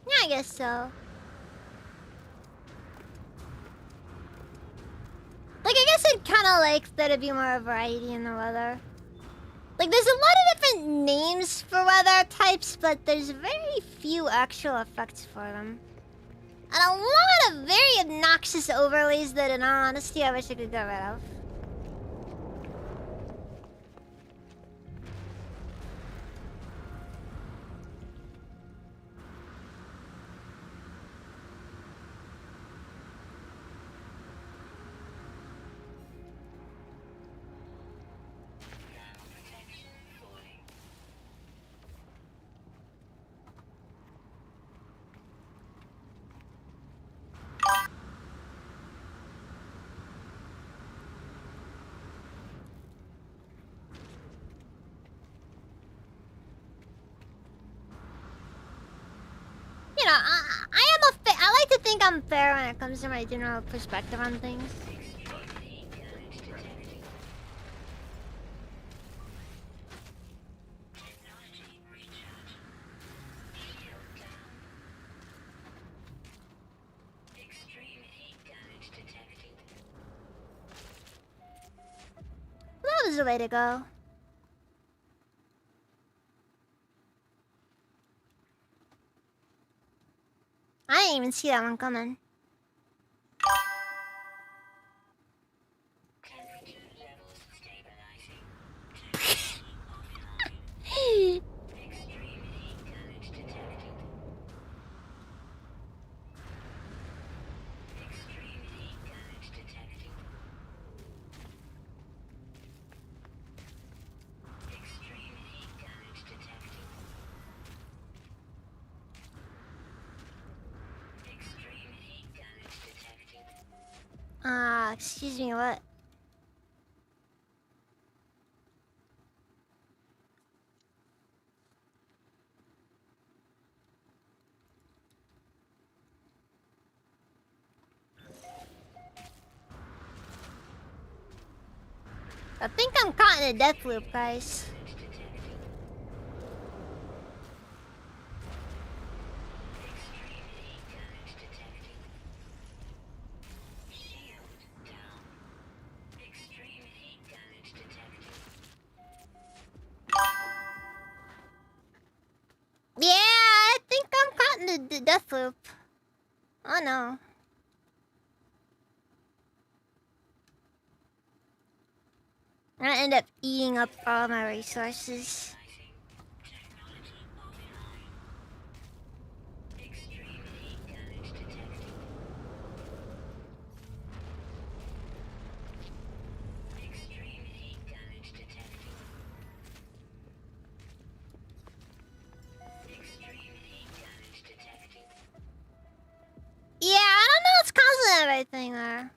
Yeah, I guess so. Like, I guess I'd kind of like there to be more variety in the weather. Like, there's a lot of different names for weather types, but there's very few actual effects for them. And a lot of very obnoxious overlays that, in all honesty, I wish I could get rid of. You know, I like to think I'm fair when it comes to my general perspective on things. That was the way to go. I didn't even see that one coming. Excuse me, what? I think I'm caught in a death loop, guys. Yeah, I think I'm caught in the death loop. Oh no. I'm gonna end up eating up all my resources. Yeah, I don't know what's causing everything there.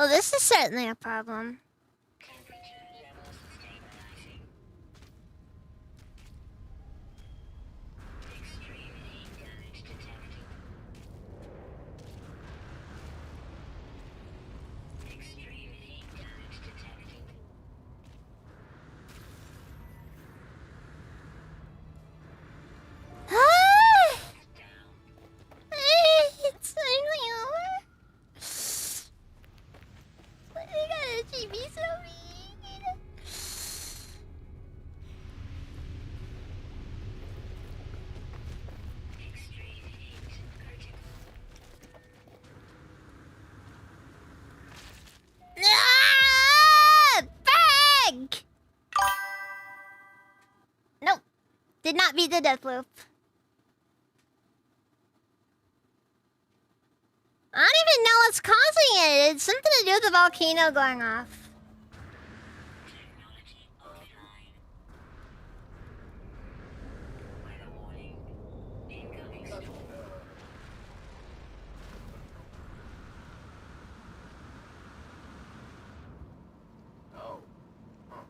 Well, this is certainly a problem. It's finally over. Why they gotta treat me so mean? Ah! Bag! Nope. Did not beat the death loop. I don't even know what's causing it. It's something to do with the volcano going off. Oh. Huh.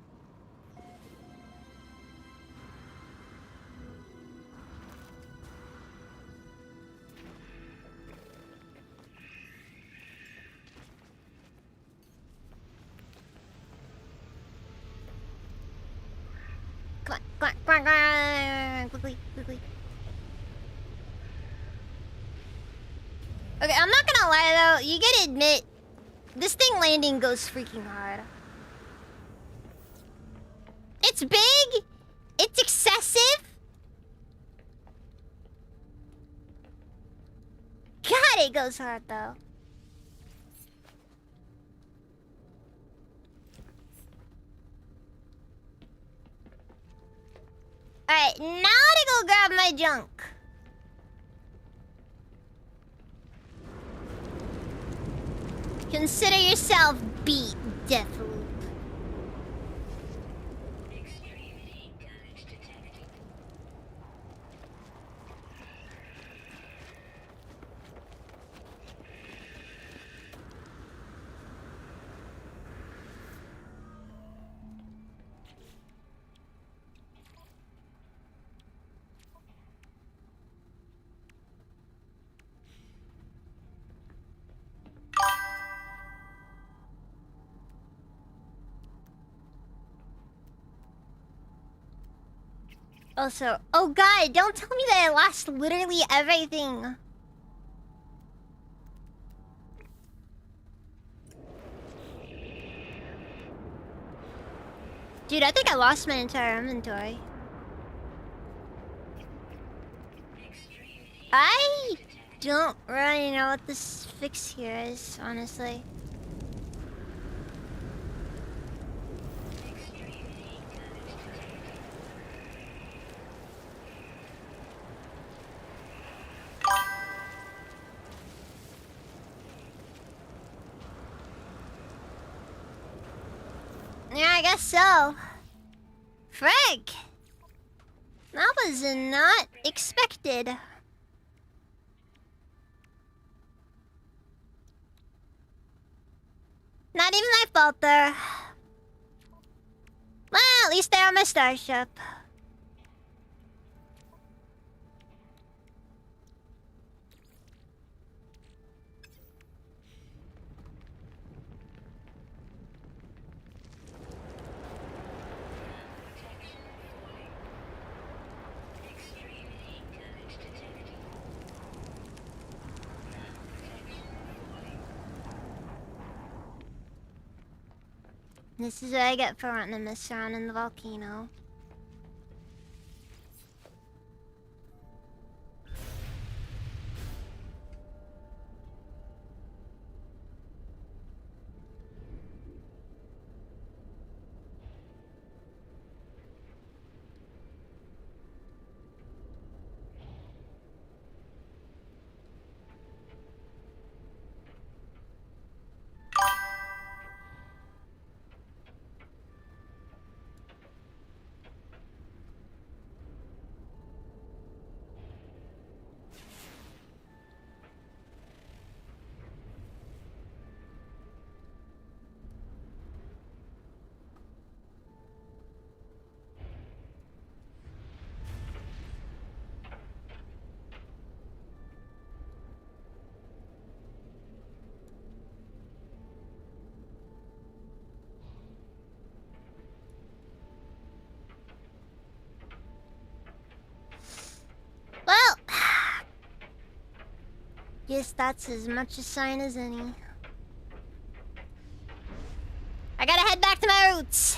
Come on, come on, come on, come on. Quickly, quickly. Okay, I'm not gonna lie though. You gotta admit, this thing landing goes freaking hard. It's big. It's excessive. God, it goes hard though. Alright, now to go grab my junk. Consider yourself beat, Deathloop. Also, oh god, don't tell me that I lost literally everything. Dude, I think I lost my entire inventory. I don't really know what this fix here is, honestly. Yeah, I guess so. Frank! That was not expected. Not even my fault there. Well, at least they're on my starship. This is what I get for wanting to mess around in the volcano. Guess that's as much a sign as any. I gotta head back to my roots.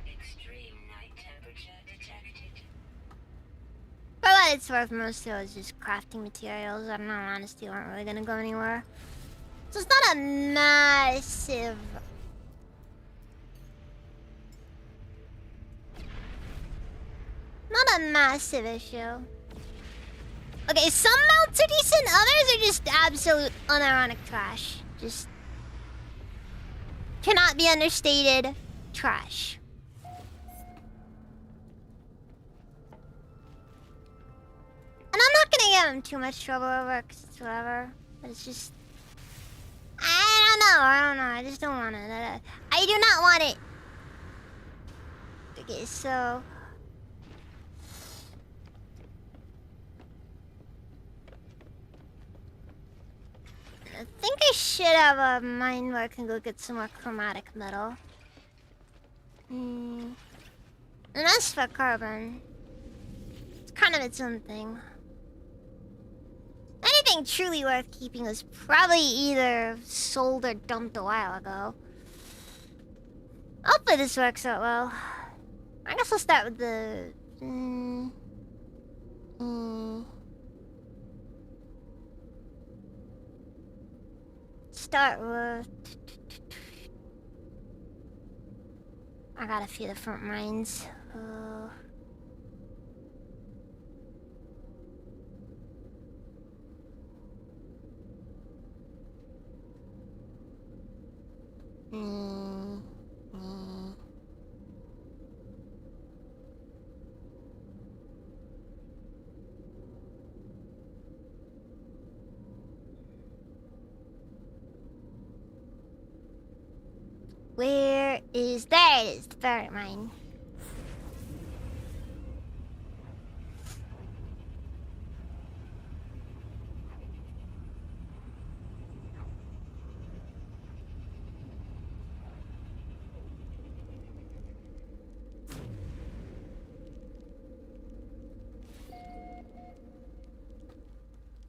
Extreme night temperature detected. For what it's worth, most of it was just crafting materials. I don't know, honestly, aren't really gonna go anywhere. So it's not a massive... Not a massive issue. Okay, some mounts are decent, others are just absolute unironic trash. Just... cannot be understated. Trash. And I'm not gonna give him too much trouble over it, 'cause it's whatever. But it's just... I don't know. I just don't want it. I do not want it. Okay, so... I think I should have a mine where I can go get some more chromatic metal. And as for carbon, it's kind of its own thing. Anything truly worth keeping was probably either sold or dumped a while ago. Hopefully this works out well. I guess I'll start with the... Start with... I got a few different mines. Where is... There it is, the ferret mine.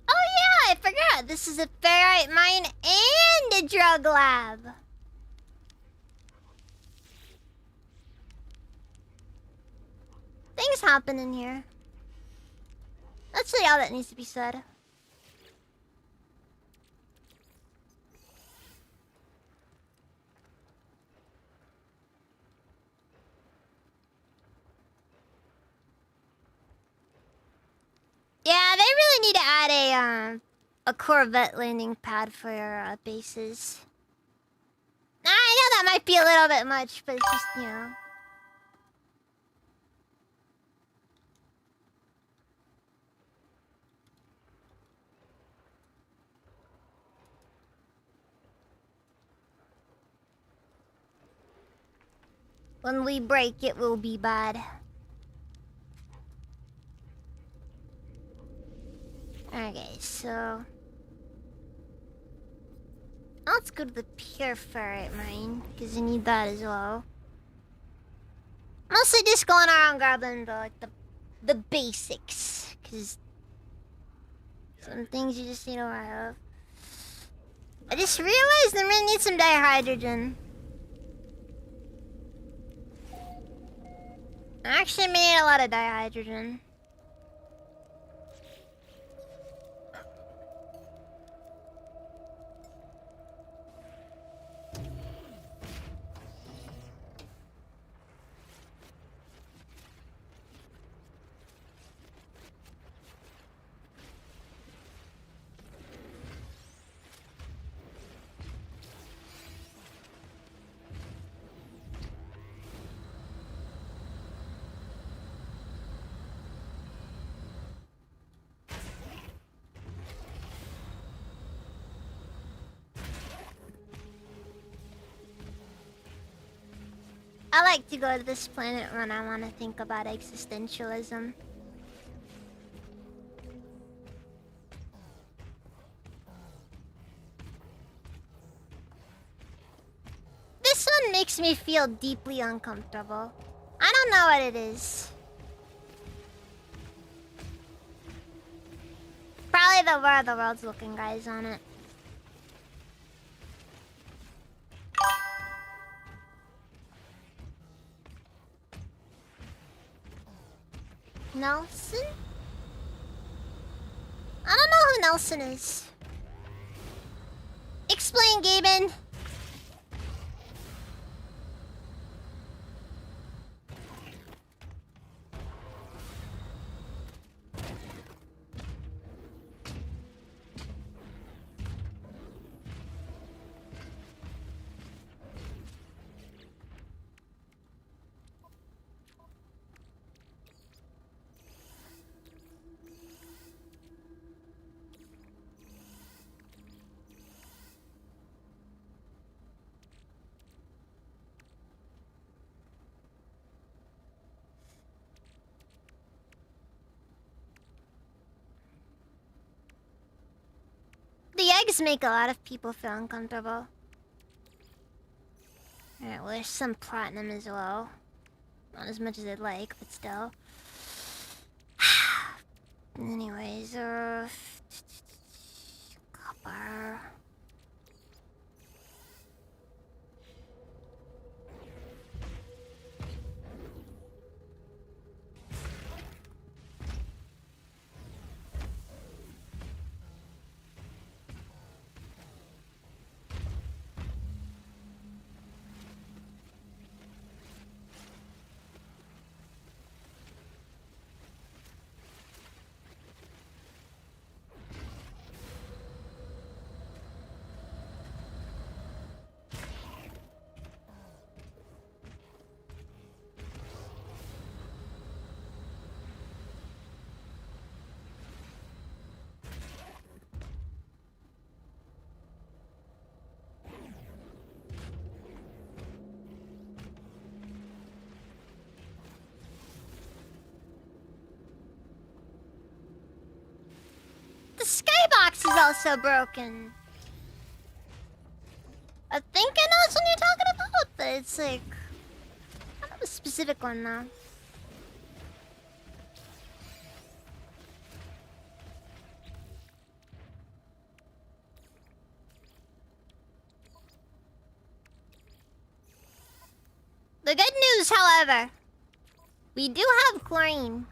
Oh yeah, I forgot. This is a ferrite mine and a drug lab. Things happen in here. That's really all that needs to be said. Yeah, they really need to add a Corvette landing pad for your bases. I know that might be a little bit much, but it's just, you know. When we break, it will be bad. Okay, so... let's go to the pure ferrite mine, because you need that as well. Mostly just going around grabbing the basics, because some things you just need a lot of. I just realized I'm gonna need some dihydrogen. I actually made a lot of dihydrogen. I like to go to this planet when I want to think about existentialism. This one makes me feel deeply uncomfortable. I don't know what it is. probably the War of the Worlds looking guys on it. Nelson? I don't know who Nelson is. Explain, Gaben. The eggs make a lot of people feel uncomfortable. Alright, well, there's some platinum as well. Not as much as I'd like, but still. Anyways, copper. The skybox is also broken. I think I know which one you're talking about, but it's like... I don't know a specific one now. The good news, however, we do have chlorine.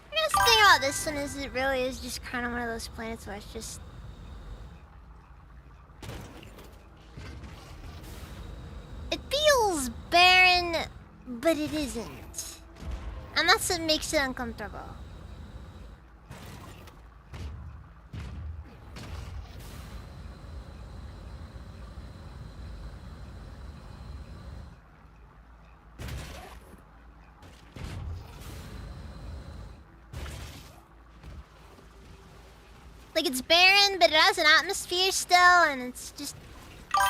I guess the thing about this one is it really is just kind of one of those planets where it's just... It feels barren, but it isn't. And that's what makes it uncomfortable. Like, it's barren, but it has an atmosphere still, and it's just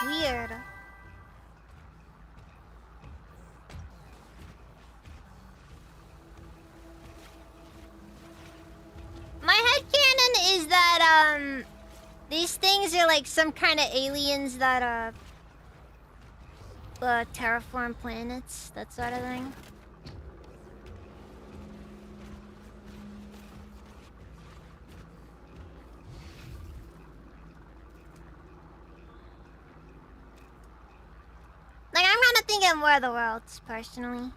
weird. My headcanon is that, these things are like some kind of aliens that, terraform planets, that sort of thing. Like, I'm kind of thinking War of the Worlds, personally.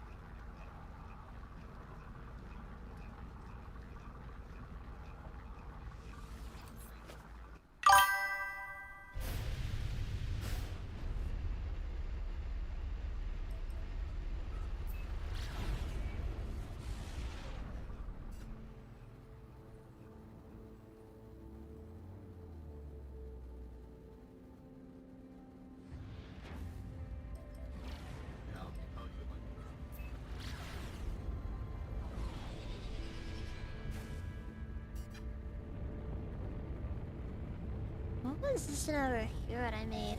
What was this one over here that I made?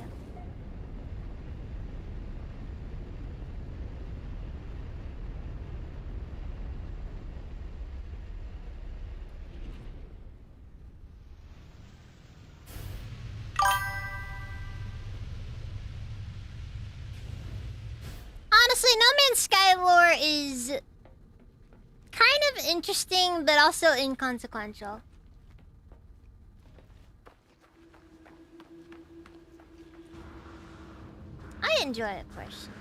Honestly, No Man's Sky lore is kind of interesting, but also inconsequential. I enjoy it personally.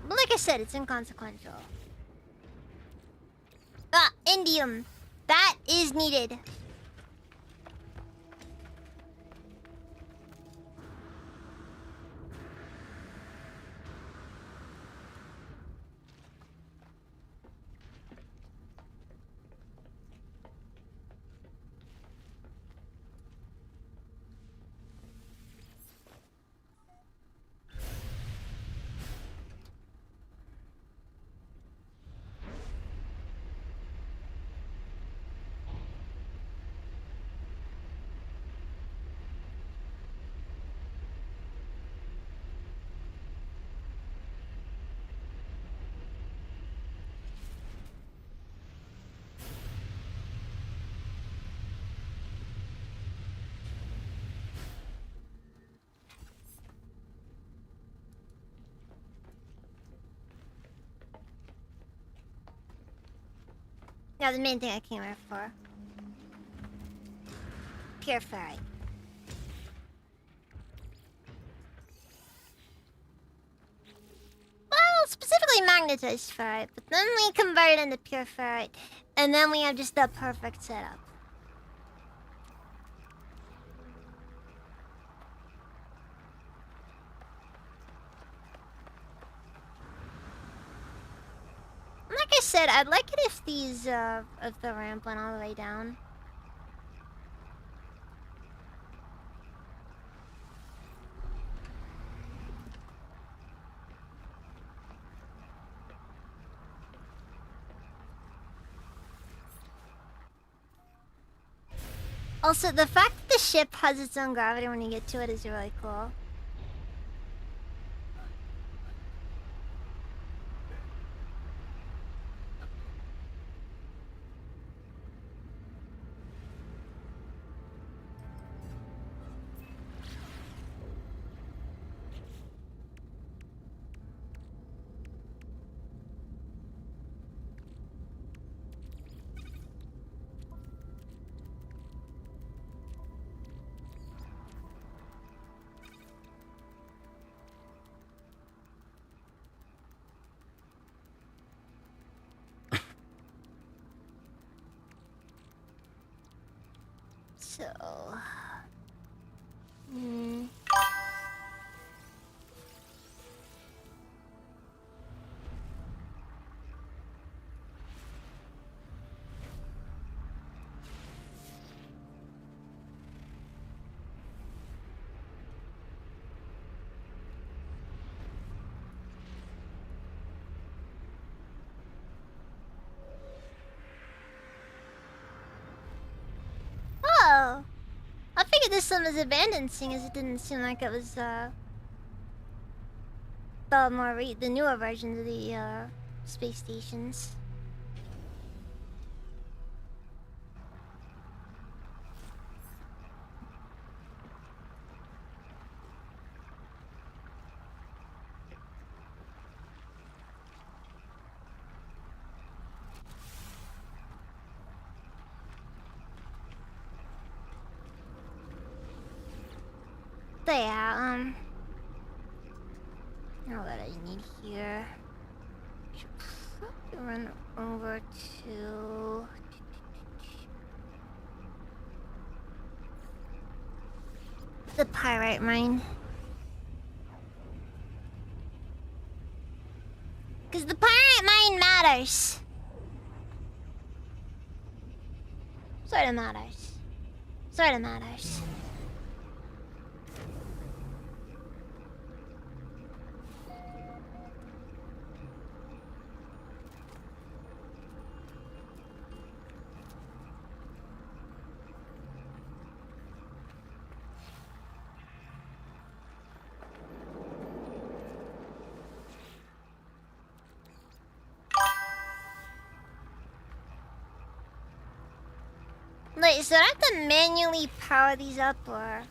But like I said, it's inconsequential. Ah, indium. That is needed. Now the main thing I came here for. Pure ferrite. Well, specifically magnetized ferrite, but then we convert it into pure ferrite, and then we have just the perfect setup. Like I said, I'd like it if if the ramp went all the way down. Also, the fact that the ship has its own gravity when you get to it is really cool. So... Oh! I figured this one was abandoned, seeing as it didn't seem like it was, the newer versions of the, space stations. But yeah, now what I need here, should probably run over to the pyrite mine, because the pyrite mine matters. Sorta matters. Sorta matters. Wait, so I have to manually power these up, or...?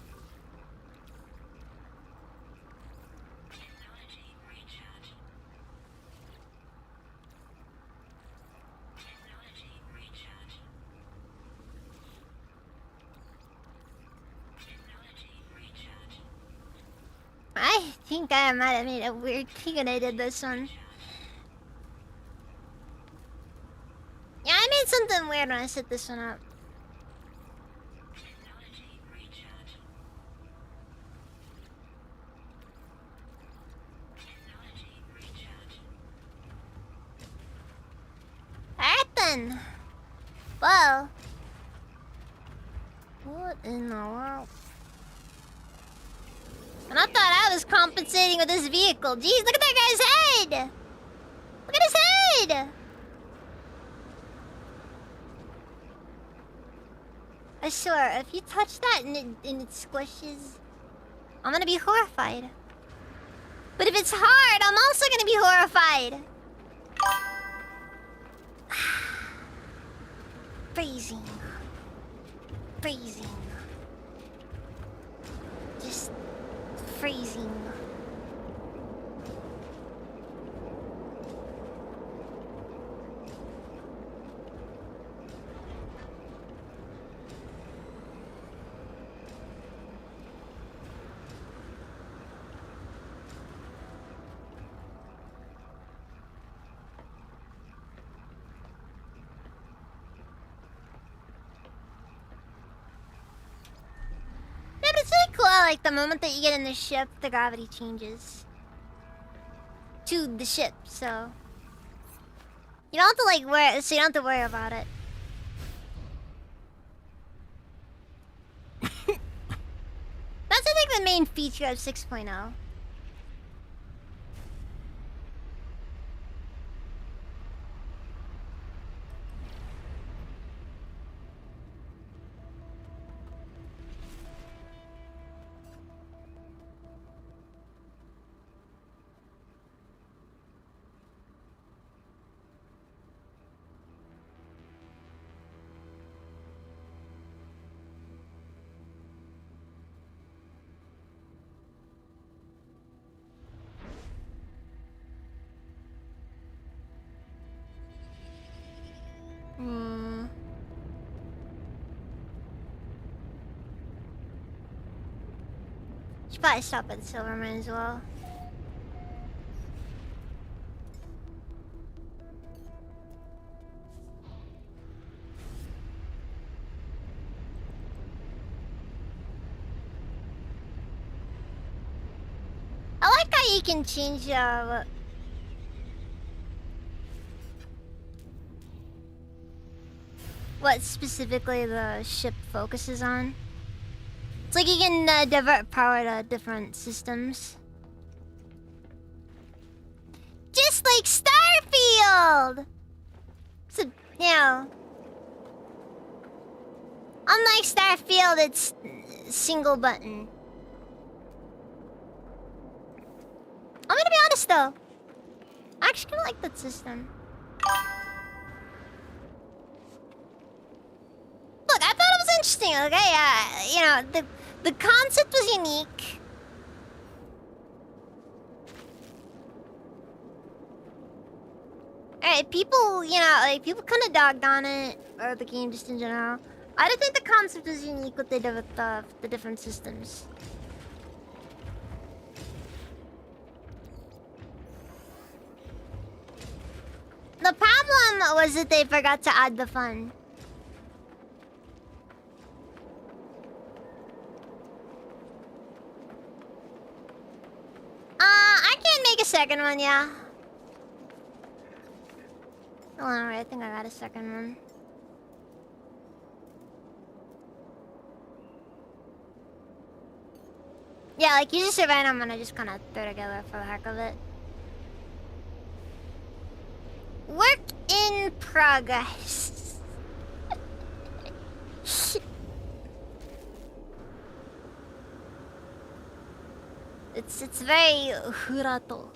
I think I might have made a weird thing when I did this one. Yeah, I made something weird when I set this one up. Technology recharge. Technology recharge. Alright then. Well. What in the world? And I thought I was compensating with this vehicle. Jeez, look at that guy's head! Look at his head! I swear, if you touch that and it squishes, I'm gonna be horrified. But if it's hard, I'm also gonna be horrified. Freezing. Freezing. Just freezing. Yeah, but it's really cool. Like the moment that you get in the ship, the gravity changes to the ship. So you don't have to like worry. So you don't have to worry about it. That's I think the main feature of 6.0. Should probably stop at Silverman as well. I like how you can change what specifically the ship focuses on. It's like you can divert power to different systems. Just like Starfield! So, you know... Unlike Starfield, it's single button. I'm gonna be honest though. I actually kinda like that system. Look, I thought it was interesting, okay? You know, the concept was unique. Alright, people, you know, like, people kinda dogged on it, or the game just in general. I just think the concept was unique what they did with the different systems. The problem was that they forgot to add the fun. I can make a second one, yeah. Hold on, wait, I think I got a second one. Yeah, like, you just survive, I'm gonna just kinda throw together for the heck of it. Work in progress. It's very hurato.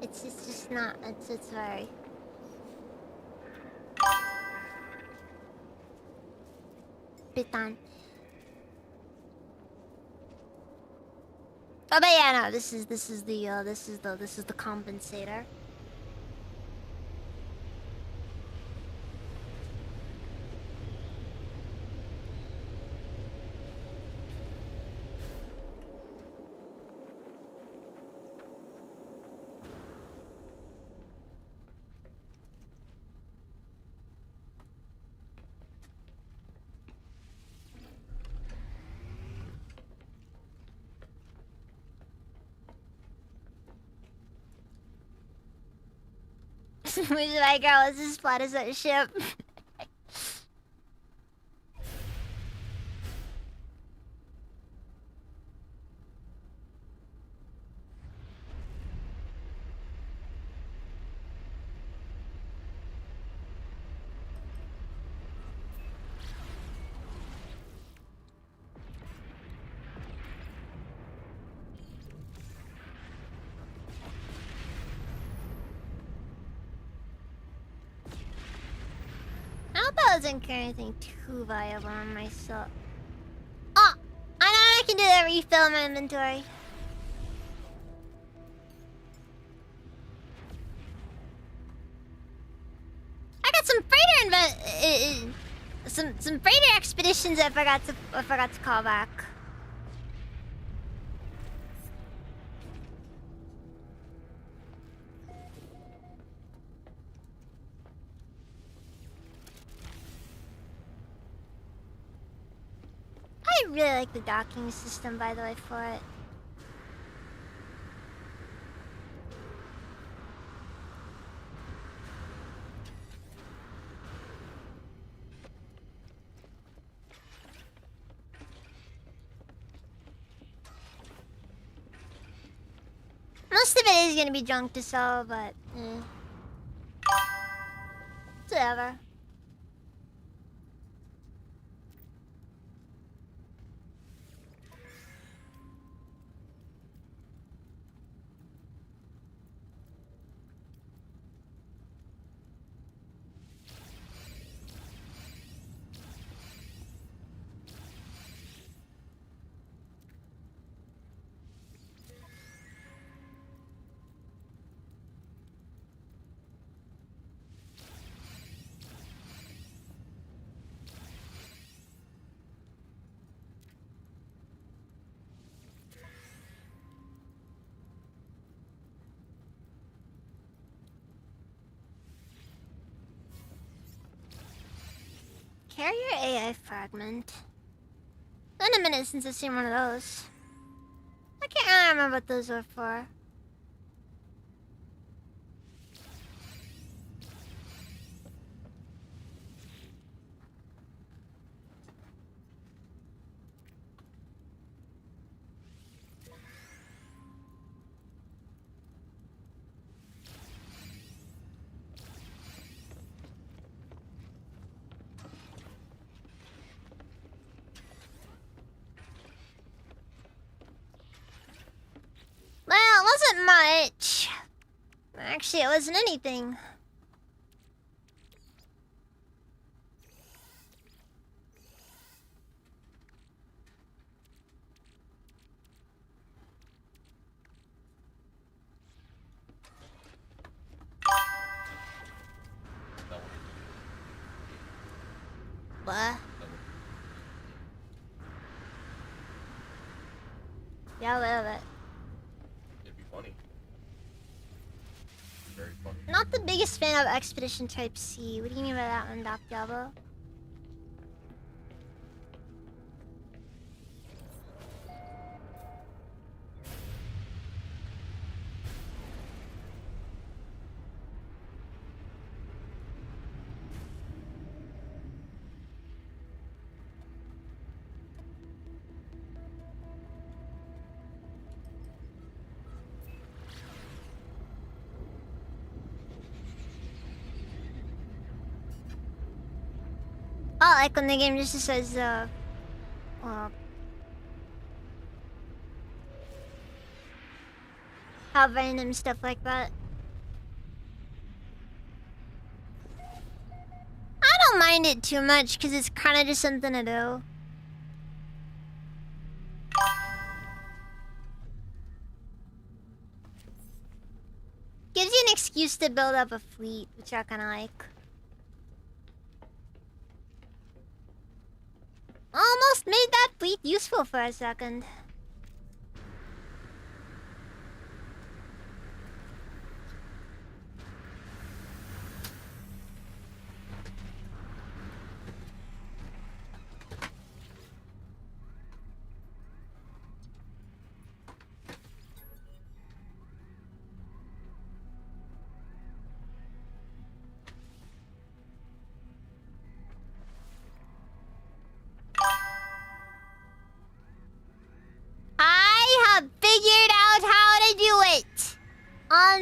It's just not. It's very. Bitan. Oh, but yeah, no. This is the compensator. Who's my girl? Is this spot is our ship? I hope I wasn't carrying anything too valuable on myself. Oh! I know I can do that refill in my inventory. I got some freighter some freighter expeditions I forgot to call back. I really like the docking system, by the way, for it. Most of it is gonna be junk to sell, but whatever. Carrier AI fragment. Been a minute since I've seen one of those. I can't really remember what those were for. Well, it wasn't much. Actually, it wasn't anything. What? Yeah, a little bit. It'd be funny. Very funny. Not the biggest fan of Expedition Type C. What do you mean by that one, Doc Diablo? Oh, like when the game just says, well, how random stuff like that. I don't mind it too much because it's kind of just something to do. Gives you an excuse to build up a fleet, which I kind of like. Almost made that fleet useful for a second.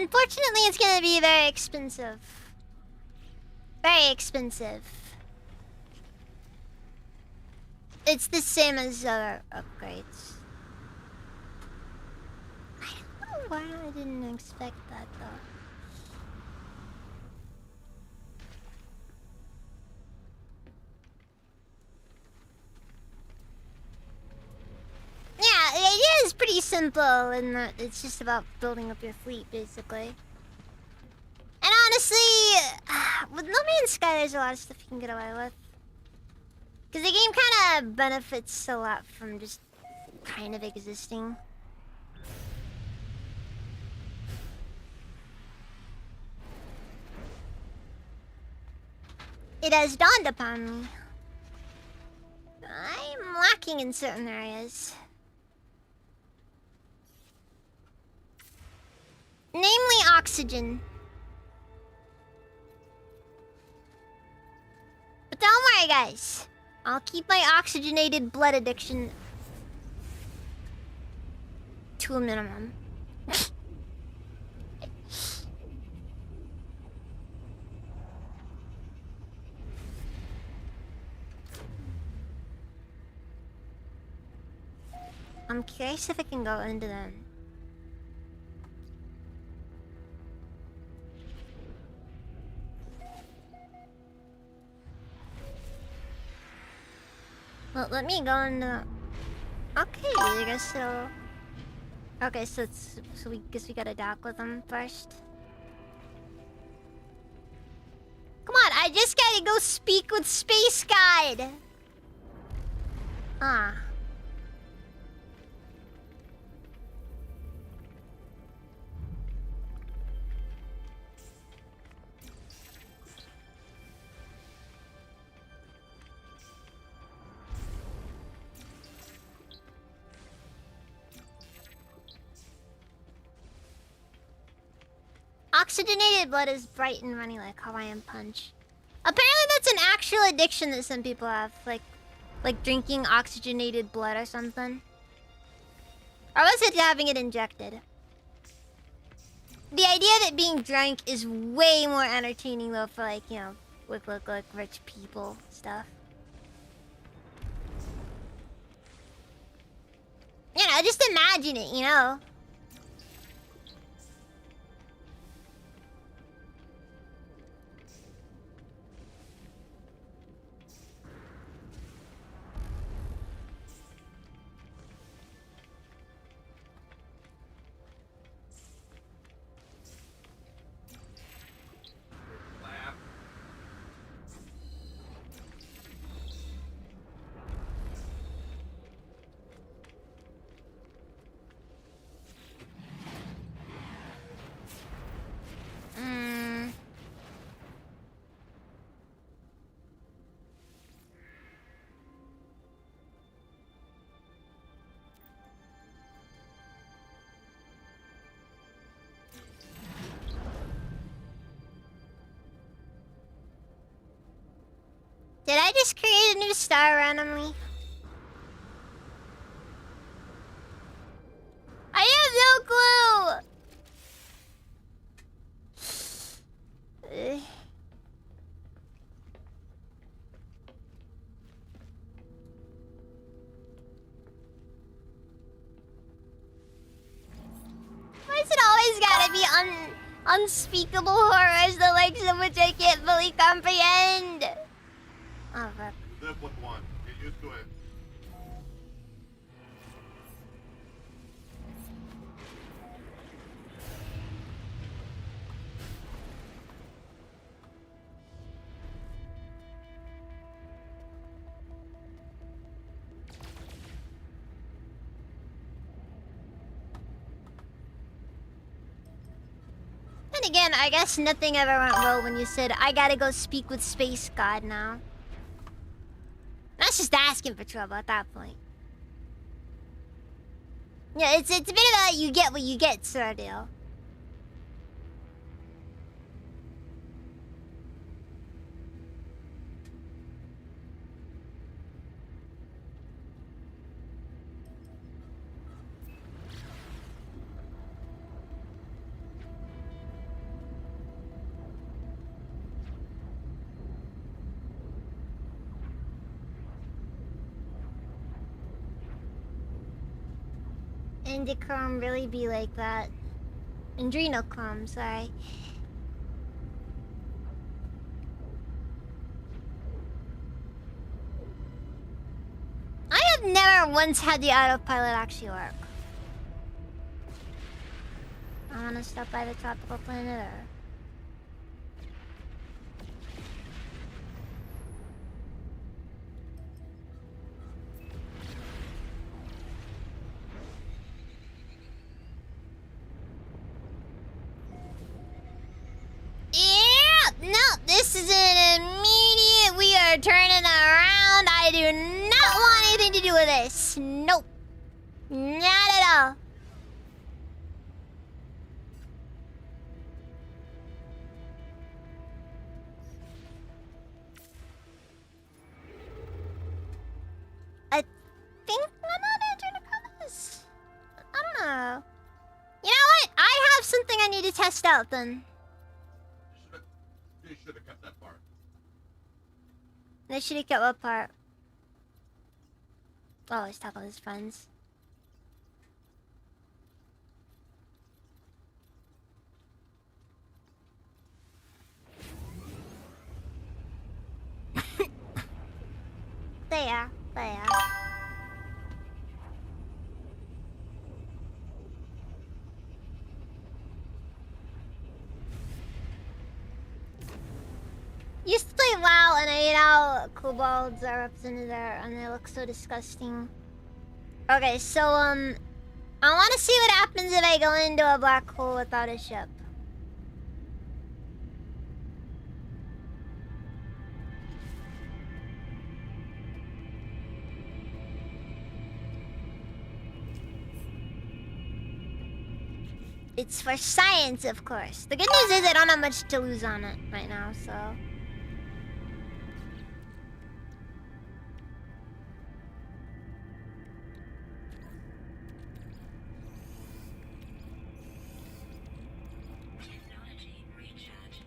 Unfortunately, it's gonna be very expensive. Very expensive. It's the same as other upgrades. I don't know why I didn't expect that though. Yeah, the idea is pretty simple in that it's just about building up your fleet, basically. And honestly, with No Man's Sky, there's a lot of stuff you can get away with. Because the game kind of benefits a lot from just kind of existing. It has dawned upon me. I'm lacking in certain areas. Namely oxygen. But don't worry, guys. I'll keep my oxygenated blood addiction to a minimum. I'm curious if I can go into them. Well, let me go into. Okay, I guess so. Okay, so we guess we gotta dock with them first. Come on, I just gotta go speak with Space Guide. Ah. Oxygenated blood is bright and runny like Hawaiian Punch. Apparently that's an actual addiction that some people have, like drinking oxygenated blood or something. Or was it having it injected? The idea that being drunk is way more entertaining though for like, you know, look rich people stuff. You know, just imagine it, you know? Did I just create a new star randomly? I have no clue! Why is it always gotta be unspeakable horrors, the likes of which I can't fully comprehend? Oh, fuck. Live with one. Get used to it. Then again, I guess nothing ever went well when you said, I gotta go speak with Space God now. That's just asking for trouble at that point. Yeah, it's a bit of a you get what you get sort of deal. Indichrome really be like that. Adrenochrome, sorry. I have never once had the autopilot actually work. I wanna stop by the tropical planet or... Yeah! No, this is an immediate... We are turning around. I do not want anything to do with this. Nope. Not at all. I think I'm not answering the comments. I don't know. You know what? I have something I need to test out then. You should have kept that part. They should have kept what part? Oh, he's talking with his friends. There. Used to play WoW and I hate how kobolds are represented there and they look so disgusting. Okay, so I wanna see what happens if I go into a black hole without a ship. It's for science, of course. The good news is I don't have much to lose on it right now, so... Technology recharge.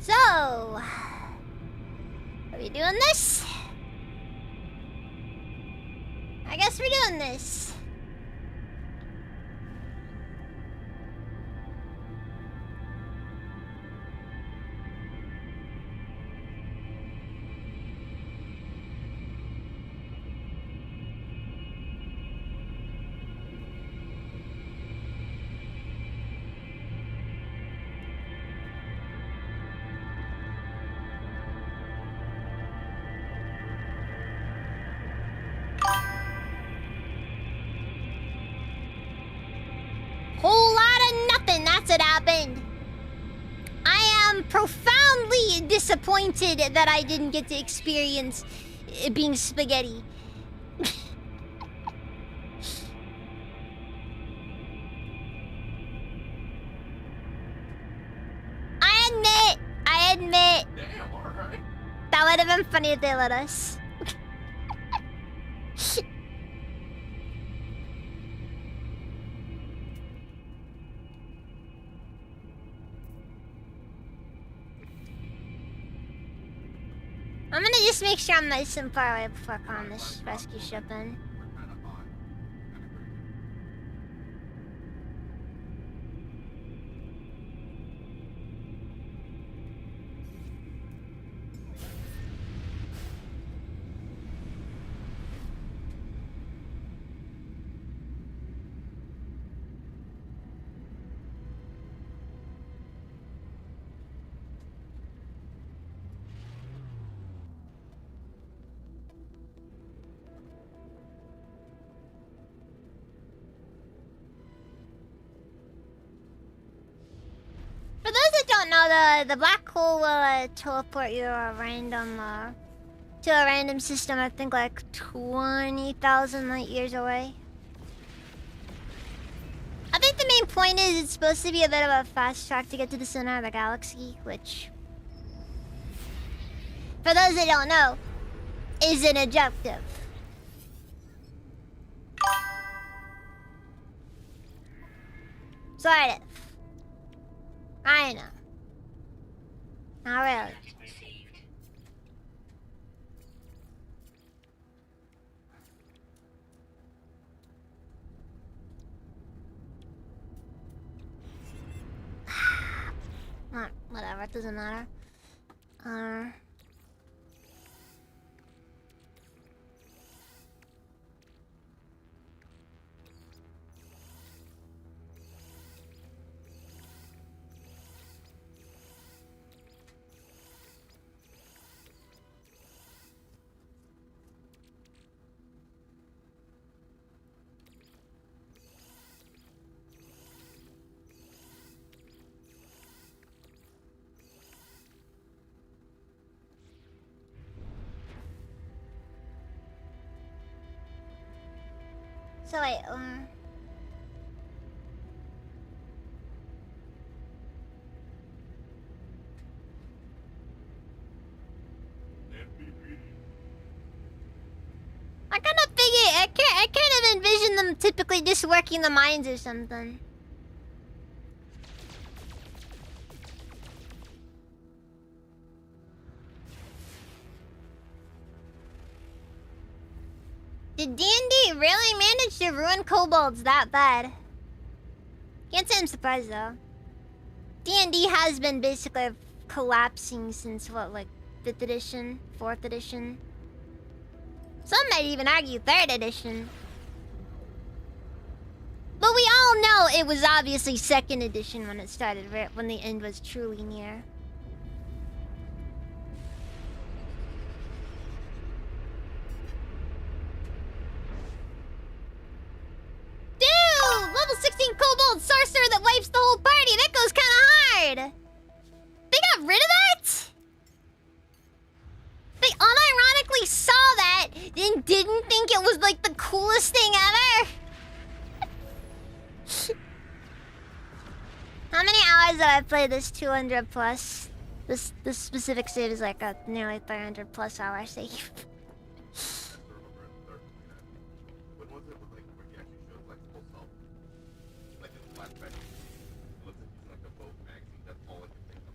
So... Are we doing this? I guess we're doing this. Whole lot of nothing, that's what happened. I am profoundly disappointed that I didn't get to experience being spaghetti. I admit, Damn, alright. that would have been funny if they let us. I'm gonna just make sure I'm nice and far away before calling this rescue ship in. We're kind of hot. Kind of crazy. the black hole will teleport you to a random system. I think like 20,000 light years away. I think the main point is it's supposed to be a bit of a fast track to get to the center of the galaxy, which, for those that don't know, is an objective. Sort of. I know. Not really. Received. Whatever, it doesn't matter. So wait, I kind of figure I kind of envision them typically just working the mines or something. Did D&D really manage to ruin kobolds that bad? Can't say I'm surprised though. D&D has been basically collapsing since what, like 5th edition, 4th edition? Some might even argue 3rd edition. But we all know it was obviously 2nd edition when it started, right when the end was truly near. Dude! Level 16 kobold sorcerer that wipes the whole party! That goes kinda hard! They got rid of that? They unironically saw that, then didn't think it was like the coolest thing ever? How many hours have I played this 200 plus? This specific save is like a nearly 300 plus hour save. When was it where he actually showed like full self? Like in the flashback. It looks like he's like a boat magazine. That's all I can think of.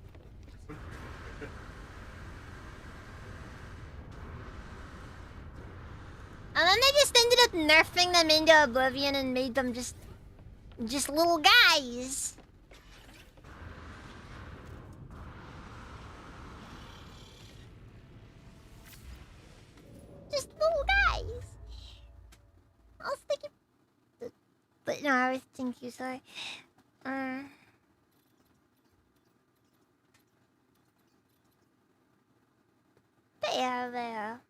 And then they just ended up nerfing them into oblivion and made them just little guys. Just little guys. I was thinking, but no, I was thinking. Sorry. But yeah, there.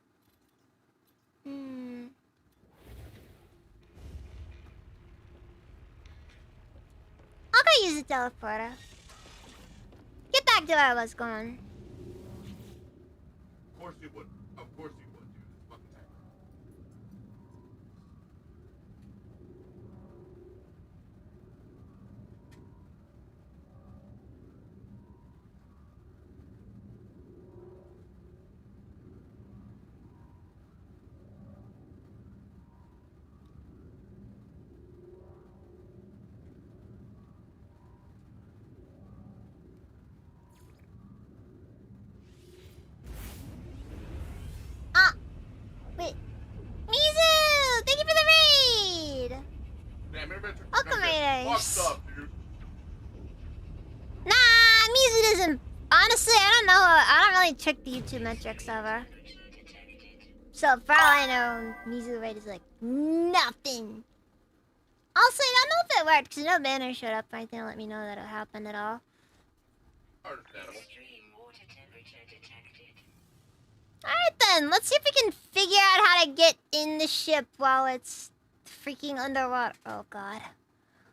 I'll go use the teleporter. Get back to where I was going. Of course you would. Of course you would, dude. It's fucking time. Wait. Mizu! Thank you for the raid! Damn, everybody took Welcome, raiders. Fucked up, dude. Nah, Mizu doesn't. Honestly, I don't know. I don't really check the YouTube metrics ever. So, for all I know, Mizu rate is like nothing. Also, I don't know if it worked because no banner showed up or anything to let me know that it happened at all. Understandable. Extreme water temperature detected. Alright then, let's see if we can figure out how to get in the ship while it's freaking underwater. Oh god.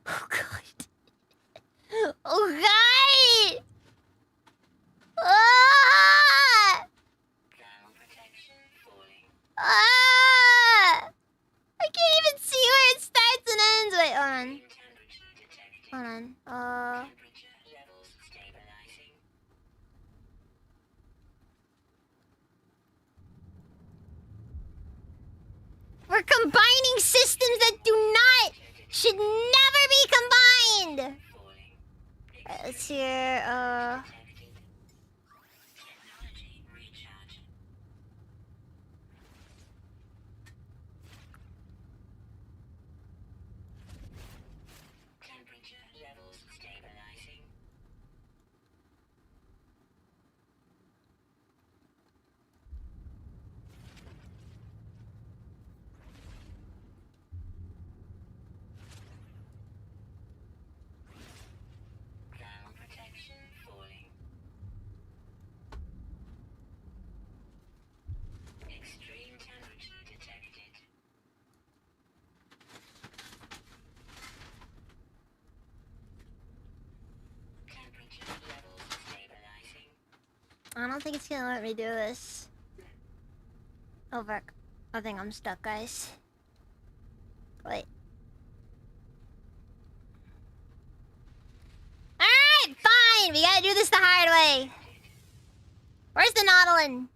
Oh god. Oh god! Ah! Thermal protection falling. Ah! I can't even see where it starts and ends. Wait, hold on. Temperature detected. Hold on. Temperature levels stabilizing. We're combining systems that should never be combined. Falling. Alright, let's see here. Detected. Technology recharge. Temperature levels stabilizing. Thermal protection falling. Extreme temperature detected. Temperature levels stabilizing. I don't think it's gonna let me do this. Oh, fuck. I think I'm stuck, guys. Wait. Alright, fine! We gotta do this the hard way. Where's the Nautilin?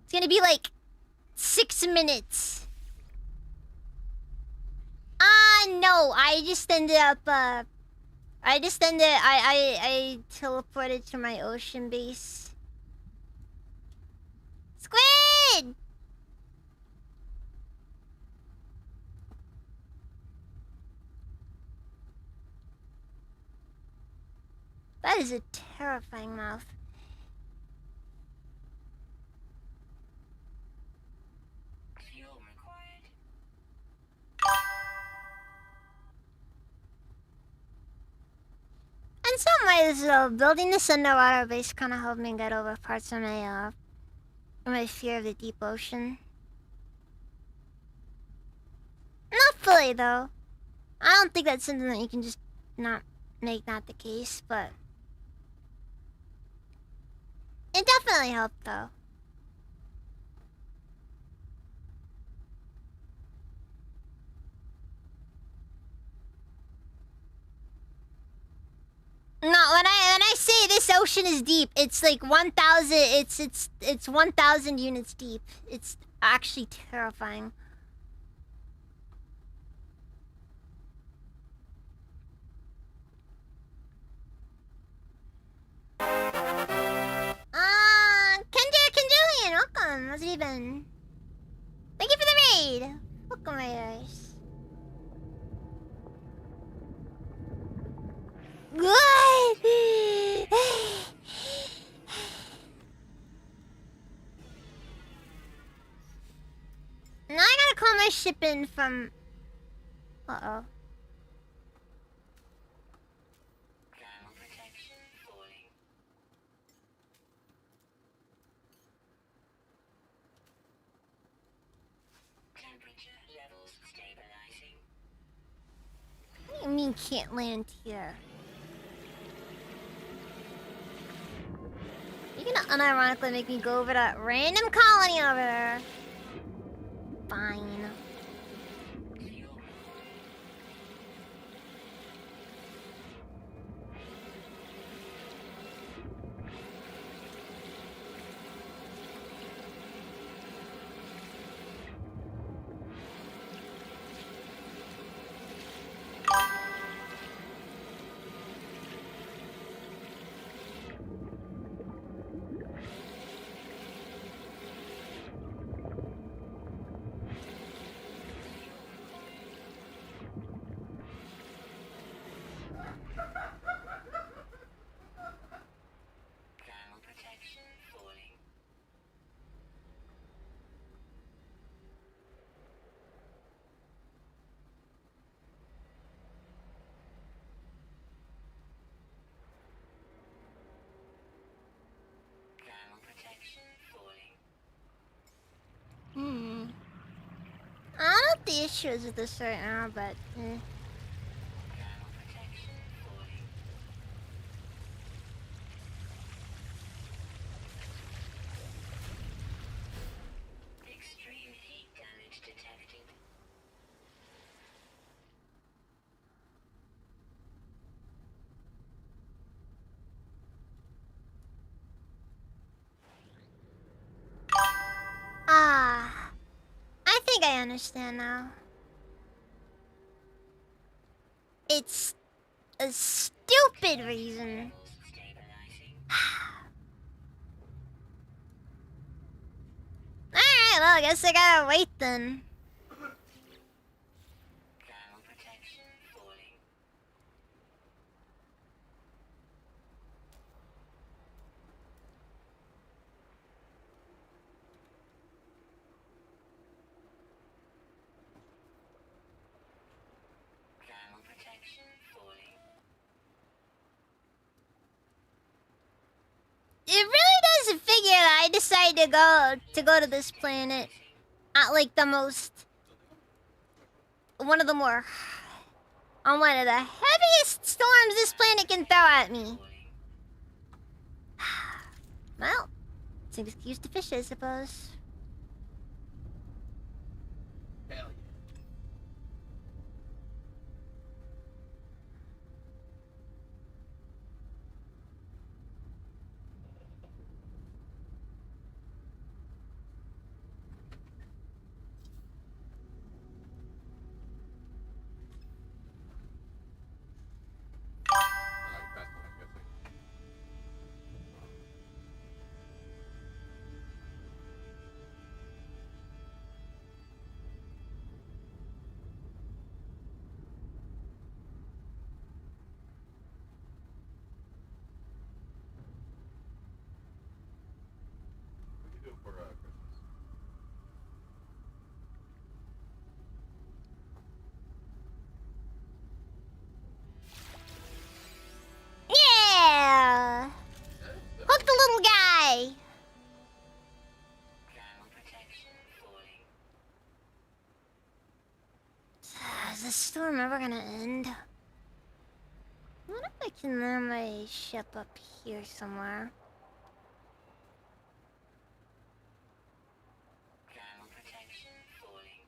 It's gonna be like 6 minutes. No. I teleported to my ocean base. Squid! That is a terrifying mouth. Fuel required. In some ways, though, building this underwater base kind of helped me get over parts of my fear of the deep ocean. Not fully, though. I don't think that's something that you can just not make that the case, but it definitely helped, though. No, when I say this ocean is deep, it's like 1,000. It's 1,000 units deep. It's actually terrifying. Kendrian, welcome. How's it been? Thank you for the raid. Welcome, raiders. Good. Now I gotta call my ship in from. Uh-oh. Thermal protection falling. Temperature levels stabilizing. What do you mean can't land here? You're gonna unironically make me go over that random colony over there. Fine. Fuel. Thermal protection falling. Thermal protection falling. I don't know what the issue is with this right now, but. Thermal protection falling. I understand now. It's a stupid reason. Levels stabilizing. Alright, well, I guess I gotta wait then. Thermal protection falling. Thermal protection falling. It really doesn't figure that I decided to go to this planet at like the most, one of the more, on one of the heaviest storms this planet can throw at me. Well, it's an excuse to fish, I suppose. Hell yeah. You passed one, I'm guessing. What you doing for Christmas? Yeah! Hook the little guy! Thermal protection falling. Is this storm ever gonna end? I wonder if I can land my ship up here somewhere. Thermal protection falling.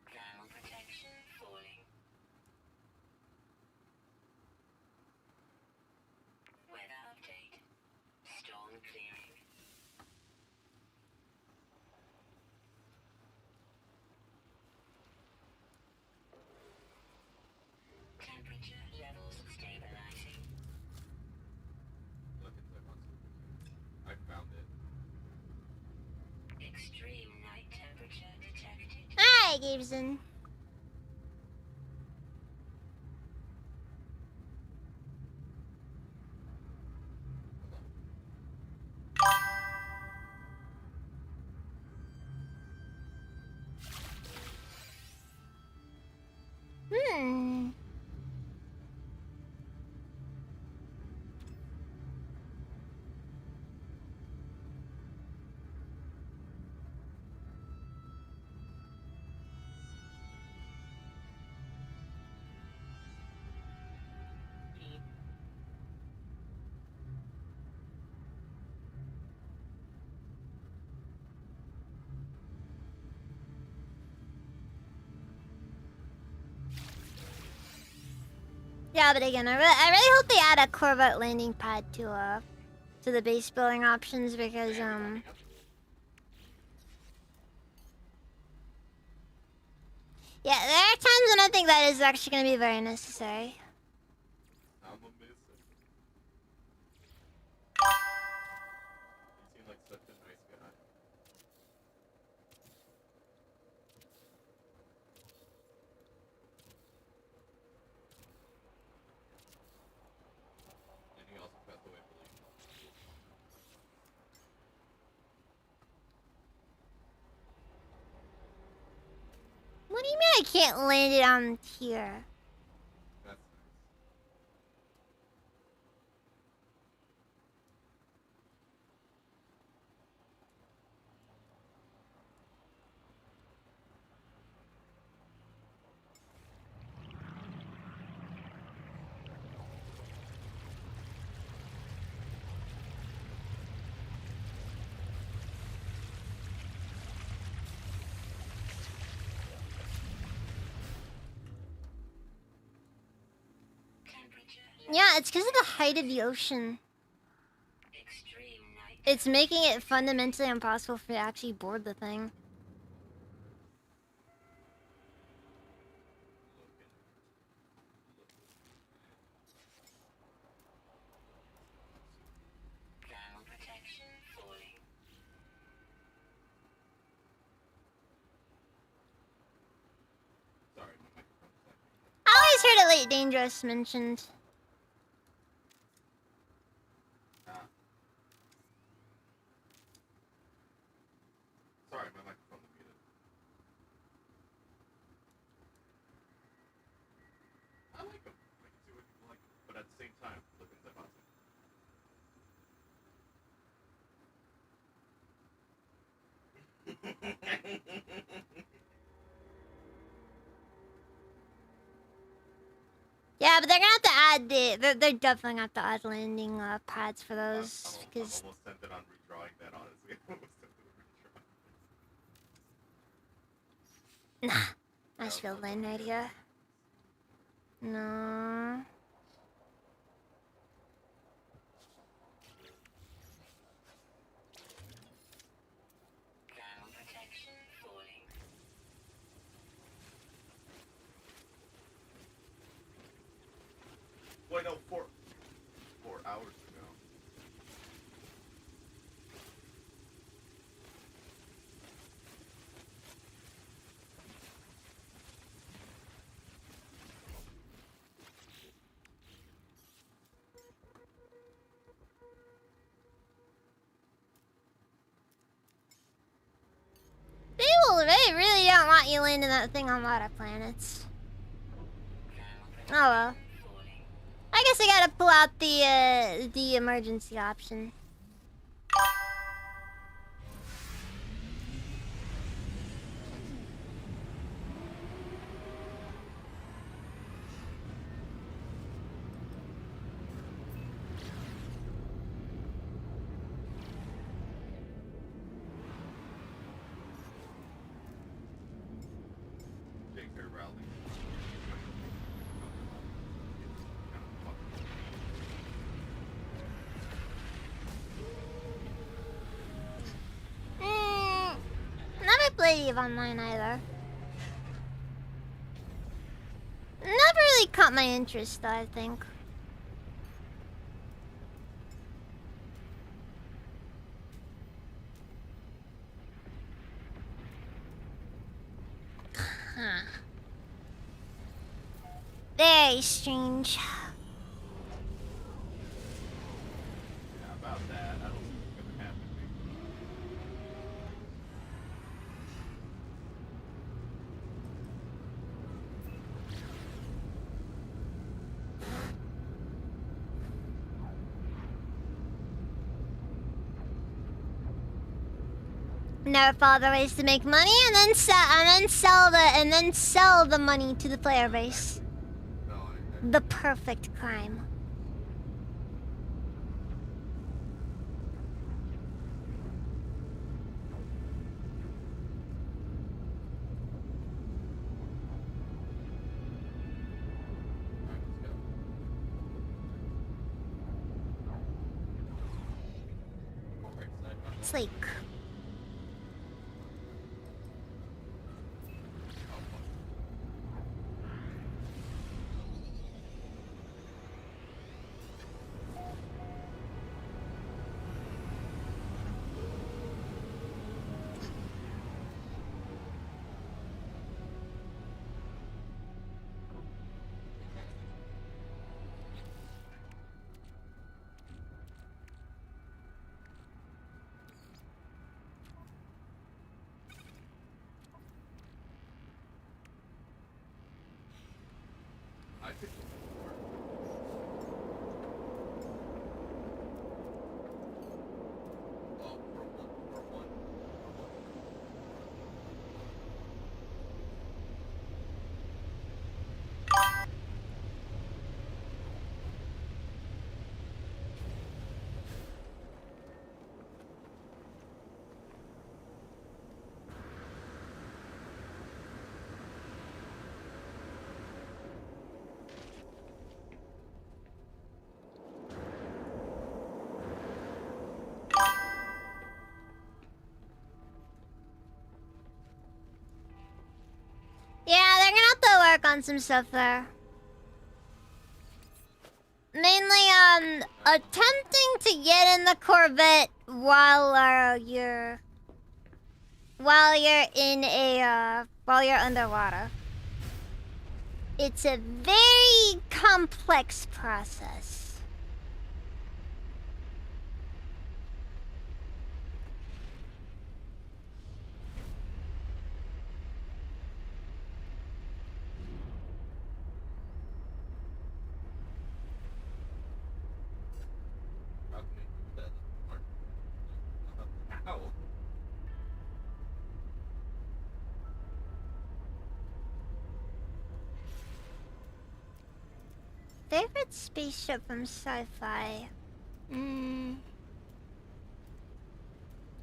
Thermal protection falling. Weather update. Storm clearing. Temperature levels stabilizing. Look at the monster. I found it. Extreme night temperature detected. Hi, Gibson. Hmm. Yeah, but again, I really hope they add a Corvette landing pad to the base building options because yeah, there are times when I think that is actually going to be very necessary. I'm a miss it. You seem like such a nice guy. And he also passed away, I believe. What do you mean I can't land it on here? That's nice. Yeah, it's because of the height of the ocean. It's making it fundamentally impossible for you to actually board the thing. Thermal protection falling. Sorry, my microphone's acting. I always heard Elite Dangerous mentioned. Ah. Sorry, my microphone was muted. I like him. I can see what people like, but at the same time, look at Zebatsu. Yeah, but they're gonna have to add they're definitely gonna have to add landing pads for I'm those because almost tempted on redrawing that, honestly. I'm almost tempted on redrawing. Nashville land right here. No. Thermal protection falling. Wait, no, 4 hours ago. They really don't want you landing that thing on a lot of planets. Oh well. I guess I gotta pull out the emergency option. Baker Rowley. Never played EVE Online either. Never really caught my interest though, I think. Huh. Very strange. Yeah, about that. I don't think it's gonna happen. Never follow the ways to make money and then sell the money to the player base. No, The perfect crime. Sleek. I picked four. Oh, for one. on some stuff there. Mainly, attempting to get in the Corvette while you're underwater. It's a very complex process. How can they do that? How? Favorite spaceship from sci-fi? Can't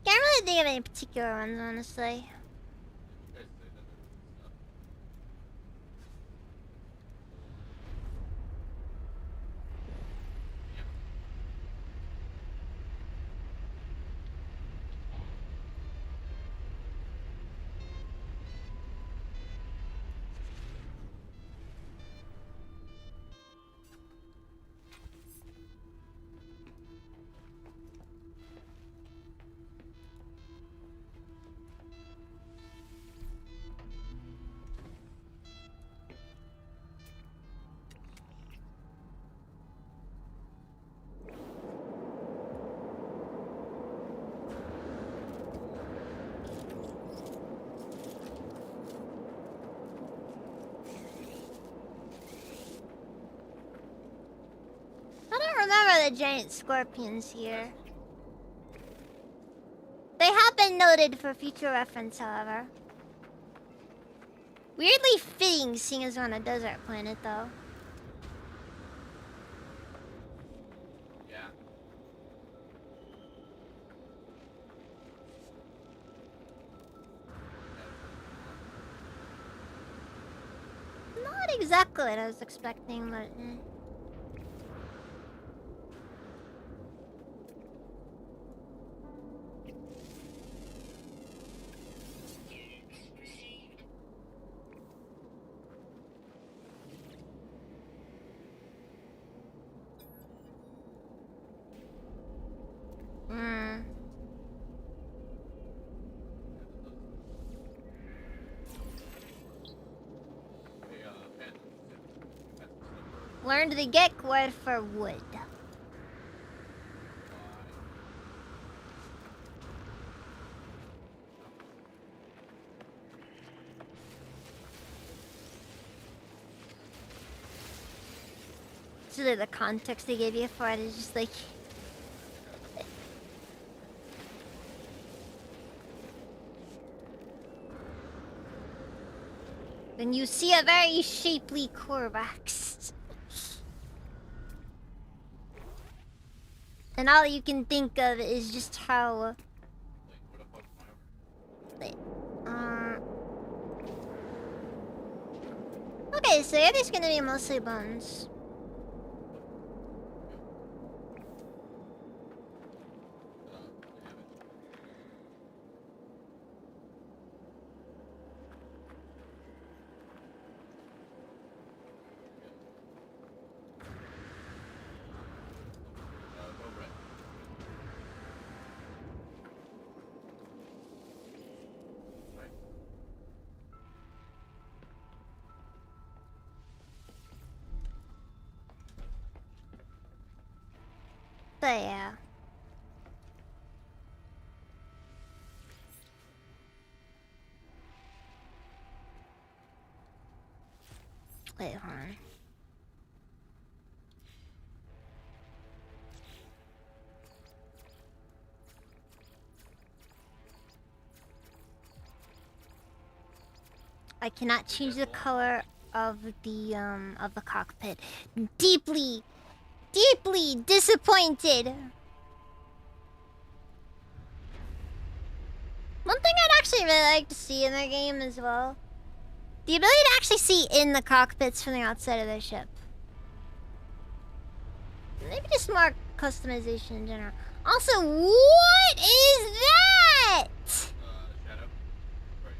really think of any particular ones, honestly. You guys say that stuff. I don't remember the giant scorpions here. They have been noted for future reference, however. Weirdly fitting, seeing as we're on a desert planet, though. Yeah. Not exactly what I was expecting, but... Units received. Hey, Phantom, that's the slipper. Learned the Gek word for wood. So the context they gave you for it is just like... Then you see a very shapely Korvax. And all you can think of is just how... Like, where the fuck's my armor? Okay, so it is gonna be mostly bones. Go red. Right. But yeah. Wait, hold on. I cannot change the color of the cockpit. Deeply disappointed. One thing I'd actually really like to see in their game as well. The ability to actually see in the cockpits from the outside of their ship. Maybe just more customization in general. Also, what is that? Shadow. Right.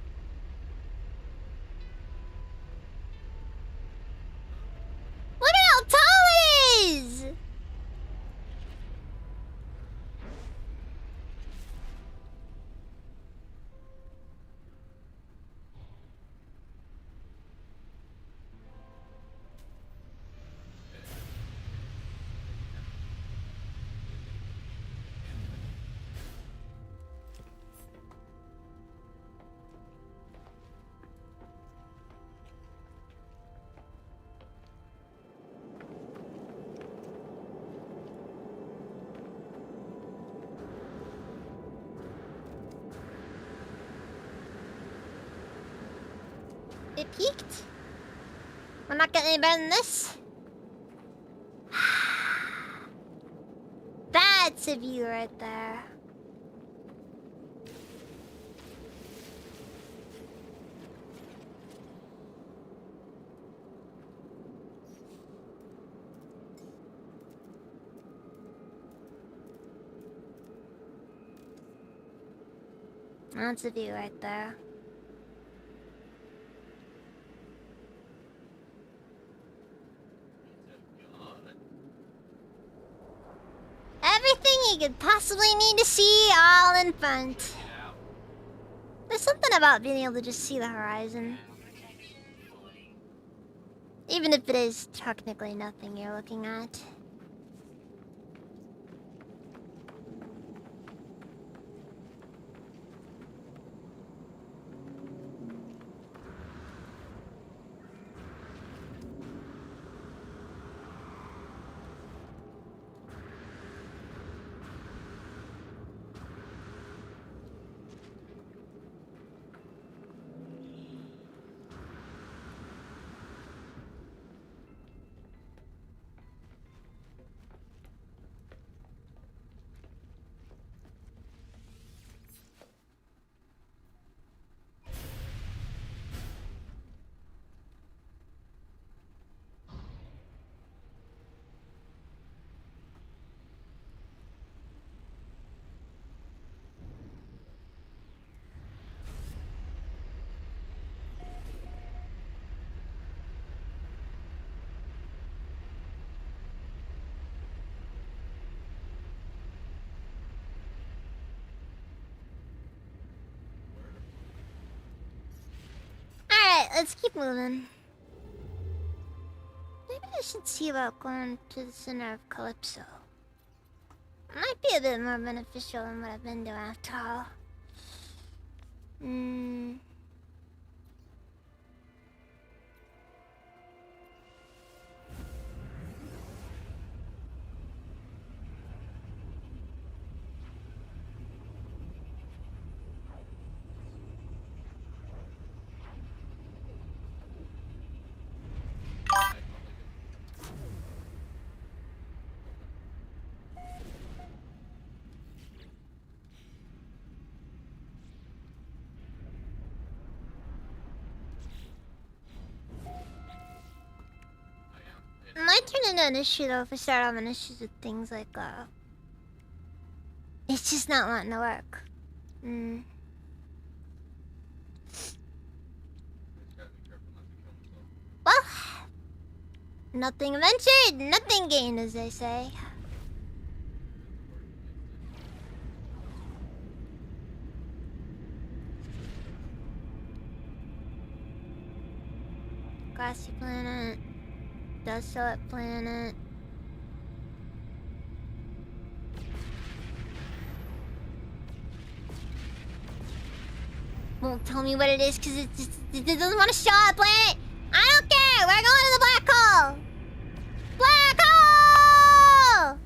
It peaked? We're not getting any better than this? That's a view right there. That's a view right there. Everything you could possibly need to see all in front. There's something about being able to just see the horizon. Even if it is technically nothing you're looking at. Alright, let's keep moving. Maybe I should see about going to the center of Calypso. Might be a bit more beneficial than what I've been doing after all. It might turn into an issue though if I start having issues with things like it's just not wanting to work. Well, nothing ventured, nothing gained, as they say. Grassy planet. Desolate planet. Won't tell me what it is because it doesn't want to show up planet. I don't care. We're going to the black hole. Black hole.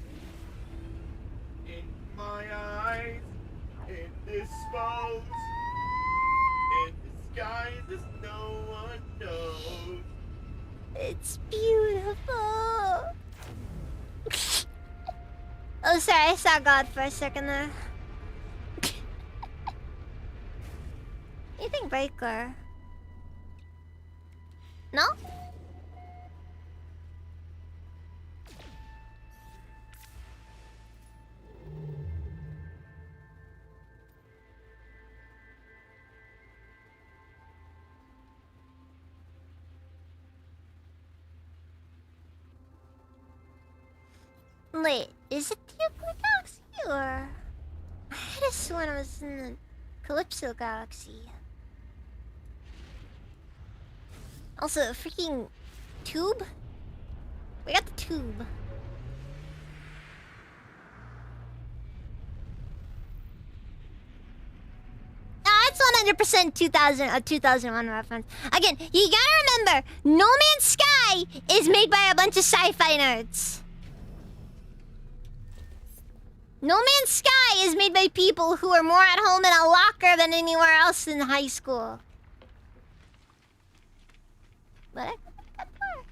In my eyes, indisposed, in disguises no one knows. It's beautiful. Oh, sorry, I saw God for a second there. You think Breaker? No? Wait, is it the Euclid Galaxy or... I had a sworn I was in the Calypso Galaxy. Also, a freaking tube? We got the tube. It's 100% 2001 reference. Again, you gotta remember, No Man's Sky is made by a bunch of sci-fi nerds. No Man's Sky is made by people who are more at home in a locker than anywhere else in high school. But I got far.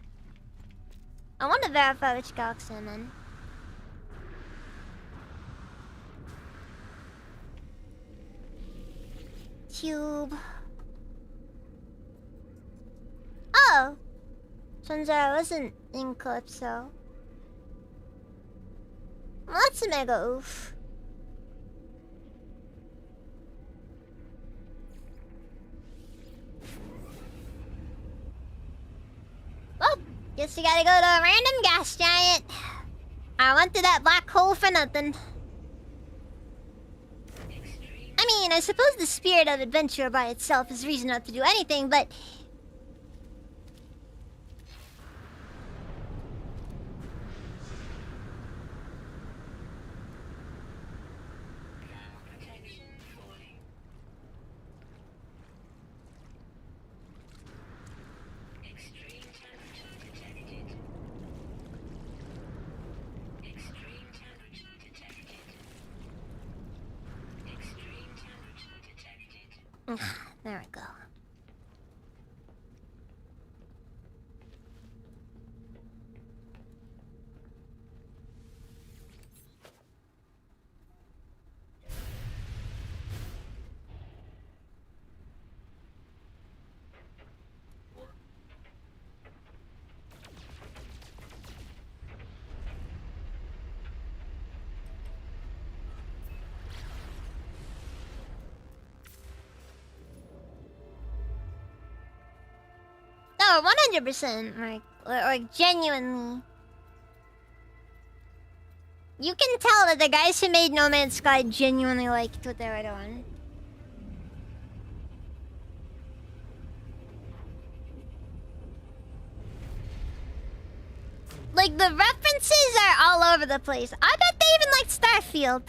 I want to verify which galaxy I'm in. Cube. Oh! Turns out I wasn't in Calypso. Well, that's a mega oof. Well, guess we gotta go to a random gas giant. I went to that black hole for nothing. I mean, I suppose the spirit of adventure by itself is reason enough to do anything, but... Protection falling. Extreme temperature detected. Extreme temperature detected. Extreme temperature detected. There we go. No, 100%, like genuinely. You can tell that the guys who made No Man's Sky genuinely liked what they were doing. Like, the references are all over the place. I bet they even liked Starfield.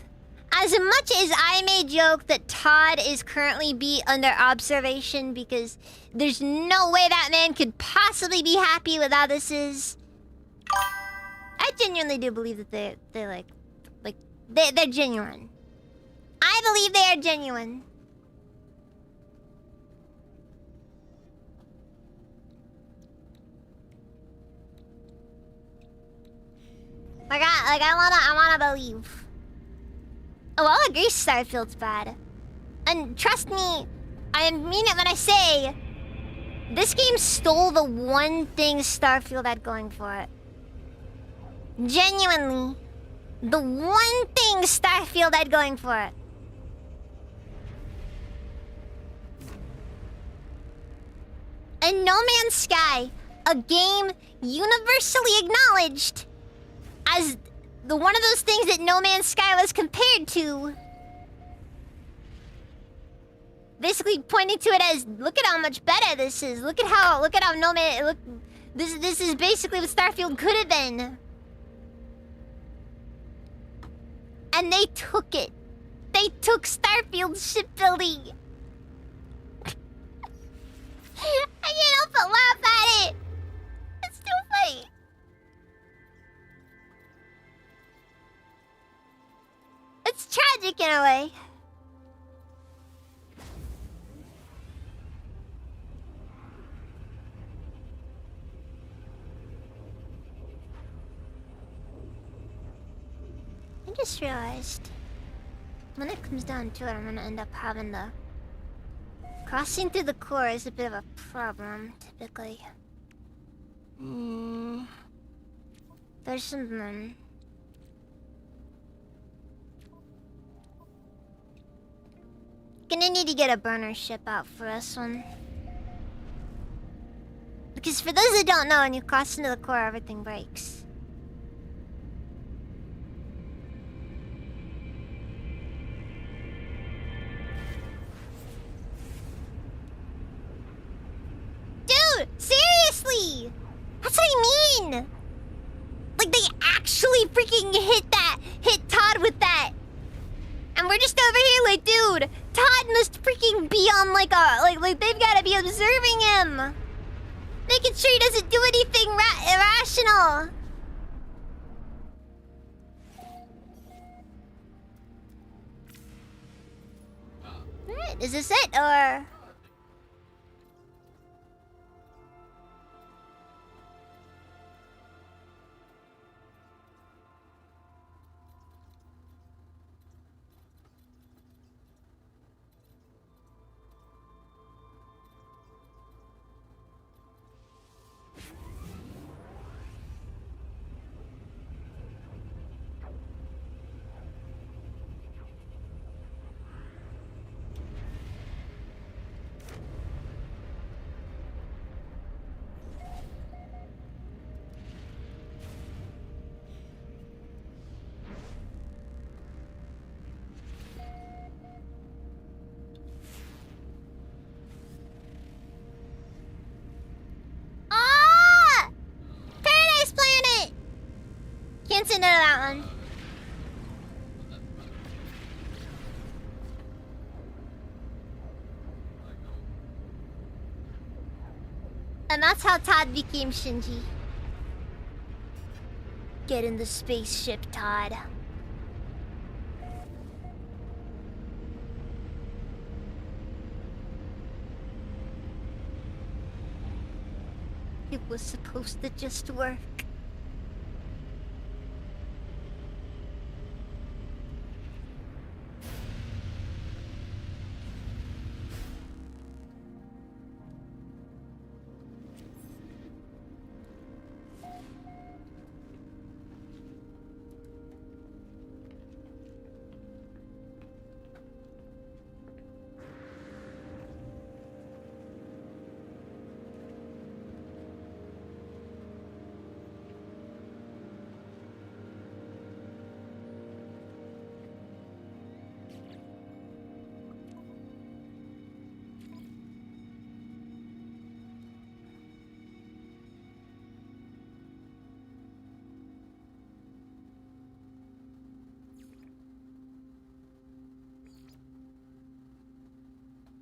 As much as I may joke that Todd is currently under observation because there's no way that man could possibly be happy with how this is. I genuinely do believe that they're genuine. I believe they are genuine. I wanna believe. Oh, I'll agree Starfield's bad. And trust me, I mean it when I say... This game stole the one thing Starfield had going for it. Genuinely. The one thing Starfield had going for it. And No Man's Sky, a game universally acknowledged as one of those things that No Man's Sky was compared to. Basically pointing to it as, look at how much better this is. Look at how No Man, this is basically what Starfield could have been. And they took it. They took Starfield's shipbuilding. I can't help but laugh at it. It's too funny. It's tragic in a way. I just realized when it comes down to it, I'm gonna end up having to... Crossing through the core is a bit of a problem, typically. There's something... Gonna need to get a burner ship out for this one. Because for those that don't know, when you cross into the core, everything breaks. Dude, seriously! That's what I mean! Like, they actually freaking hit Todd with that. And we're just over here like, dude, Todd must freaking be on like they've gotta be observing him. Making sure he doesn't do anything irrational. Alright, is this it, or...? into that one. And that's how Todd became Shinji. Get in the spaceship, Todd. It was supposed to just work.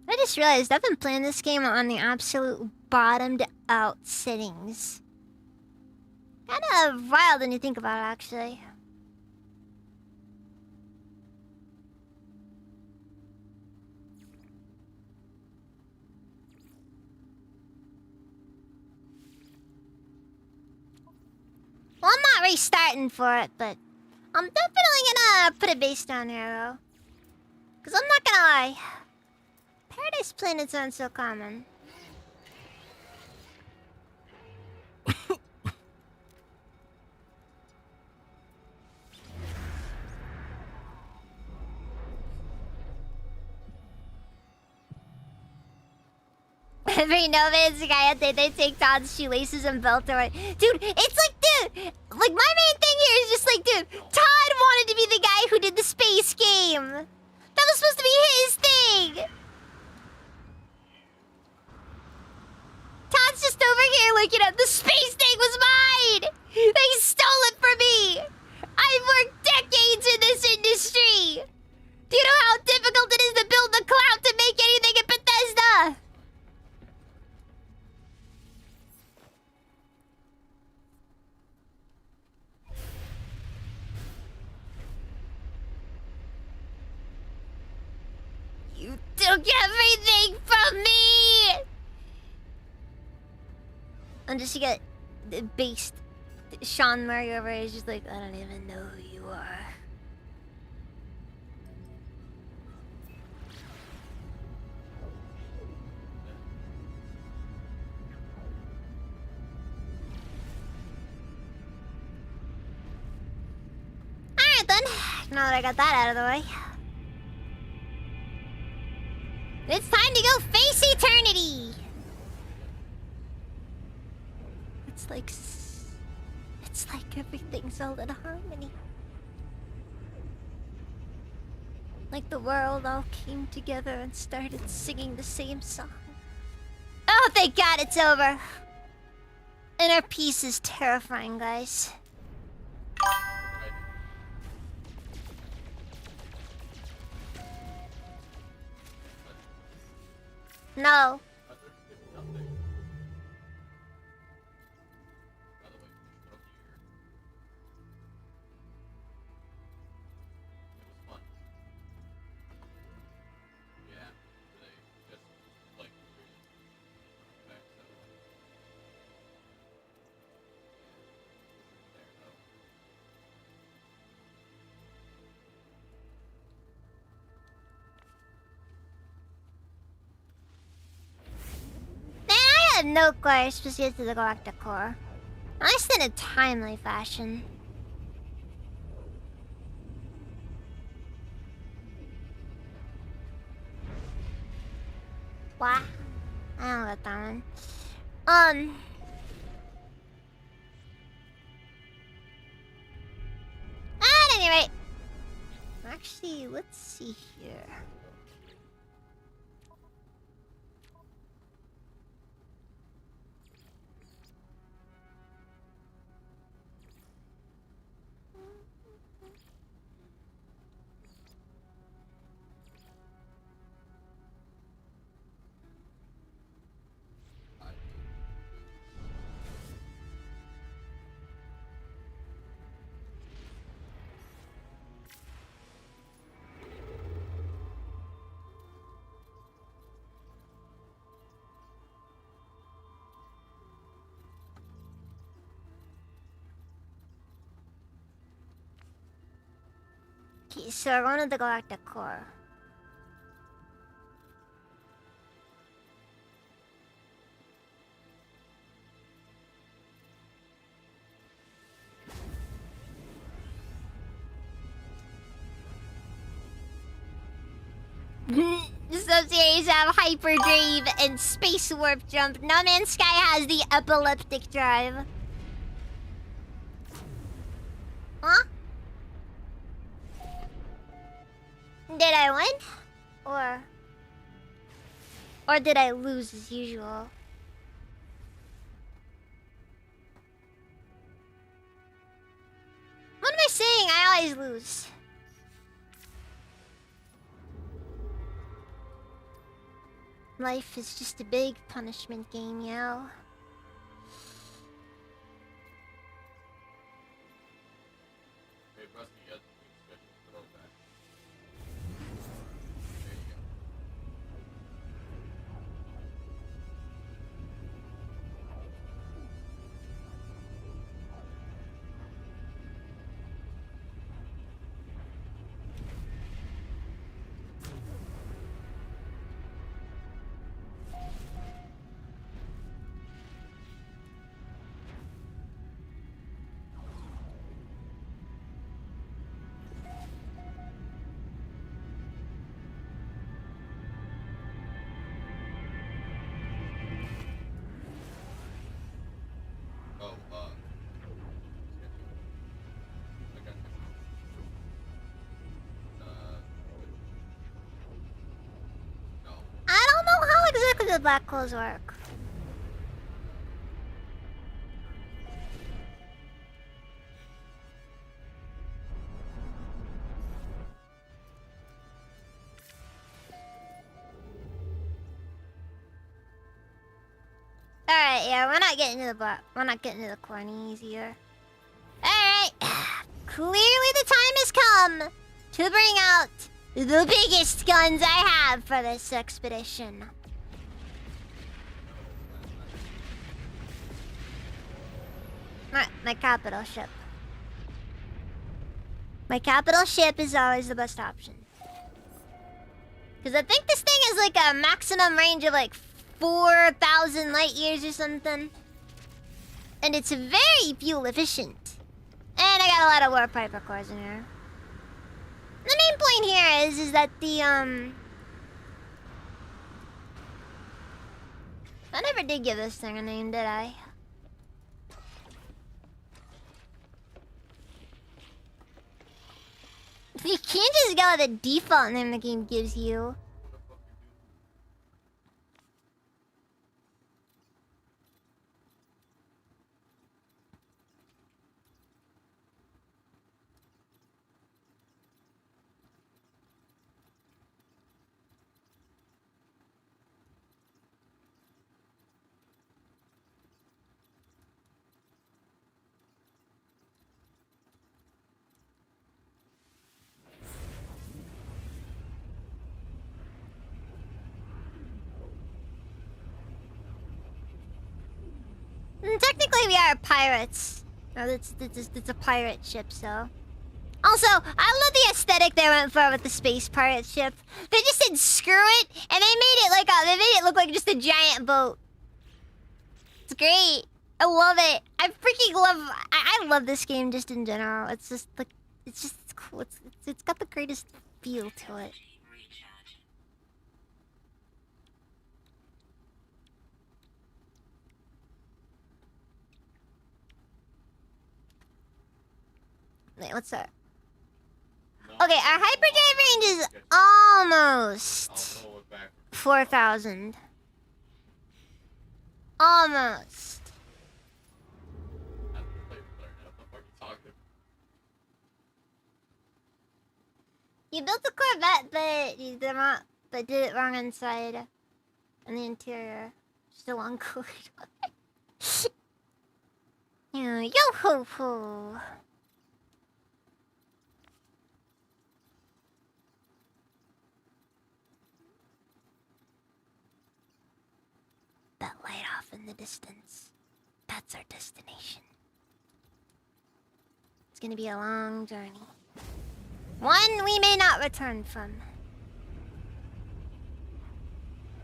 I just realized I've been playing this game on the absolute bottomed out settings. Kinda wild when you think about it, actually. Well, I'm not restarting for it, but I'm definitely gonna put a base down here, though. Because I'm not gonna lie. Paradise planets aren't so common. Every Nova's guy update, they take Todd's shoelaces and belt away. Dude, it's like, dude, like my main thing here is just like, dude, Todd wanted to be the guy who did the space game. That was supposed to be his thing. Todd's just over here looking at the space thing was mine. They stole it from me. I've worked decades in this industry. Do you know how difficult it is to build the clout to make anything at Bethesda? You took everything from me! And just you get based Sean Murray over here is just like, I don't even know who you are. Alright then, now that I got that out of the way. It's time to go face eternity! It's like everything's all in harmony. Like the world all came together and started singing the same song. Oh, thank God it's over. Inner peace is terrifying, guys. No. No course proceeds to the Galactic Core. At least in a timely fashion. What? I don't got that one. At any rate. Actually, let's see here. So we're going to the Galactic Core. Sub-series have hyperdrive and space warp jump. No Man's Sky has the epileptic drive. Huh? Did I win? Or did I lose as usual? What am I saying? I always lose. Life is just a big punishment game, yo. Hey, Rusty, you got the special throwback. There you go. Oh, I got you. No. I don't know how exactly the black holes work. Alright, yeah, we're not getting to the black. We're not getting to the cornies here. Alright. Clearly the time has come to bring out the biggest guns I have for this expedition. My capital ship. My capital ship is always the best option. Because I think this thing is like a maximum range of like 4,000 light years or something. And it's very fuel efficient. And I got a lot of warp piper cores in here. The main point here is that the I never did give this thing a name, did I? You can't just go with the default name the game gives you. Technically, we are pirates. No, it's a pirate ship, so. Also, I love the aesthetic they went for with the space pirate ship. They just said screw it, and they made it like they made it look like just a giant boat. It's great. I love it. I freaking love. I love this game just in general. It's just like it's cool. It's got the greatest feel to it. Recharge. Wait, what's that? No. Okay, our hyperdrive range is I'll almost throw it back. 4,000. Almost. I have to play with her. What the fuck are you talking? You built a Corvette, but you did not, but did it wrong inside, in the interior. Still on code. Yeah, yo ho ho. That light off in the distance. That's our destination. It's gonna be a long journey. One we may not return from.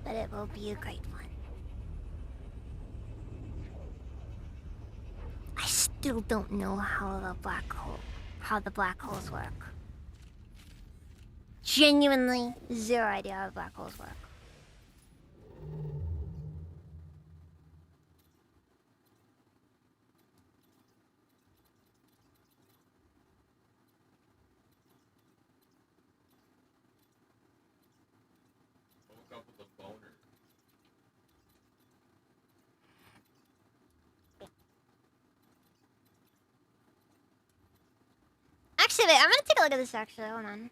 But it will be a great one. I still don't know how the black holes work. Genuinely zero idea how the black holes work. I woke up with a boner. Actually, wait, I'm gonna take a look at this actually. Hold on.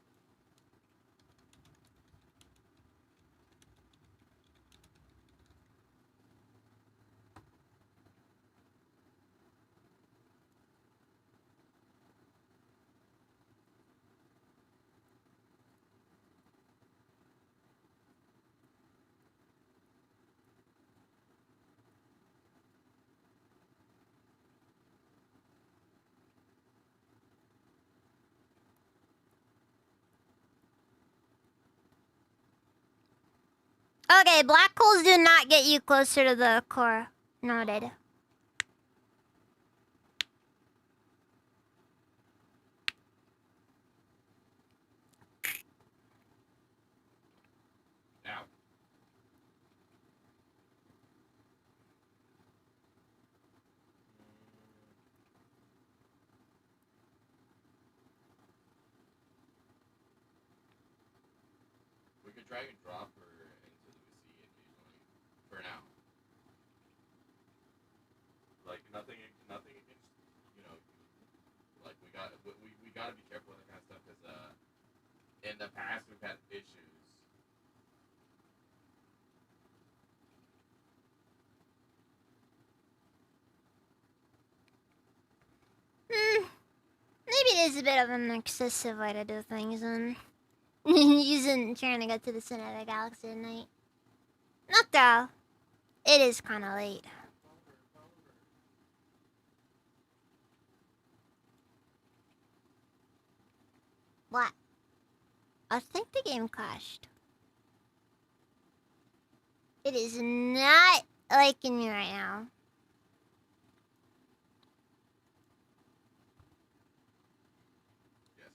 Okay, black holes do not get you closer to the core. Noted. Now. We could drag and drop her into the sea occasionally. For now. Like nothing against, you know, like we gotta be careful with that kind of stuff because in the past we've had issues. Maybe it is a bit of an excessive way to do things and trying to get to the center of the galaxy at night. Not though. It is kind of late. What? I think the game crashed. It is not liking me right now. Yes.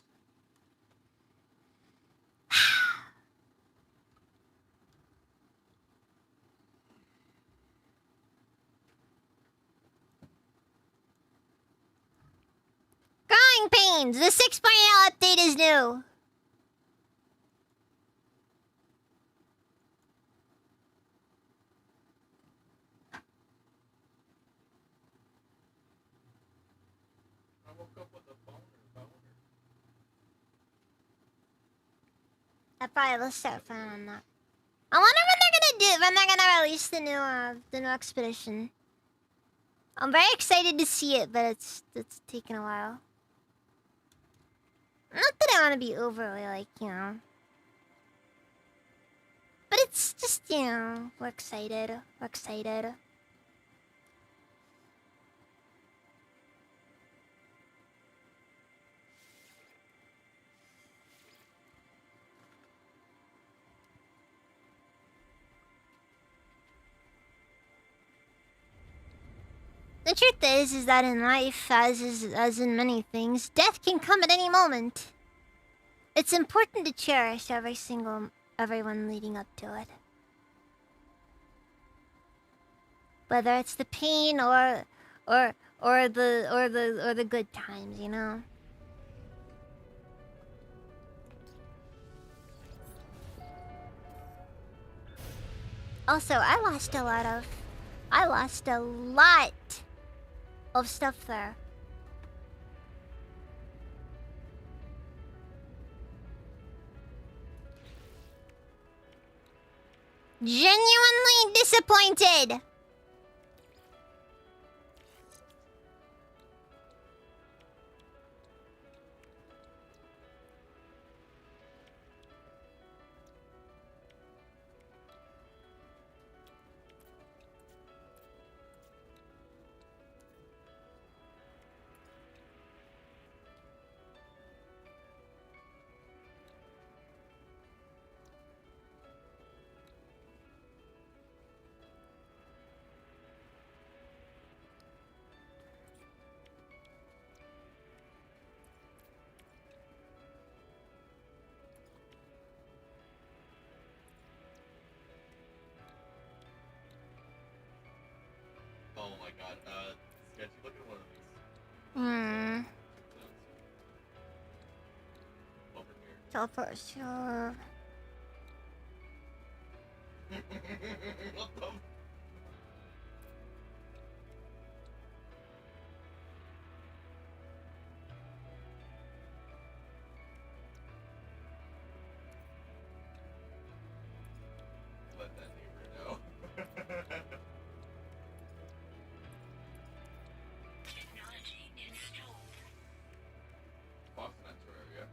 Growing Pains! The 6.0 update is new! I woke up with a boner. I probably will start fan on that. I wonder when they're gonna release the new expedition. I'm very excited to see it, but it's taking a while. Not that I want to be overly like, you know. But it's just, you know, we're excited. We're excited. The truth is that in life, as in many things, death can come at any moment. It's important to cherish everyone leading up to it. Whether it's the pain or the good times, you know. Also, I lost a lot of stuff there. Genuinely disappointed. Oh my god. Sketchy, look at one of these. Hmm. Over here. Teleport, sure. What the? Let that neighbor know. Technology installed. Fox in that Terraria.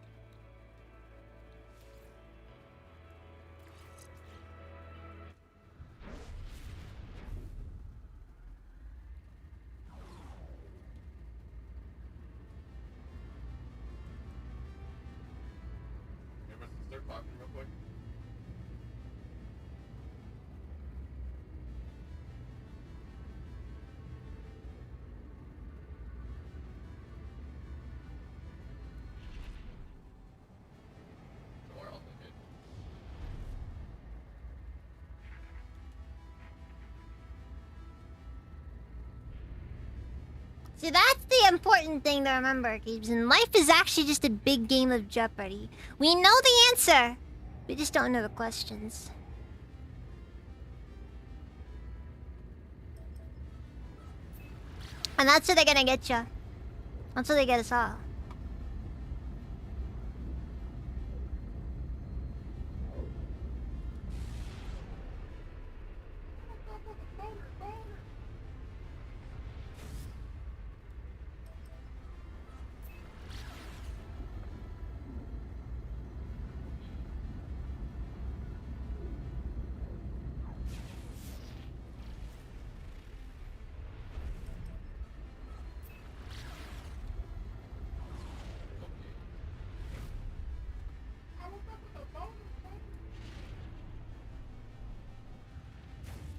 Remember to start talking real quick? Somewhere else I did. See, that's the important thing to remember, Games. And life is actually just a big game of Jeopardy. We know the answer, we just don't know the questions. And that's what they're gonna get you. That's what they get us all.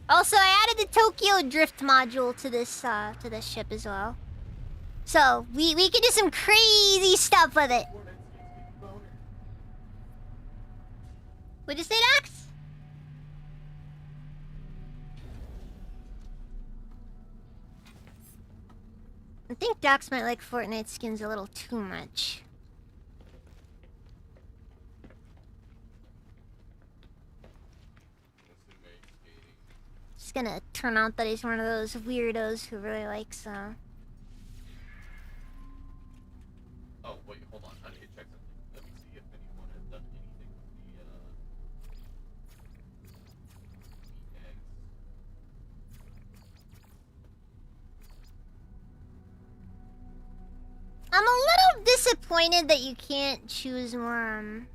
Also, I added the Tokyo Drift module to this ship as well. So we can do some crazy stuff with it. What'd you say, Dax? I think Dax might like Fortnite skins a little too much. It's gonna turn out that he's one of those weirdos who really likes Oh, wait, hold on. I need to check something. Let me see if anyone has done anything with the, eggs. I'm a little disappointed that you can't choose more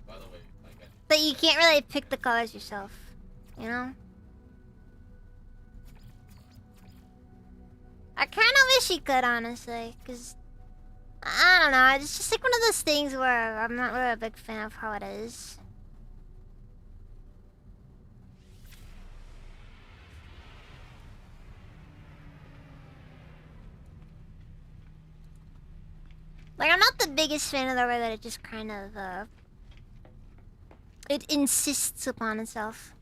By the way, I got that you can't really pick the colors yourself, you know? I kind of wish you could, honestly, because I don't know, it's just like one of those things where I'm not really a big fan of how it is. Like, I'm not the biggest fan of the way that it just kind of, it insists upon itself.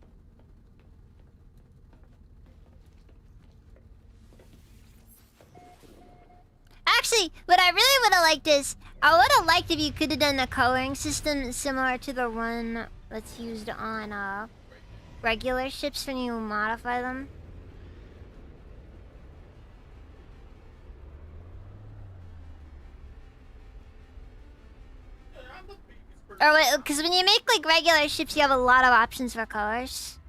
Actually, what I really would have liked is, I would have liked if you could have done a coloring system similar to the one that's used on, regular ships when you modify them. Or wait, because when you make like regular ships, you have a lot of options for colors.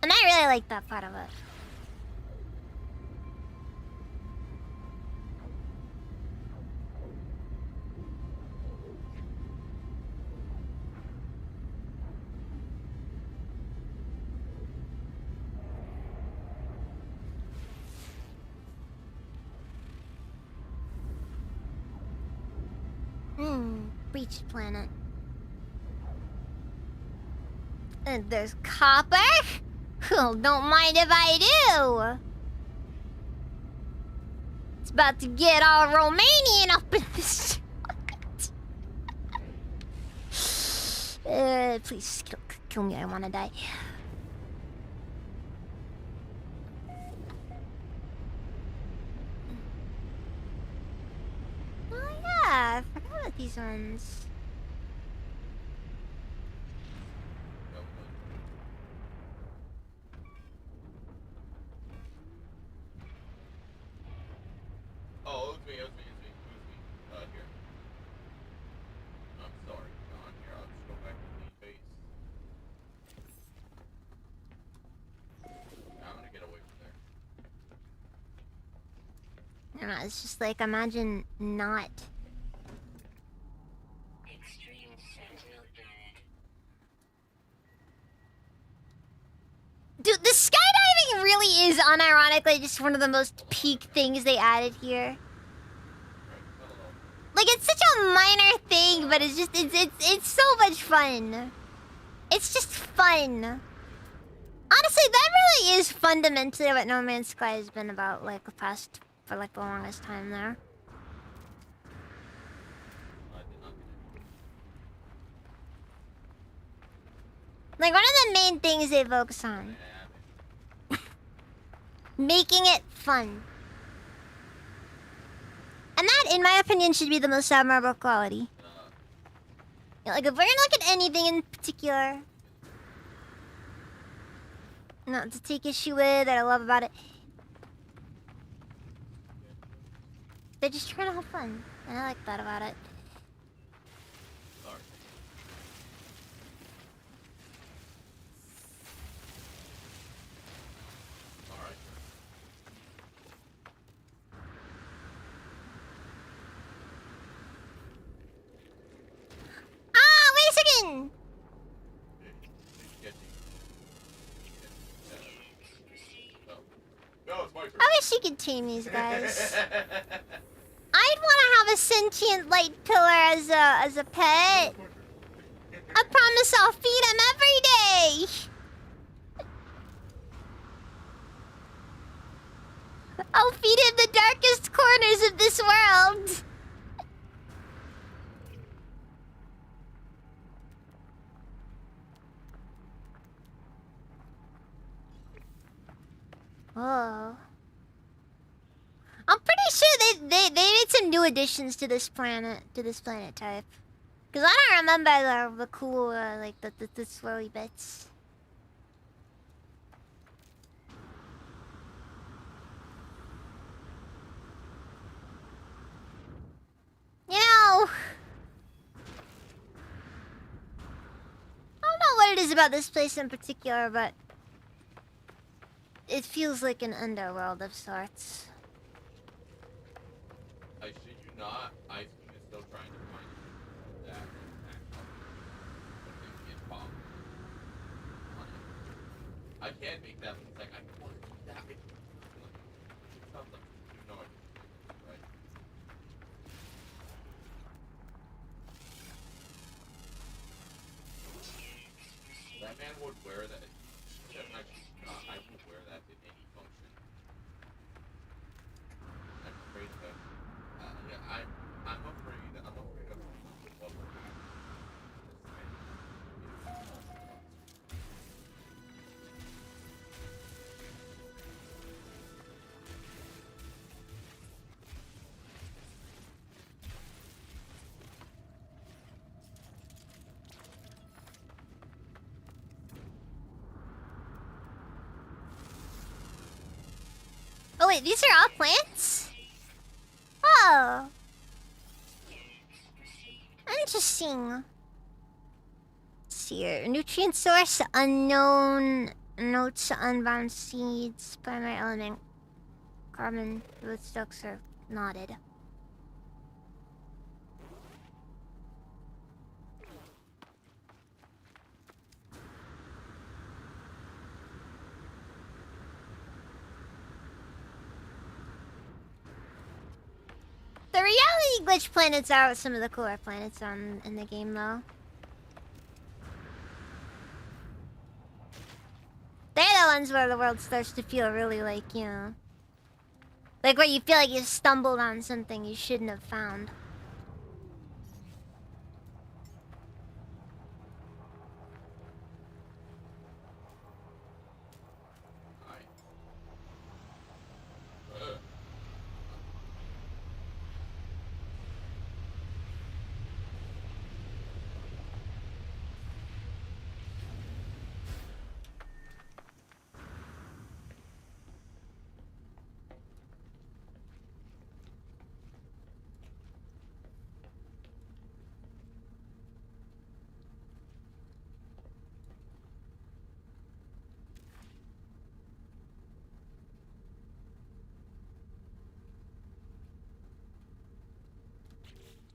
And I really like that part of it. Breach planet. And there's copper? Oh, don't mind if I do. It's about to get all Romanian up in this. Please kill me. I wanna die. these ones. That was like- Oh, it was me. Here. I'm sorry. Here, I'll just go back to the base. I'm gonna get away from there. I don't know, it's just like, imagine not. Extreme sentinel unit. Dude, the skydiving really is unironically just one of the most peak things they added here. Like, it's such a minor thing, but it's just, it's so much fun. It's just fun. Honestly, that really is fundamentally what No Man's Sky has been about, like, for like the longest time there. I did not get it. Like, one of the main things they focus on. Making it fun. And that, in my opinion, should be the most admirable quality. Yeah, like, if we're gonna look at anything in particular, not to take issue with, that I love about it, they're just trying to have fun. And I like that about it. Sorry. Alright. Ah, wait a second! No, it's my turn. I wish you could tame these guys. I'd want to have a sentient light pillar as a pet. I promise I'll feed him every day. I'll feed him the darkest corners of this world. Oh. I'm pretty sure they made some new additions to this planet type. Cause I don't remember the cool like the swirly bits. You know, I don't know what it is about this place in particular, but it feels like an underworld of sorts. I shit you not, Ice King is still trying to find that bomb on it. I can't make that mistake. I want to do that. It sounds like you know it, right? That man would wear that. I would wear that in any function. I'm afraid of it. Yeah, I'm afraid of what we're doing. Oh wait, these are all plants? Oh. Interesting. Let's see here. Nutrient source unknown. Notes unbound seeds. Primary element. Carbon rootstocks are knotted. The reality glitch planets are some of the cooler planets in the game, though. They're the ones where the world starts to feel really like, you know, like where you feel like you stumbled on something you shouldn't have found.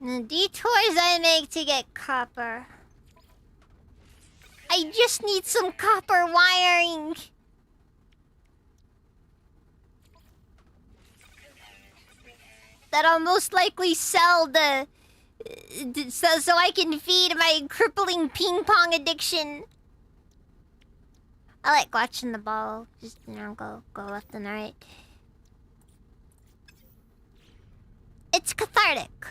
The detours I make to get copper. I just need some copper wiring. That I'll most likely sell so I can feed my crippling ping pong addiction. I like watching the ball just, go left and right. It's cathartic.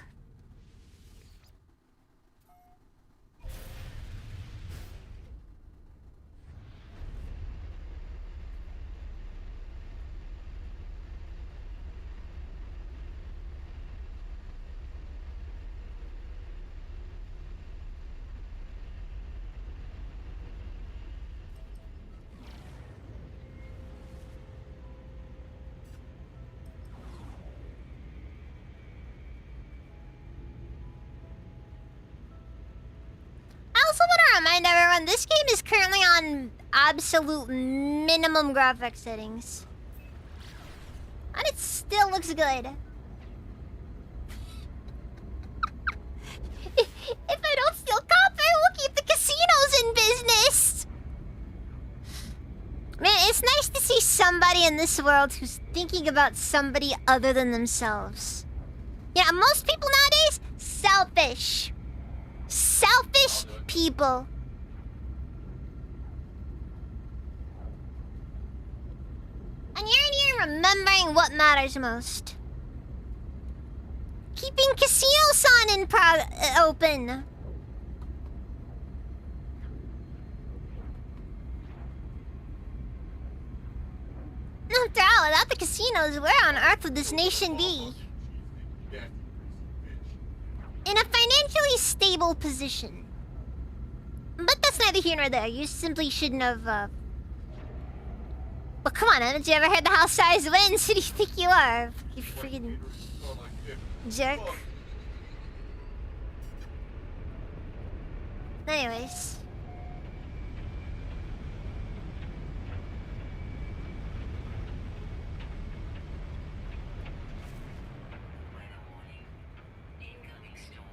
I also want to remind everyone, this game is currently on absolute minimum graphics settings. And it still looks good. If I don't steal copper, we'll keep the casinos in business! Man, it's nice to see somebody in this world who's thinking about somebody other than themselves. Yeah, most people nowadays, selfish. Selfish people. And you're in here remembering what matters most. Keeping casinos on and open. After all, without the casinos, where on earth would this nation be? In a financially stable position. But that's neither here nor there. You simply shouldn't have, But come on, haven't you ever heard the house size wins? Who do you think you are? You freaking jerk. Anyways. Incoming storm.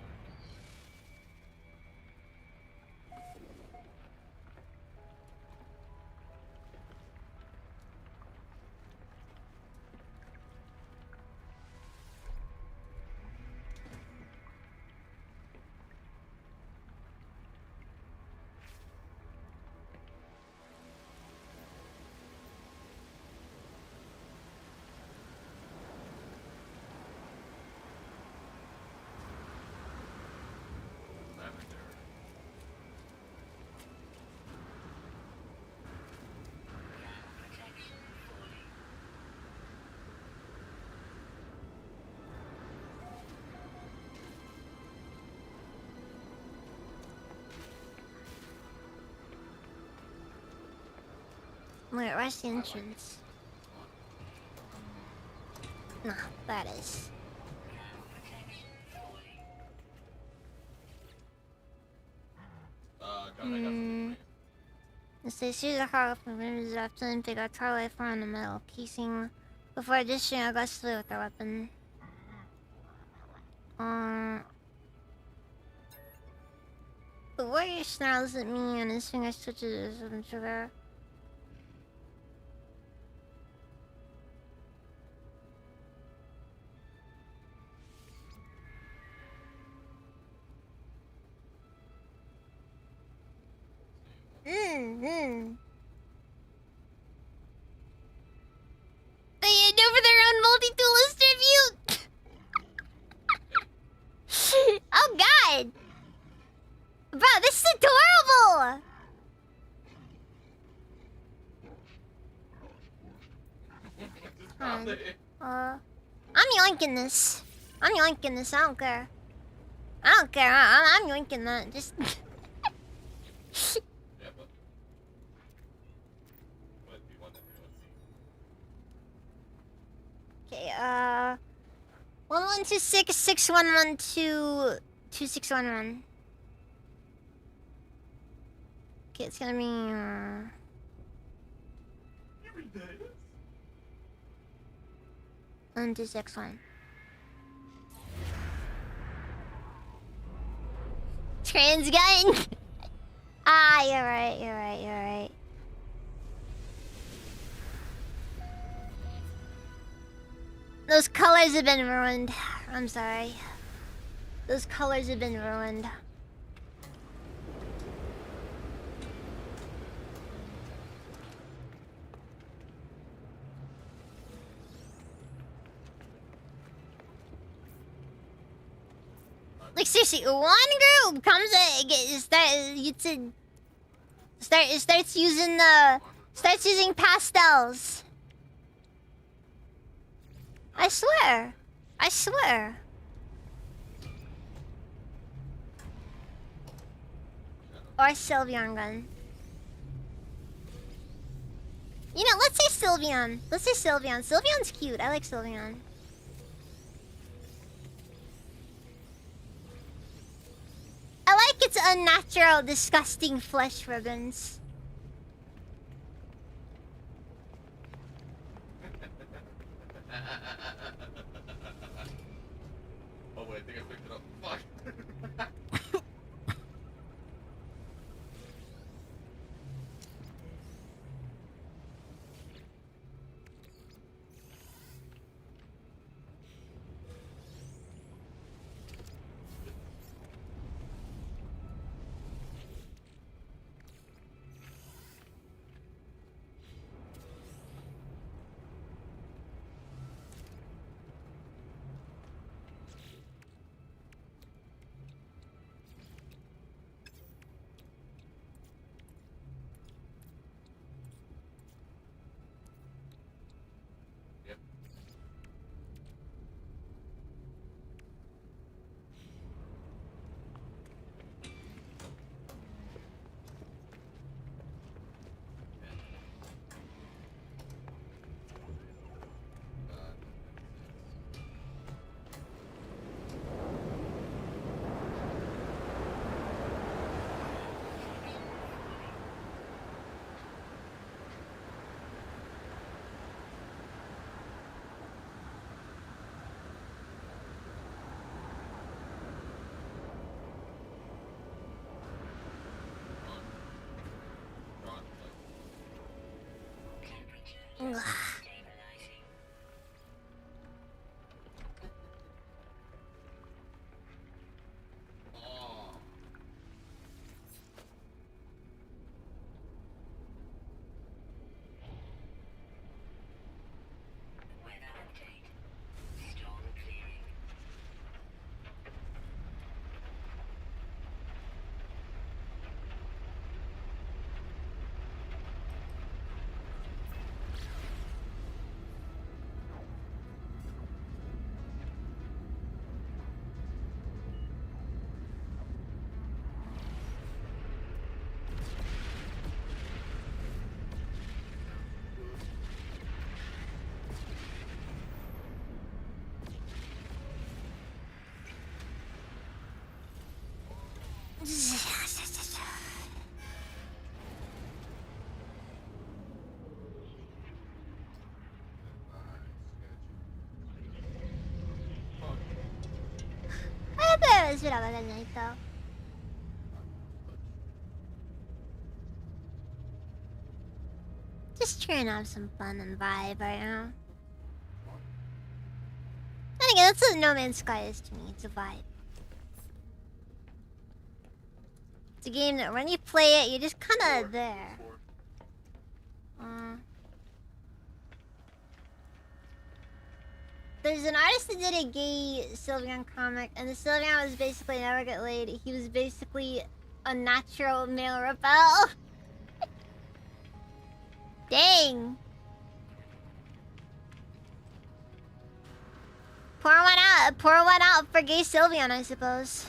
Wait, where's the entrance? Nah, that is. It says use a hard from images after and figure out our way from the metal casing before dishing aggressively with their weapon. The warrior snarls at me and his finger twitches with the trigger. They hand over their own multi-tool distribute! Oh god! Bro, this is adorable! I'm yoinking this. I'm yoinking this, I don't care. I don't care, I'm yoinking that, just... Okay, 11266112 2611. Okay, it's gonna be 1261. trans gun. Ah, you're right, you're right, you're right. Those colors have been ruined. I'm sorry. Those colors have been ruined. Like seriously, one group comes starts using pastels. I swear. I swear. Or Sylveon gun. You know, let's say Sylveon. Let's say Sylveon. Sylveon's cute. I like Sylveon. I like its unnatural, disgusting flesh ribbons. Oh wait, I think I picked it up. Fuck. Ugh. Stabilizing. Oh. Weather update. Storm clearing. I bet it was about that night though. Just trying to have some fun and vibe right now. And again, that's what No Man's Sky is to me. It's a vibe. It's a game that when you play it, you're just kind of there. There's an artist that did a gay Sylveon comic, and the Sylveon was basically never get laid. He was basically a natural male rebel. Dang. Pour one out for gay Sylveon, I suppose.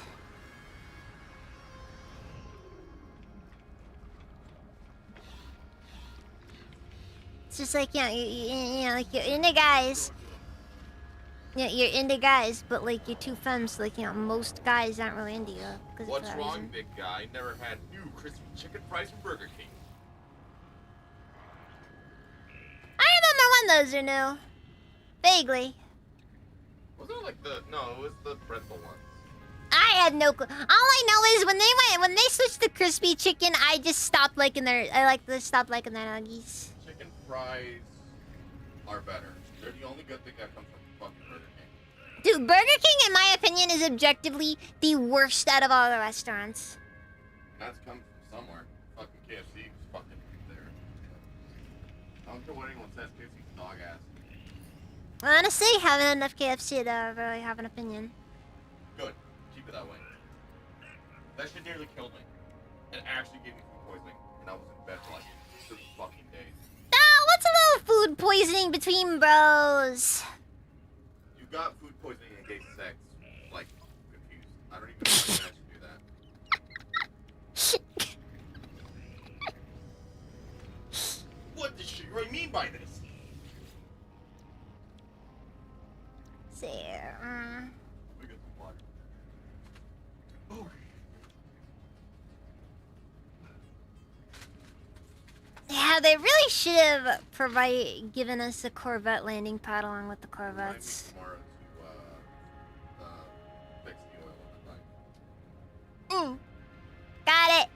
It's just like, you know, like you're into guys. Yeah, you're into guys, but like you're too femmes, so like, you know, most guys aren't really into you. What's wrong, big guy? Never had new crispy chicken fries from Burger King. I remember when those are new. Vaguely. Wasn't it like the... No, it was the pretzel ones. I had no clue. All I know is when they switched to crispy chicken, I just stopped liking stopped liking their nuggies. Chicken fries are better. They're the only good thing that comes from fucking Burger King. Dude, Burger King, in my opinion, is objectively the worst out of all the restaurants. And that's coming from somewhere. Fucking KFC was fucking there. I don't care what anyone says, KFC's dog ass. Honestly, haven't had enough KFC to really have an opinion. Good. Keep it that way. That shit nearly killed me. It actually gave me food poisoning. And I was in bed for like 2 fucking days. Ah, what's a little food poisoning between bros? You got food poisoning and gay sex. Like, confused. I don't even know how you can actually do that. What does she really mean by this? There. We got some water. Oh. Yeah, they really should have given us a Corvette landing pad along with the Remind me Corvettes. tomorrow to fix the oil on the bike. Got it.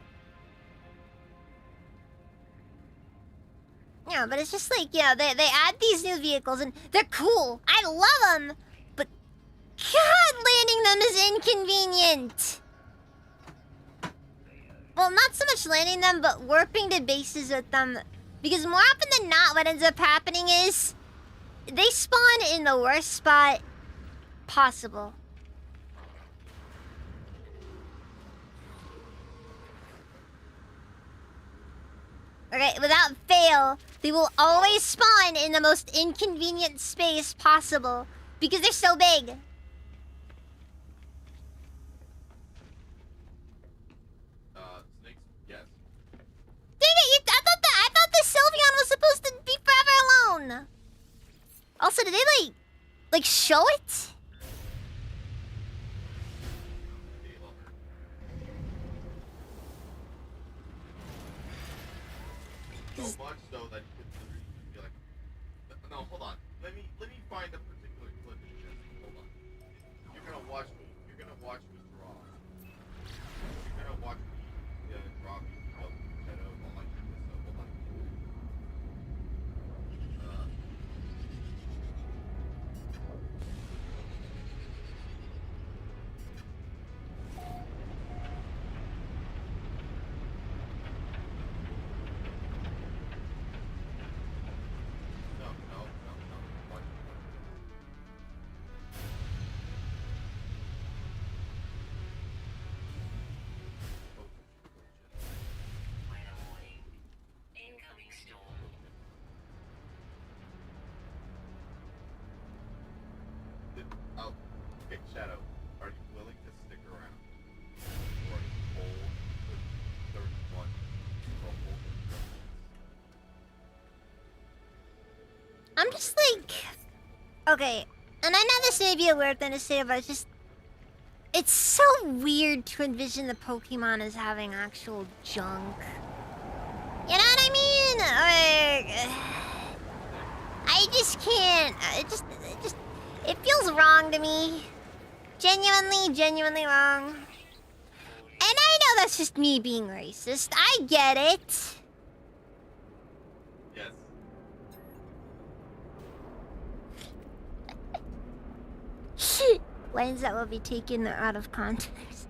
Yeah, but it's just like, they add these new vehicles and they're cool. I love them. But God, landing them is inconvenient. Well, not so much landing them, but warping to bases with them. Because more often than not, what ends up happening is they spawn in the worst spot possible. Okay, without fail, they will always spawn in the most inconvenient space possible because they're so big. Snakes, yes. Dang it! I thought the Sylveon was supposed to be forever alone. Also, did they like show it? So much so that you could literally be like, no, hold on. Let me find a particular clip in this. Hold on. You're gonna watch me draw. You're gonna watch me draw me shadow on like this. So hold on. No. Watch me. Weather warning. Incoming storm. Oh, okay, Shadow. Are you willing to stick around? Or hold the 31 or hold the I'm just like, okay, and I know this may be a weird thing to say, but it's so weird to envision the Pokemon as having actual junk. You know what I mean? Like, I just can't. It feels wrong to me. Genuinely wrong. And I know that's just me being racist. I get it. Yes. Lines that will be taken out of context.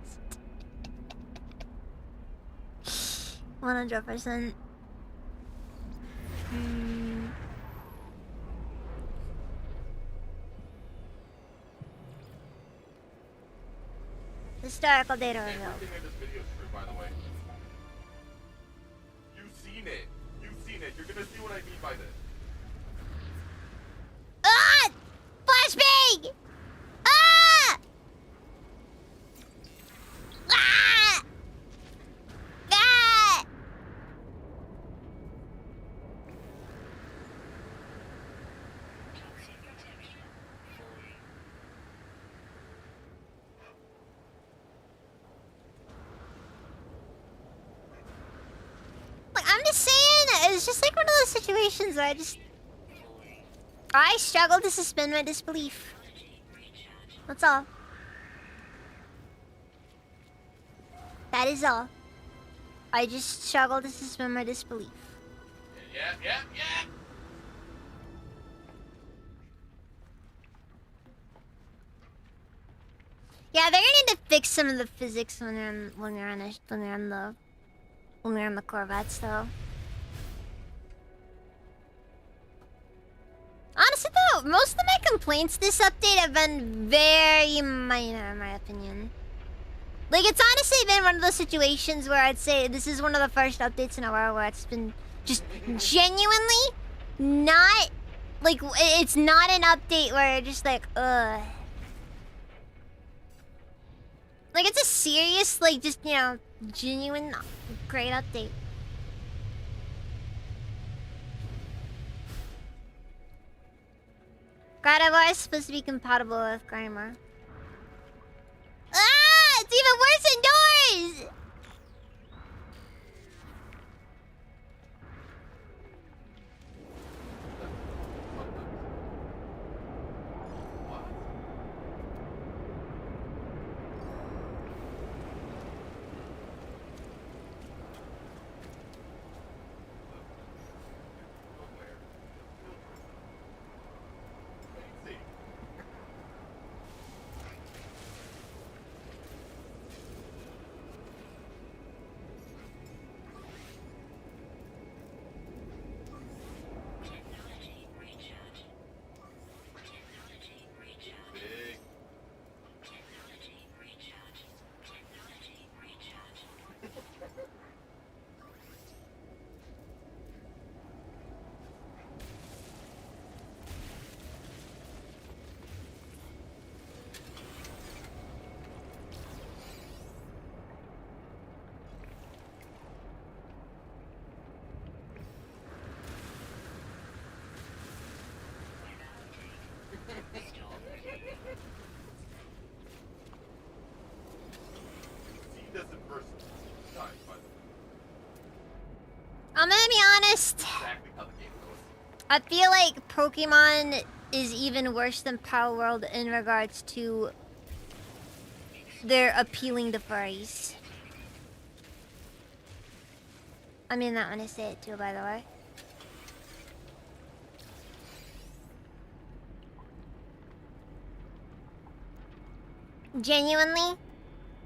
100%. Historical data revealed. Everything in this video is true, by the way. You've seen it. You're gonna see what I mean by this. Ah! Flashbang! Ah! Ah! Ah! Toxic protection. Falling. Like, I'm just saying, it's just like one of those situations where I struggle to suspend my disbelief. That's all. That is all. I just struggle to suspend my disbelief. Yeah. Yeah, they're gonna need to fix some of the physics when they're on the Corvettes, though. Honestly, though, most of my complaints this update have been very minor, in my opinion. Like, it's honestly been one of those situations where I'd say this is one of the first updates in a while where it's been just genuinely not... Like, it's not an update where you're just like, ugh. Like, it's a serious, like, just, you know, genuine, great update. God of War is supposed to be compatible with Grimer. Ah! It's even worse indoors! Technology recharge. Technology recharge. Big. Technology recharge. Technology recharge. He does it first time, by the way. I'm gonna be honest. Exactly how the game goes. I feel like Pokemon is even worse than Power World in regards to their appealing to furries. I mean that when I say it too, by the way. Genuinely,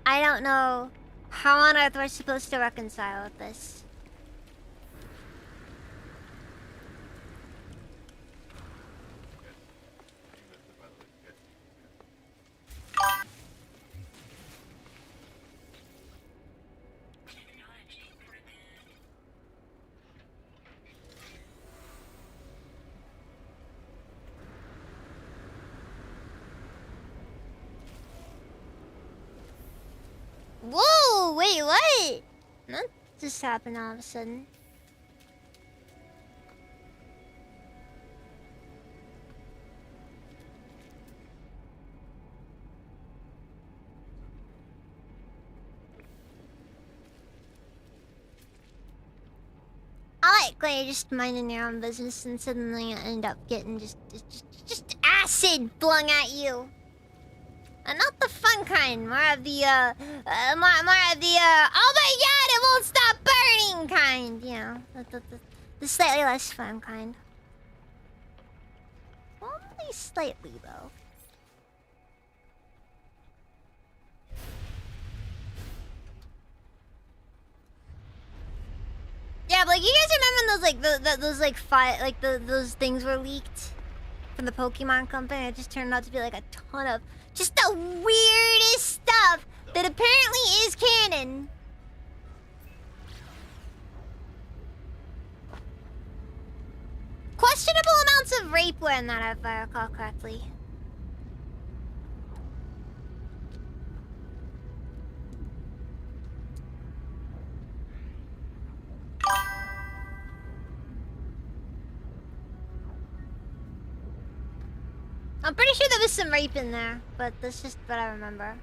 I don't know how on earth we're supposed to reconcile with this. Technology prepared. Whoa! Wait, what? What just happened all of a sudden? I like when you're just minding your own business and suddenly you end up getting just acid flung at you. And not the fun kind, more of the, oh my god, it won't stop burning kind, you know. The slightly less fun kind. Only slightly, though. Yeah, but like, you guys remember those things were leaked from the Pokemon company? It just turned out to be like a ton of just the weirdest stuff that apparently is canon. Questionable amounts of rape were in that, if I recall correctly. I'm pretty sure there was some rape in there, but that's just what I remember.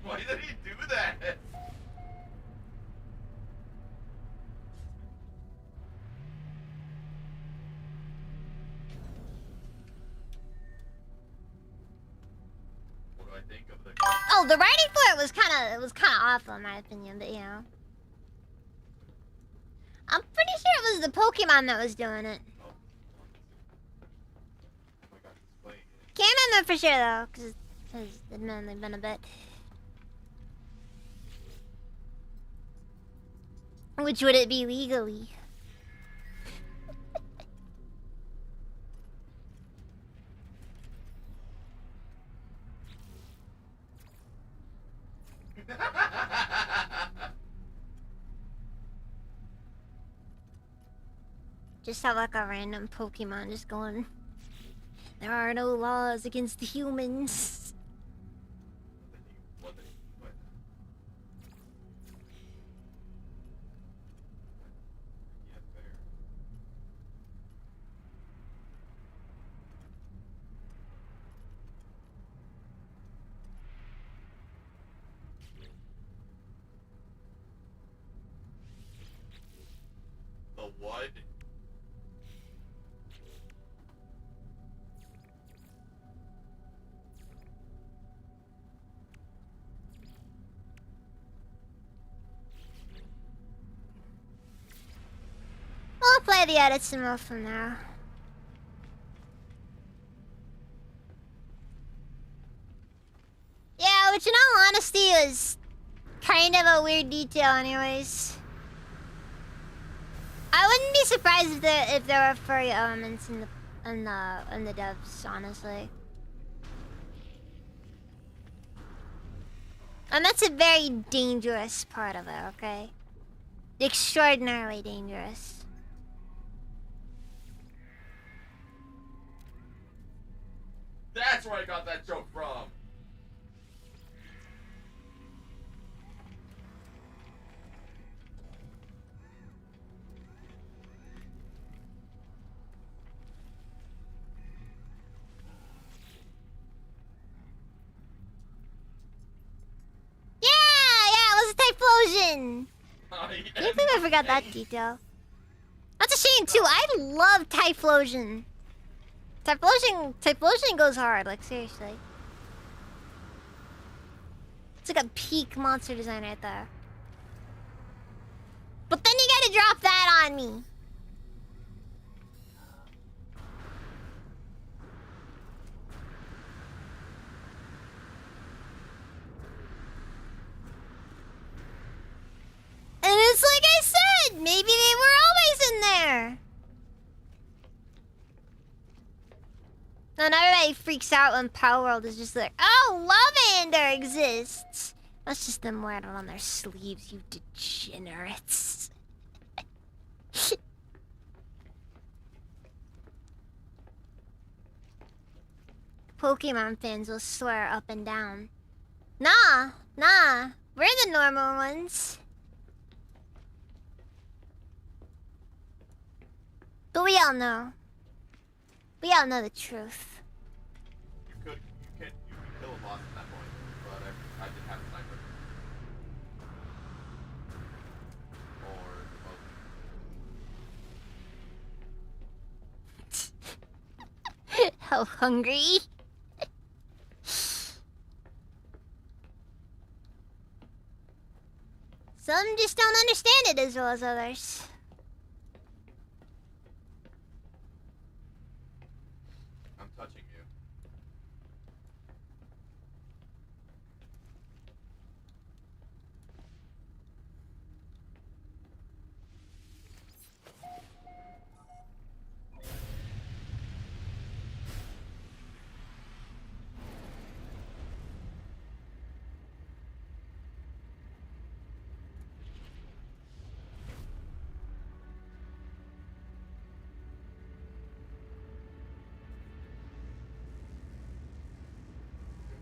Why did he do that? think of the. Oh, the writing for it was kind of awful in my opinion, but you know. I'm pretty sure it was the Pokemon that was doing it. Oh my god, it's playing it. Can't remember for sure though, because it's admittedly been a bit. Which would it be legally? Just have like a random Pokemon just going. There are no laws against the humans. What? Yeah, fair. The what? I'll play the edits some more from now. Yeah, which in all honesty is kind of a weird detail anyways. I wouldn't be surprised if there were furry elements in the devs, honestly. And that's a very dangerous part of it, okay? Extraordinarily dangerous. That's where I got that joke from. Yeah, it was a Typhlosion! I Can't believe I forgot that detail. That's a shame too. I love Typhlosion. Typhlosion goes hard, like seriously. It's like a peak monster design right there. But then you gotta drop that on me. And it's like I said, maybe they were always in there. And everybody freaks out when Power World is just like, oh, Lavander exists. That's just them wearing it on their sleeves, you degenerates. Pokemon fans will swear up and down. Nah, we're the normal ones. But we all know. We all know the truth. You could kill a boss at that point, but I didn't have a sniper. Or How hungry. Some just don't understand it as well as others. I'm touching you.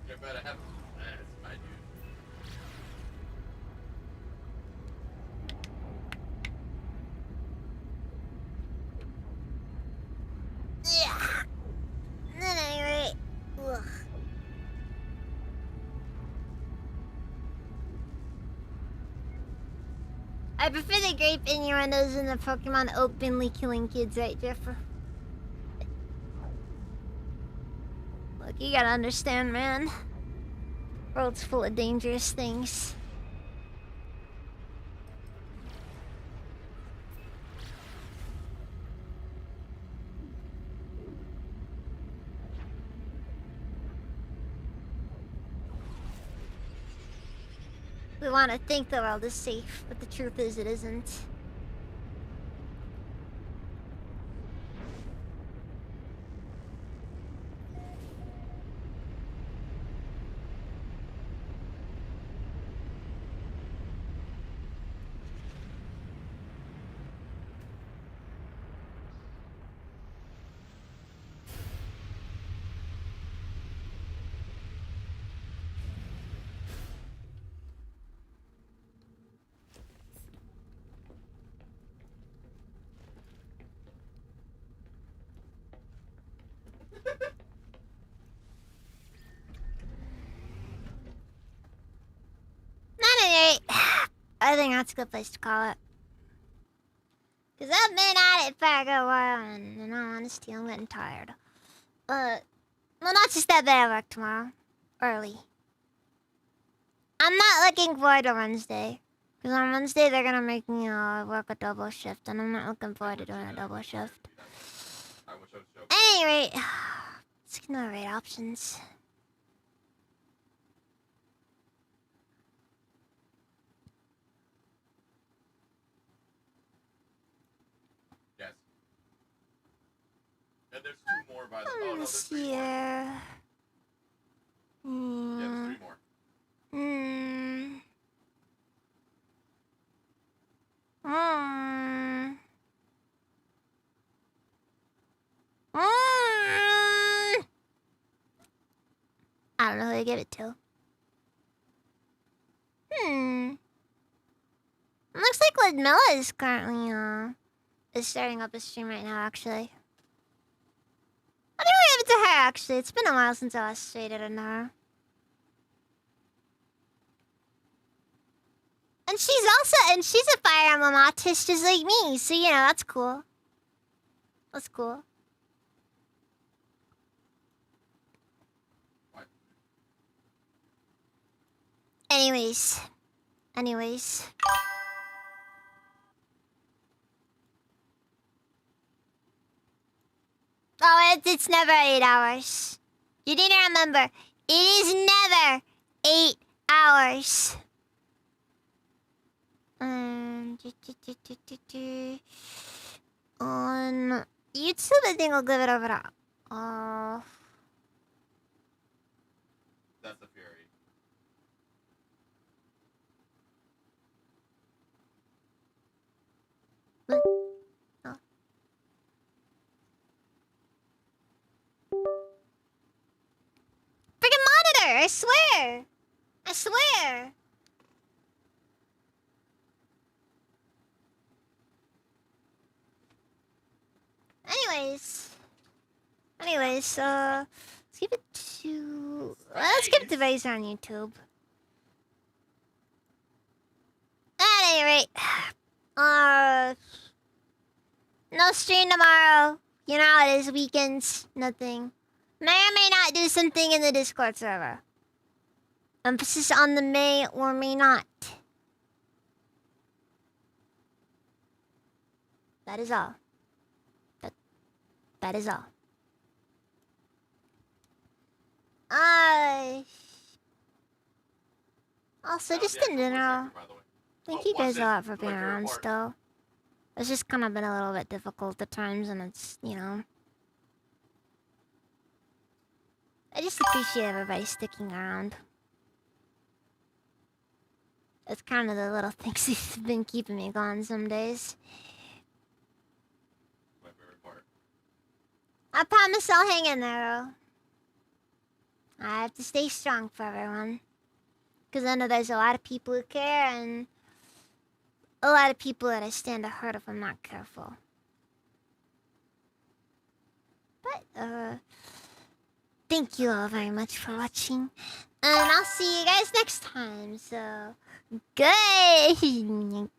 You better have that's my dude. Yeah. Then anyway, ugh. I prefer the grape innuendos and the Pokemon openly killing kids, right, Jeffrey? Look, you gotta understand, man. World's full of dangerous things. We want to think the world is safe, but the truth is it isn't. I think that's a good place to call it. Cause I've been at it for a good while, and in all honesty, I'm getting tired. Well, not just that, but I work tomorrow. Early. I'm not looking forward to Wednesday. Cause on Wednesday, they're gonna make me work a double shift, and I'm not looking forward to doing a double shift. I wish I was joking. At any rate, let's ignore rate options. Yes. And there's 2 more by the. Oh no, there's This 3 more. year. Yeah, there's 3 more. Hmm. Hmm. I don't know who to give it to. Looks like Ludmilla is currently is starting up a stream right now. Actually, I think I'll give it to her. Actually, it's been a while since I last traded on her. And she's a Fire Emblem artist just like me, so you know, that's cool. That's cool. What? Anyways. Oh, it's never 8 hours. You need to remember, it is never 8 hours. On YouTube, I think I'll give it over to. That's the Fury. Freaking monitor! I swear! I swear! Anyways, let's give it to. Let's give it to Razor on YouTube. At any rate, no stream tomorrow. You know how it is, weekends, nothing. May or may not do something in the Discord server. Emphasis on the may or may not. That is all. That is all. Also, just in general, thank you guys a lot for being around still. It's just kind of been a little bit difficult at times, and it's, you know. I just appreciate everybody sticking around. It's kind of the little things that's been keeping me going some days. My favorite part. I promise I'll hang in there, though. I have to stay strong for everyone. Because I know there's a lot of people who care, and a lot of people that I stand to hurt if I'm not careful. But, thank you all very much for watching. And I'll see you guys next time, so... Good night.